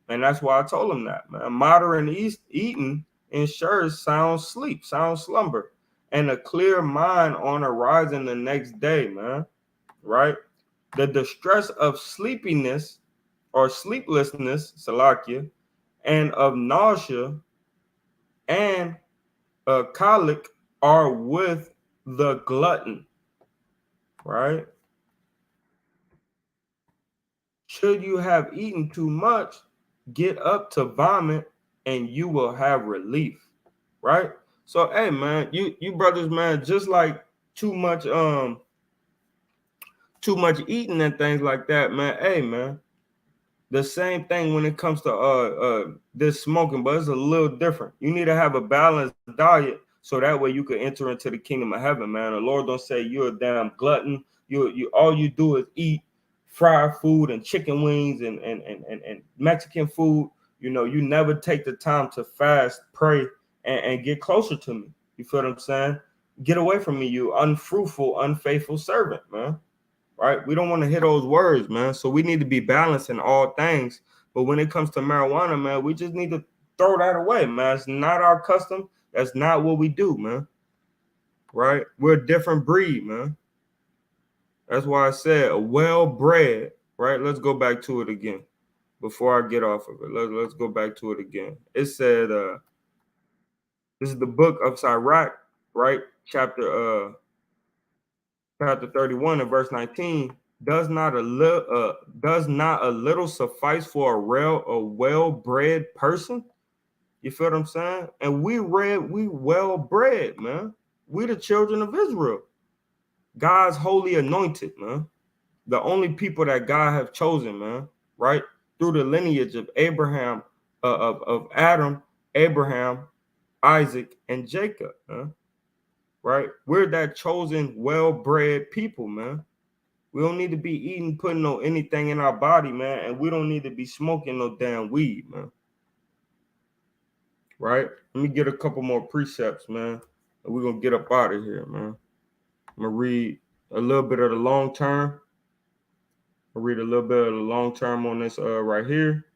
And that's why I told him that, man. Moderate eating ensures sound sleep, sound slumber, and a clear mind on arising the next day, man. Right? The distress of sleepiness or sleeplessness, Salakia, and of nausea and colic are with the glutton, right? Should you have eaten too much, get up to vomit and you will have relief, right? So hey man, you brothers, man, just like too much eating and things like that, man. Hey man, the same thing when it comes to this smoking, but it's a little different. You need to have a balanced diet so that way you can enter into the kingdom of heaven, man. The Lord don't say you're a damn glutton. You all you do is eat fried food and chicken wings and Mexican food. You know, you never take the time to fast, pray, and get closer to me. You feel what I'm saying? Get away from me, you unfruitful, unfaithful servant, man. Right? We don't want to hear those words, man. So we need to be balanced in all things. But when it comes to marijuana, man, we just need to throw that away, man. It's not our custom. That's not what we do, man. Right? We're a different breed, man. That's why I said a well-bred, right? Let's go back to it again before I get off of it. Let's go back to it again. It said, this is the book of Sirach, right? Chapter 31 and verse 19. does not a little suffice for a well-bred person? You feel what I'm saying? And we well-bred, man. We the children of Israel, God's holy anointed, man. The only people that God have chosen, man, right? Through the lineage of Abraham, of Adam, Abraham, Isaac, and Jacob, man. Right? We're that chosen, well-bred people, man. We don't need to be eating, putting no anything in our body, man, and we don't need to be smoking no damn weed, man. Right? Let me get a couple more precepts, man, and we're gonna get up out of here, man. I'm gonna read a little bit of the long term. I'll read a little bit of the long term on this right here,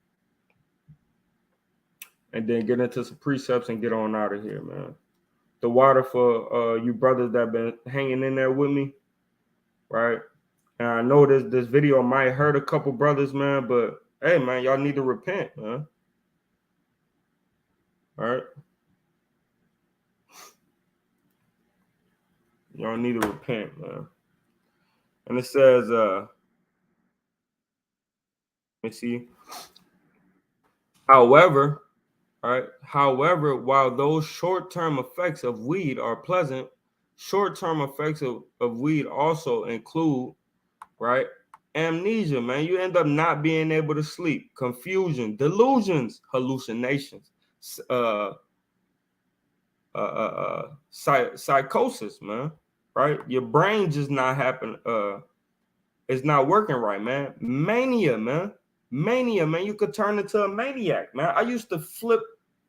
and then get into some precepts and get on out of here, man. The water for you brothers that been hanging in there with me, right? And I know this video might hurt a couple brothers, man, but hey, man, y'all need to repent, man. All right? Y'all need to repent, man. And it says, let me see. However, while those short-term effects of weed are pleasant, short-term effects of weed also include, right, amnesia, man. You end up not being able to sleep, confusion, delusions, hallucinations, psychosis, man. Right? Your brain just not happen. It's not working right, man. Mania, man. Mania, man. You could turn into a maniac, man. I used to flip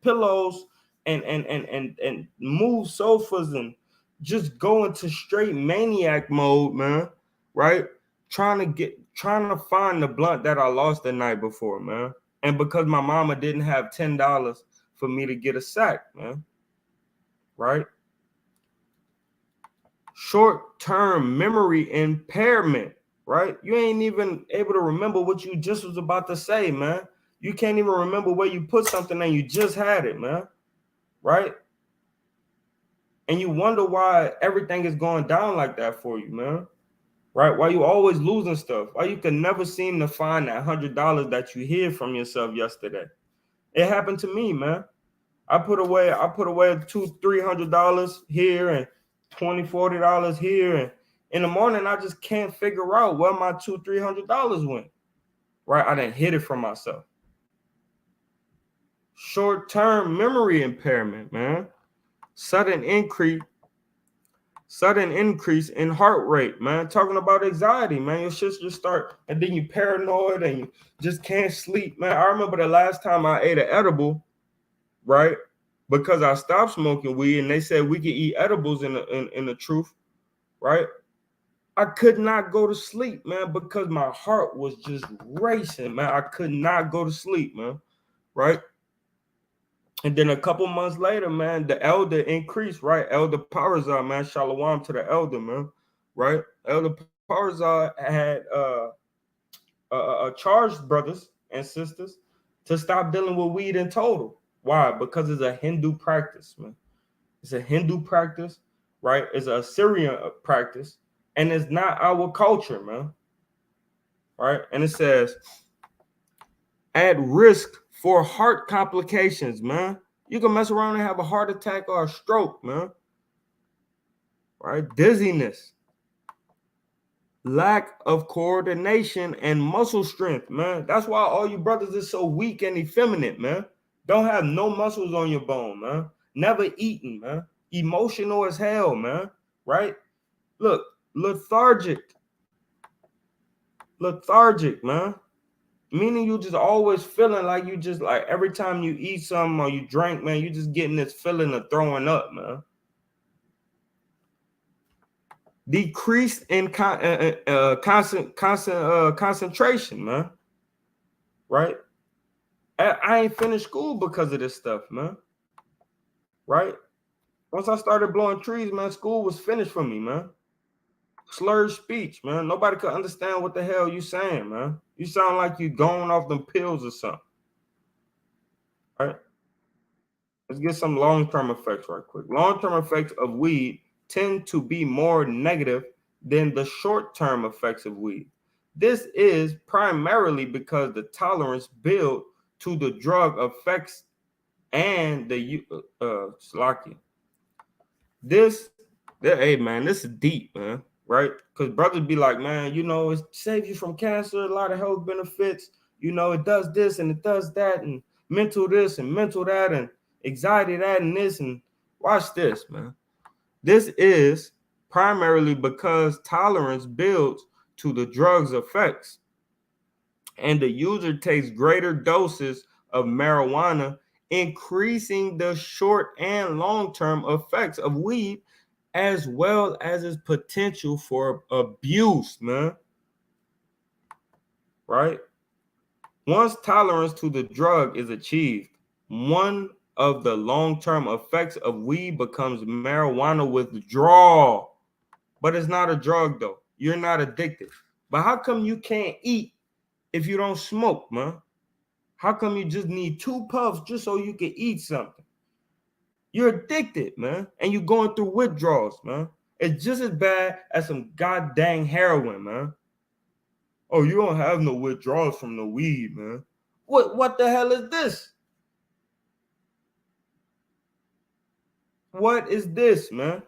pillows and move sofas and just go into straight maniac mode, man. Right? Trying to find the blunt that I lost the night before, man. And because my mama didn't have $10 for me to get a sack, man. Right? Short-term memory impairment, right? You ain't even able to remember what you just was about to say, man. You can't even remember where you put something and you just had it, man. Right? And you wonder why everything is going down like that for you, man. Right? Why you always losing stuff? Why you can never seem to find that $100 that you hid from yourself yesterday? It happened to me, man. I put away $200-$300 here and $20-$40 here, and in the morning I just can't figure out where my $200-$300 went. Right? I didn't hit it from myself. Short-term memory impairment, man. Sudden increase in heart rate, man. Talking about anxiety, man. Your shit just start, and then you paranoid and you just can't sleep, man. I remember the last time I ate an edible, right? Because I stopped smoking weed and they said we could eat edibles in the truth, right? I could not go to sleep, man, because my heart was just racing, man. I could not go to sleep, man, right? And then a couple months later, man, the elder increased, right? Elder Parazar, man, shalom to the elder, man, right? Elder Parazar had charged brothers and sisters to stop dealing with weed in total. Why? Because it's a Hindu practice, man. It's a Hindu practice, right? It's a Assyrian practice, and it's not our culture, man. Right? And it says, at risk for heart complications, man. You can mess around and have a heart attack or a stroke, man. Right? Dizziness, lack of coordination and muscle strength, man. That's why all you brothers is so weak and effeminate, man. Don't have no muscles on your bone, man. Never eaten, man. Emotional as hell, man. Right? Look, lethargic, man. Meaning you just always feeling like you just like every time you eat something or you drink, man, you just getting this feeling of throwing up, man. Decreased in concentration, man. Right? I ain't finished school because of this stuff, man. Right? Once I started blowing trees, man, school was finished for me, man. Slurred speech, man. Nobody could understand what the hell you saying, man. You sound like you going off them pills or something. Right? Let's get some long-term effects right quick. Long-term effects of weed tend to be more negative than the short-term effects of weed. This is primarily because the tolerance built to the drug effects and the Slocky. Hey man, this is deep, man, right? Because brothers be like, man, you know, it saves you from cancer, a lot of health benefits, you know, it does this and it does that, and mental this and mental that, and anxiety that and this, and watch this, man. This is primarily because tolerance builds to the drug's effects, and the user takes greater doses of marijuana, increasing the short and long-term effects of weed, as well as its potential for abuse, man. Right? Once tolerance to the drug is achieved, one of the long-term effects of weed becomes marijuana withdrawal. But it's not a drug, though. You're not addicted. But how come you can't eat if you don't smoke, man? How come you just need 2 puffs just so you can eat something? You're addicted, man, and you're going through withdrawals, man. It's just as bad as some goddamn heroin, man. Oh, you don't have no withdrawals from the weed, man. What the hell is this? What is this, man?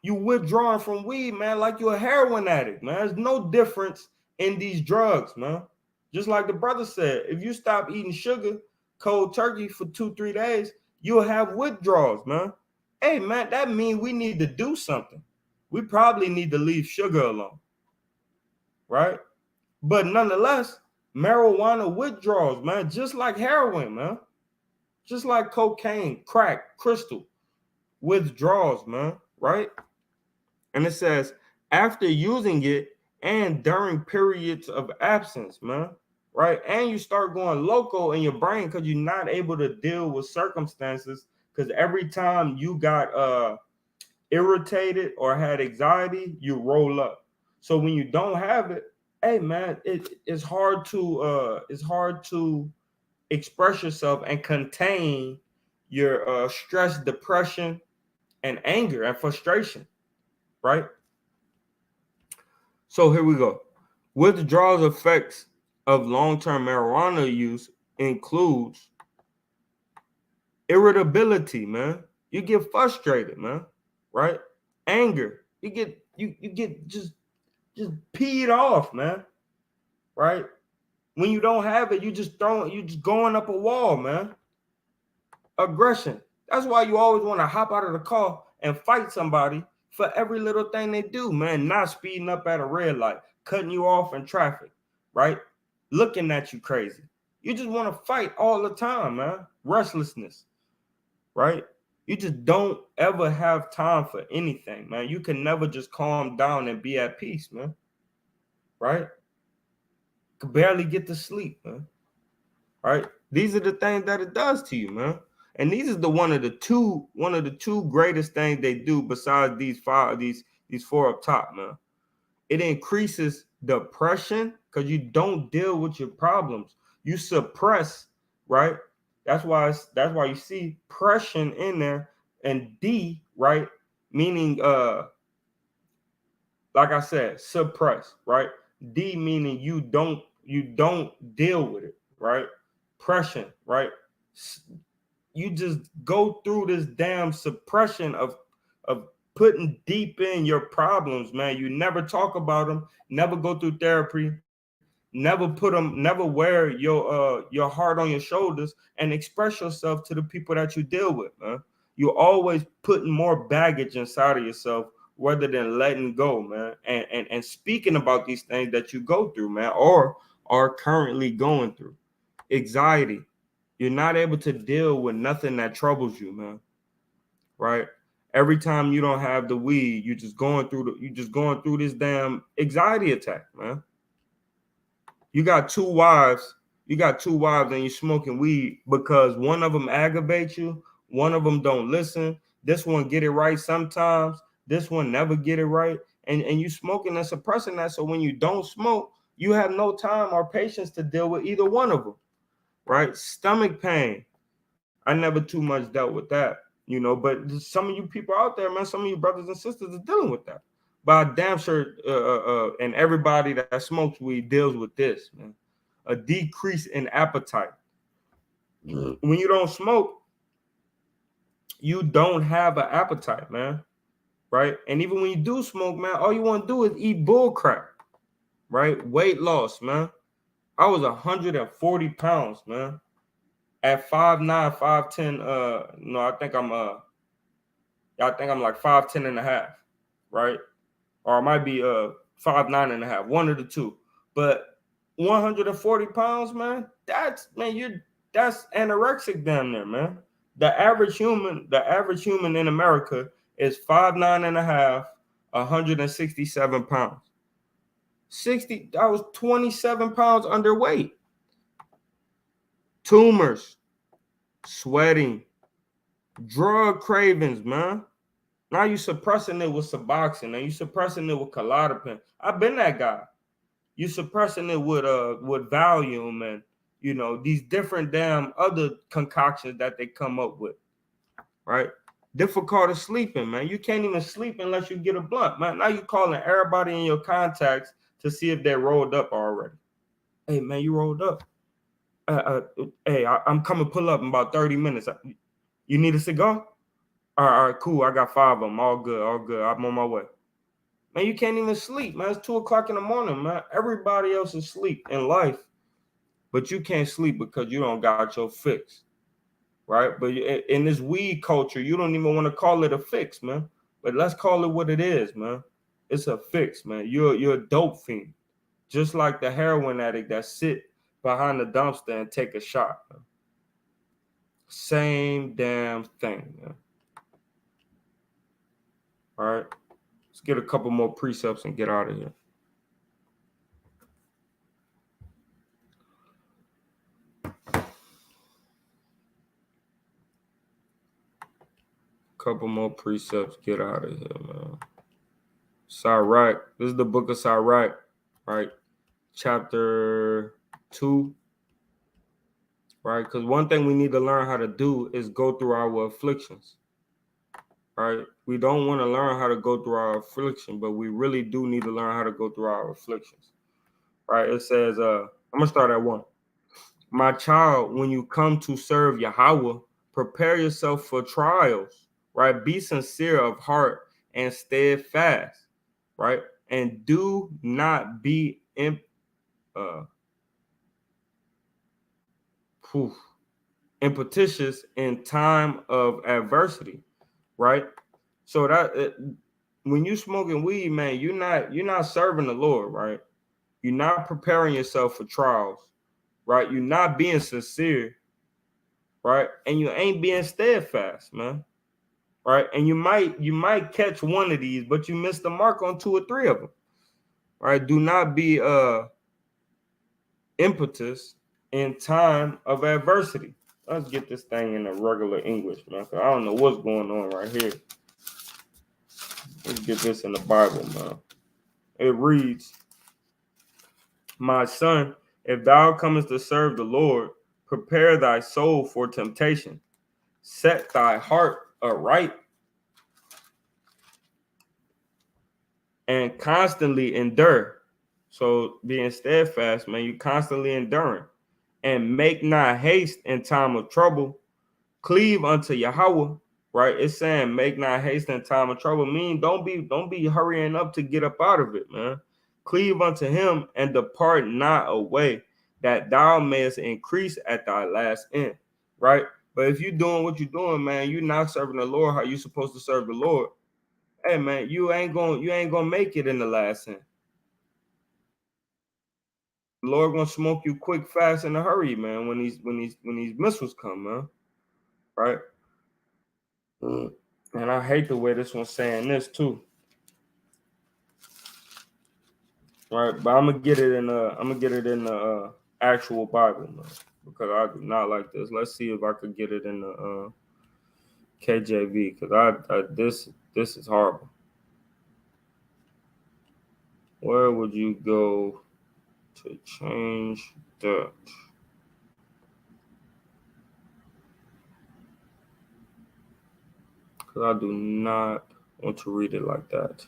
You withdrawing from weed, man, like you're a heroin addict, man. There's no difference in these drugs, man. Just like the brother said, if you stop eating sugar, cold turkey for 2-3 days, you'll have withdrawals, man. Hey, man, that means we need to do something. We probably need to leave sugar alone, right? But nonetheless, marijuana withdrawals, man, just like heroin, man. Just like cocaine, crack, crystal, withdrawals, man, right? And it says, after using it and during periods of absence, man, right? And you start going loco in your brain because you're not able to deal with circumstances, because every time you got irritated or had anxiety, you roll up. So when you don't have it, hey man, it's hard to express yourself and contain your stress, depression, and anger and frustration, right? So here we go. Withdrawal effects of long-term marijuana use includes irritability, man. You get frustrated, man, right? Anger. You get just peed off, man, right? When you don't have it, you just going up a wall, man. Aggression. That's why you always want to hop out of the car and fight somebody for every little thing they do, man. Not speeding up at a red light, cutting you off in traffic, right? Looking at you crazy. You just want to fight all the time, man. Restlessness, right? You just don't ever have time for anything, man. You can never just calm down and be at peace, man. Right? Could barely get to sleep, man. Right? These are the things that it does to you, man. And these is one of the two greatest things they do besides these 4 up top, man. It increases depression because you don't deal with your problems. You suppress, right? That's why you see pression in there, and D, right? Meaning like I said, suppress, right? D meaning you don't deal with it, right? Pression, right? You just go through this damn suppression of putting deep in your problems, man. You never talk about them, never go through therapy, never wear your heart on your shoulders and express yourself to the people that you deal with, man. You're always putting more baggage inside of yourself rather than letting go, man, and speaking about these things that you go through, man, or are currently going through. Anxiety. You're not able to deal with nothing that troubles you, man. Right? Every time you don't have the weed, you're just going through this damn anxiety attack, man. You got 2 wives, and you're smoking weed because one of them aggravates you, one of them don't listen. This one get it right sometimes, this one never get it right, and you smoking and suppressing that. So when you don't smoke, you have no time or patience to deal with either one of them, right? Stomach pain. I never too much dealt with that, but some of you people out there, man, some of you brothers and sisters are dealing with that. but I damn sure, and everybody that smokes weed deals with this, man. A decrease in appetite. When you don't smoke, you don't have an appetite, man. Right? And even when you do smoke, man, all you want to do is eat bull crap. Right? Weight loss, man. I was 140 pounds, man. At 5'9", 5'10", no, I think I'm like 5'10" and a half, right? Or I might be 5'9" and a half, one of the two. But 140 pounds, man, that's anorexic down there, man. The average human in America is 5'9" and a half, 167 pounds. I was 27 pounds underweight. Tumors, sweating, drug cravings, man. Now you suppressing it with Suboxone. Now you suppressing it with Klonopin. I've been that guy. You suppressing it with Valium and these different damn other concoctions that they come up with, right? Difficulty sleeping, man. You can't even sleep unless you get a blunt, man. Now you calling everybody in your contacts to see if they rolled up already. Hey, man, you rolled up. Hey, I'm coming pull up in about 30 minutes. You need a cigar? All right, cool. I got 5 of them. All good. I'm on my way. Man, you can't even sleep, man. It's 2 o'clock in the morning, man. Everybody else is asleep in life, but you can't sleep because you don't got your fix, right? But in this weed culture, you don't even want to call it a fix, man. But let's call it what it is, man. It's a fix, man. You're a dope fiend, just like the heroin addict that sit behind the dumpster and take a shot, man. Same damn thing, man. All right, let's get a couple more precepts and get out of here. Couple more precepts, get out of here, man. Sirach. This is the book of Sirach, right? Chapter 2, right? Because one thing we need to learn how to do is go through our afflictions, right? We don't want to learn how to go through our affliction, but we really do need to learn how to go through our afflictions, right? It says, I'm going to start at 1. My child, when you come to serve Yahweh, prepare yourself for trials, right? Be sincere of heart and steadfast, right? And do not be impetuous in time of adversity, right? So when you smoking weed, man, you're not serving the Lord, right? You're not preparing yourself for trials, right? You're not being sincere, right? And you ain't being steadfast, man, right? And you might catch one of these, but you missed the mark on 2 or 3 of them, right? Do not be impetus in time of adversity. Let's get this thing in a regular English, man. I don't know what's going on right here. Let's get this in the Bible, man. It reads, my son, if thou comest to serve the Lord, prepare thy soul for temptation. Set thy heart aright and constantly endure. So being steadfast, man, you constantly enduring. And make not haste in time of trouble. Cleave unto Yahweh, right? It's saying make not haste in time of trouble. Mean don't be hurrying up to get up out of it, man. Cleave unto him and depart not away, that thou mayest increase at thy last end, right? But if you're doing what you're doing, man, you're not serving the Lord how you're supposed to serve the Lord. Hey, man, you ain't gonna make it in the last end. The Lord gonna smoke you quick, fast, in a hurry, man. When these missiles come, man, right? And I hate the way this one's saying this too. Right, but I'm gonna get it in the actual Bible, man, because I do not like this. Let's see if I could get it in the KJV, because this is horrible. Where would you go to change that? Because I do not want to read it like that.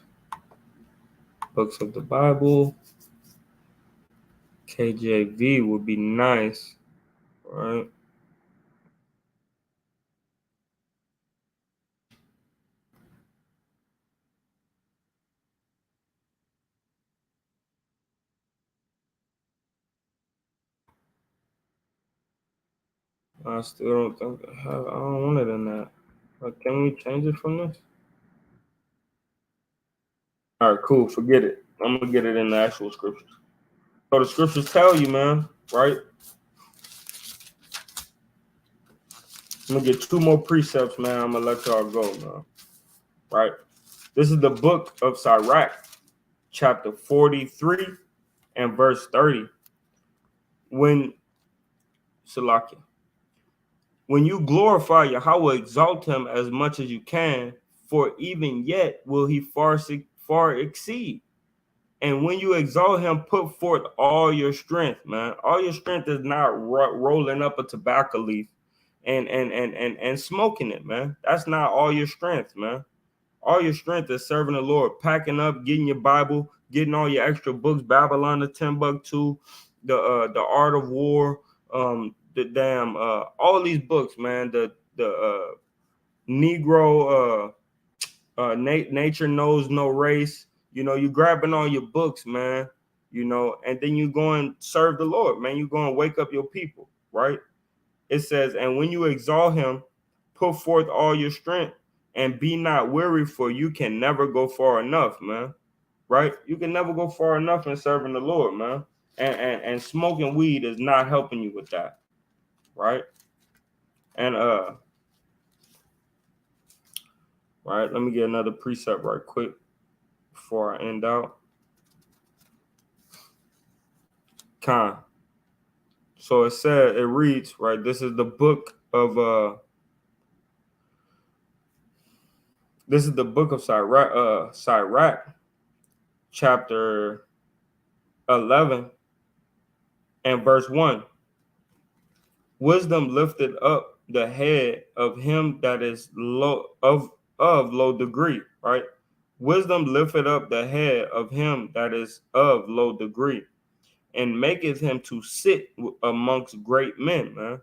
Books of the Bible. KJV would be nice, right? I still don't think I have. I don't want it in that. But can we change it from this? All right, cool. Forget it. I'm gonna get it in the actual scriptures. So the scriptures tell you, man, right? I'm gonna get 2 more precepts, man. I'm gonna let y'all go, man. Right? This is the book of Sirach, chapter 43 and verse 30. When Salakia, when you glorify Yahweh, exalt him as much as you can, for even yet will he far exceed. And when you exalt him, put forth all your strength, man. All your strength is not rolling up a tobacco leaf and smoking it, man. That's not all your strength, man. All your strength is serving the Lord, packing up, getting your Bible, getting all your extra books, Babylon the Timbuktu, the Art of War, the damn all these books, man. The Negro Nature Knows No Race. You know, you grabbing all your books, man. You know, and then you go and serve the Lord, man. You go and wake up your people, right? It says, and when you exalt him, put forth all your strength and be not weary, for you can never go far enough, man. Right? You can never go far enough in serving the Lord, man. And smoking weed is not helping you with that, right? And right, let me get another precept right quick before I end out. Con. So it reads, right? This is the book of Sirach, chapter 11 and verse 1. Wisdom lifted up the head of him that is low of low degree, right? Wisdom lifted up the head of him that is of low degree, and maketh him to sit amongst great men, man.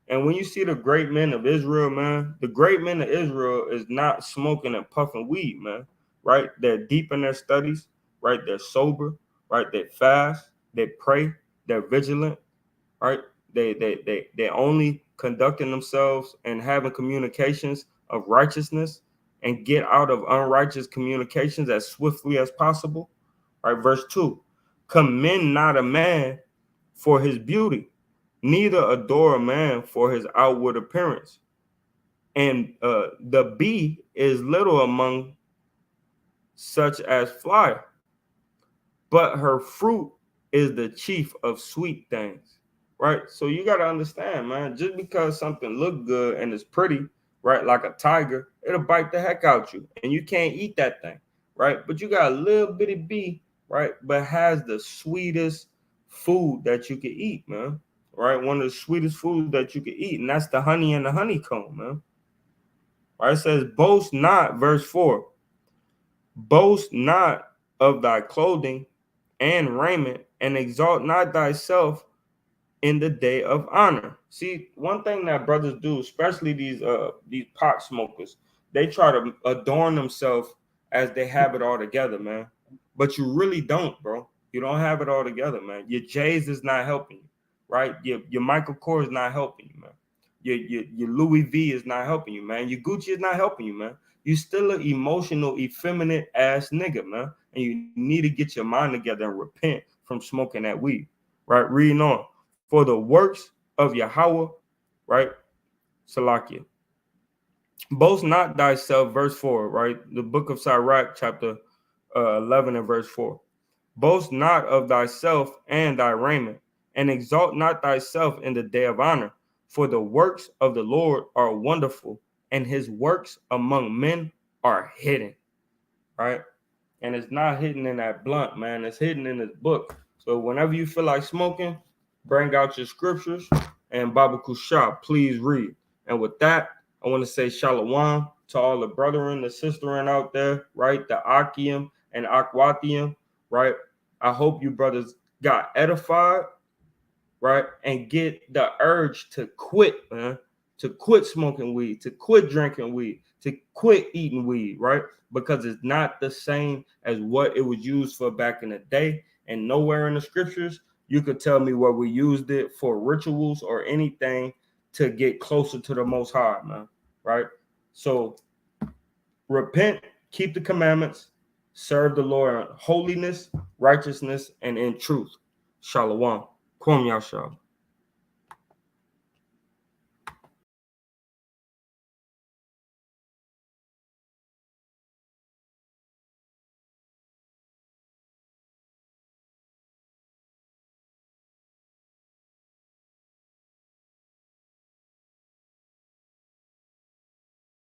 And when you see the great men of Israel, man, the great men of Israel is not smoking and puffing weed, man, right? They're deep in their studies, right? They're sober, right? They fast, they pray, they're vigilant, right? They only conducting themselves and having communications of righteousness and get out of unrighteous communications as swiftly as possible. Right, verse 2. Commend not a man for his beauty, neither adore a man for his outward appearance. And the bee is little among such as fly, but her fruit is the chief of sweet things. Right? So you got to understand, man, just because something look good and it's pretty, right, like a tiger, it'll bite the heck out you and you can't eat that thing, right? But you got a little bitty bee, right, but has the sweetest food that you can eat, man, right? One of the sweetest foods that you can eat, and that's the honey and the honeycomb, man. Right? It says, boast not, verse 4, boast not of thy clothing and raiment, and exalt not thyself in the day of honor. See, one thing that brothers do, especially these pot smokers, they try to adorn themselves as they have it all together, man. But you really don't, bro. You don't have it all together, man. Your J's is not helping you, right? Your Michael Kors is not helping you, man. Your Louis V is not helping you, man. Your Gucci is not helping you, man. You still an emotional, effeminate ass nigga, man. And you need to get your mind together and repent from smoking that weed. Right? Reading on. For the works of Yahweh, right? Salakia. Boast not thyself, verse 4, right? The book of Sirach, chapter 11 and verse 4. Boast not of thyself and thy raiment, and exalt not thyself in the day of honor. For the works of the Lord are wonderful, and his works among men are hidden, right? And it's not hidden in that blunt, man. It's hidden in his book. So whenever you feel like smoking, bring out your scriptures and Baba Kusha, please read. And with that, I want to say shalom to all the brethren, the sisterin out there, right? The Akim and Akwathium, right? I hope you brothers got edified, right? And get the urge to quit, man, to quit smoking weed, to quit drinking weed, to quit eating weed, right? Because it's not the same as what it was used for back in the day. And nowhere in the scriptures you could tell me where we used it for rituals or anything to get closer to the Most High, man, right? So repent, keep the commandments, serve the Lord in holiness, righteousness, and in truth. Shalom. Kwam Yashab.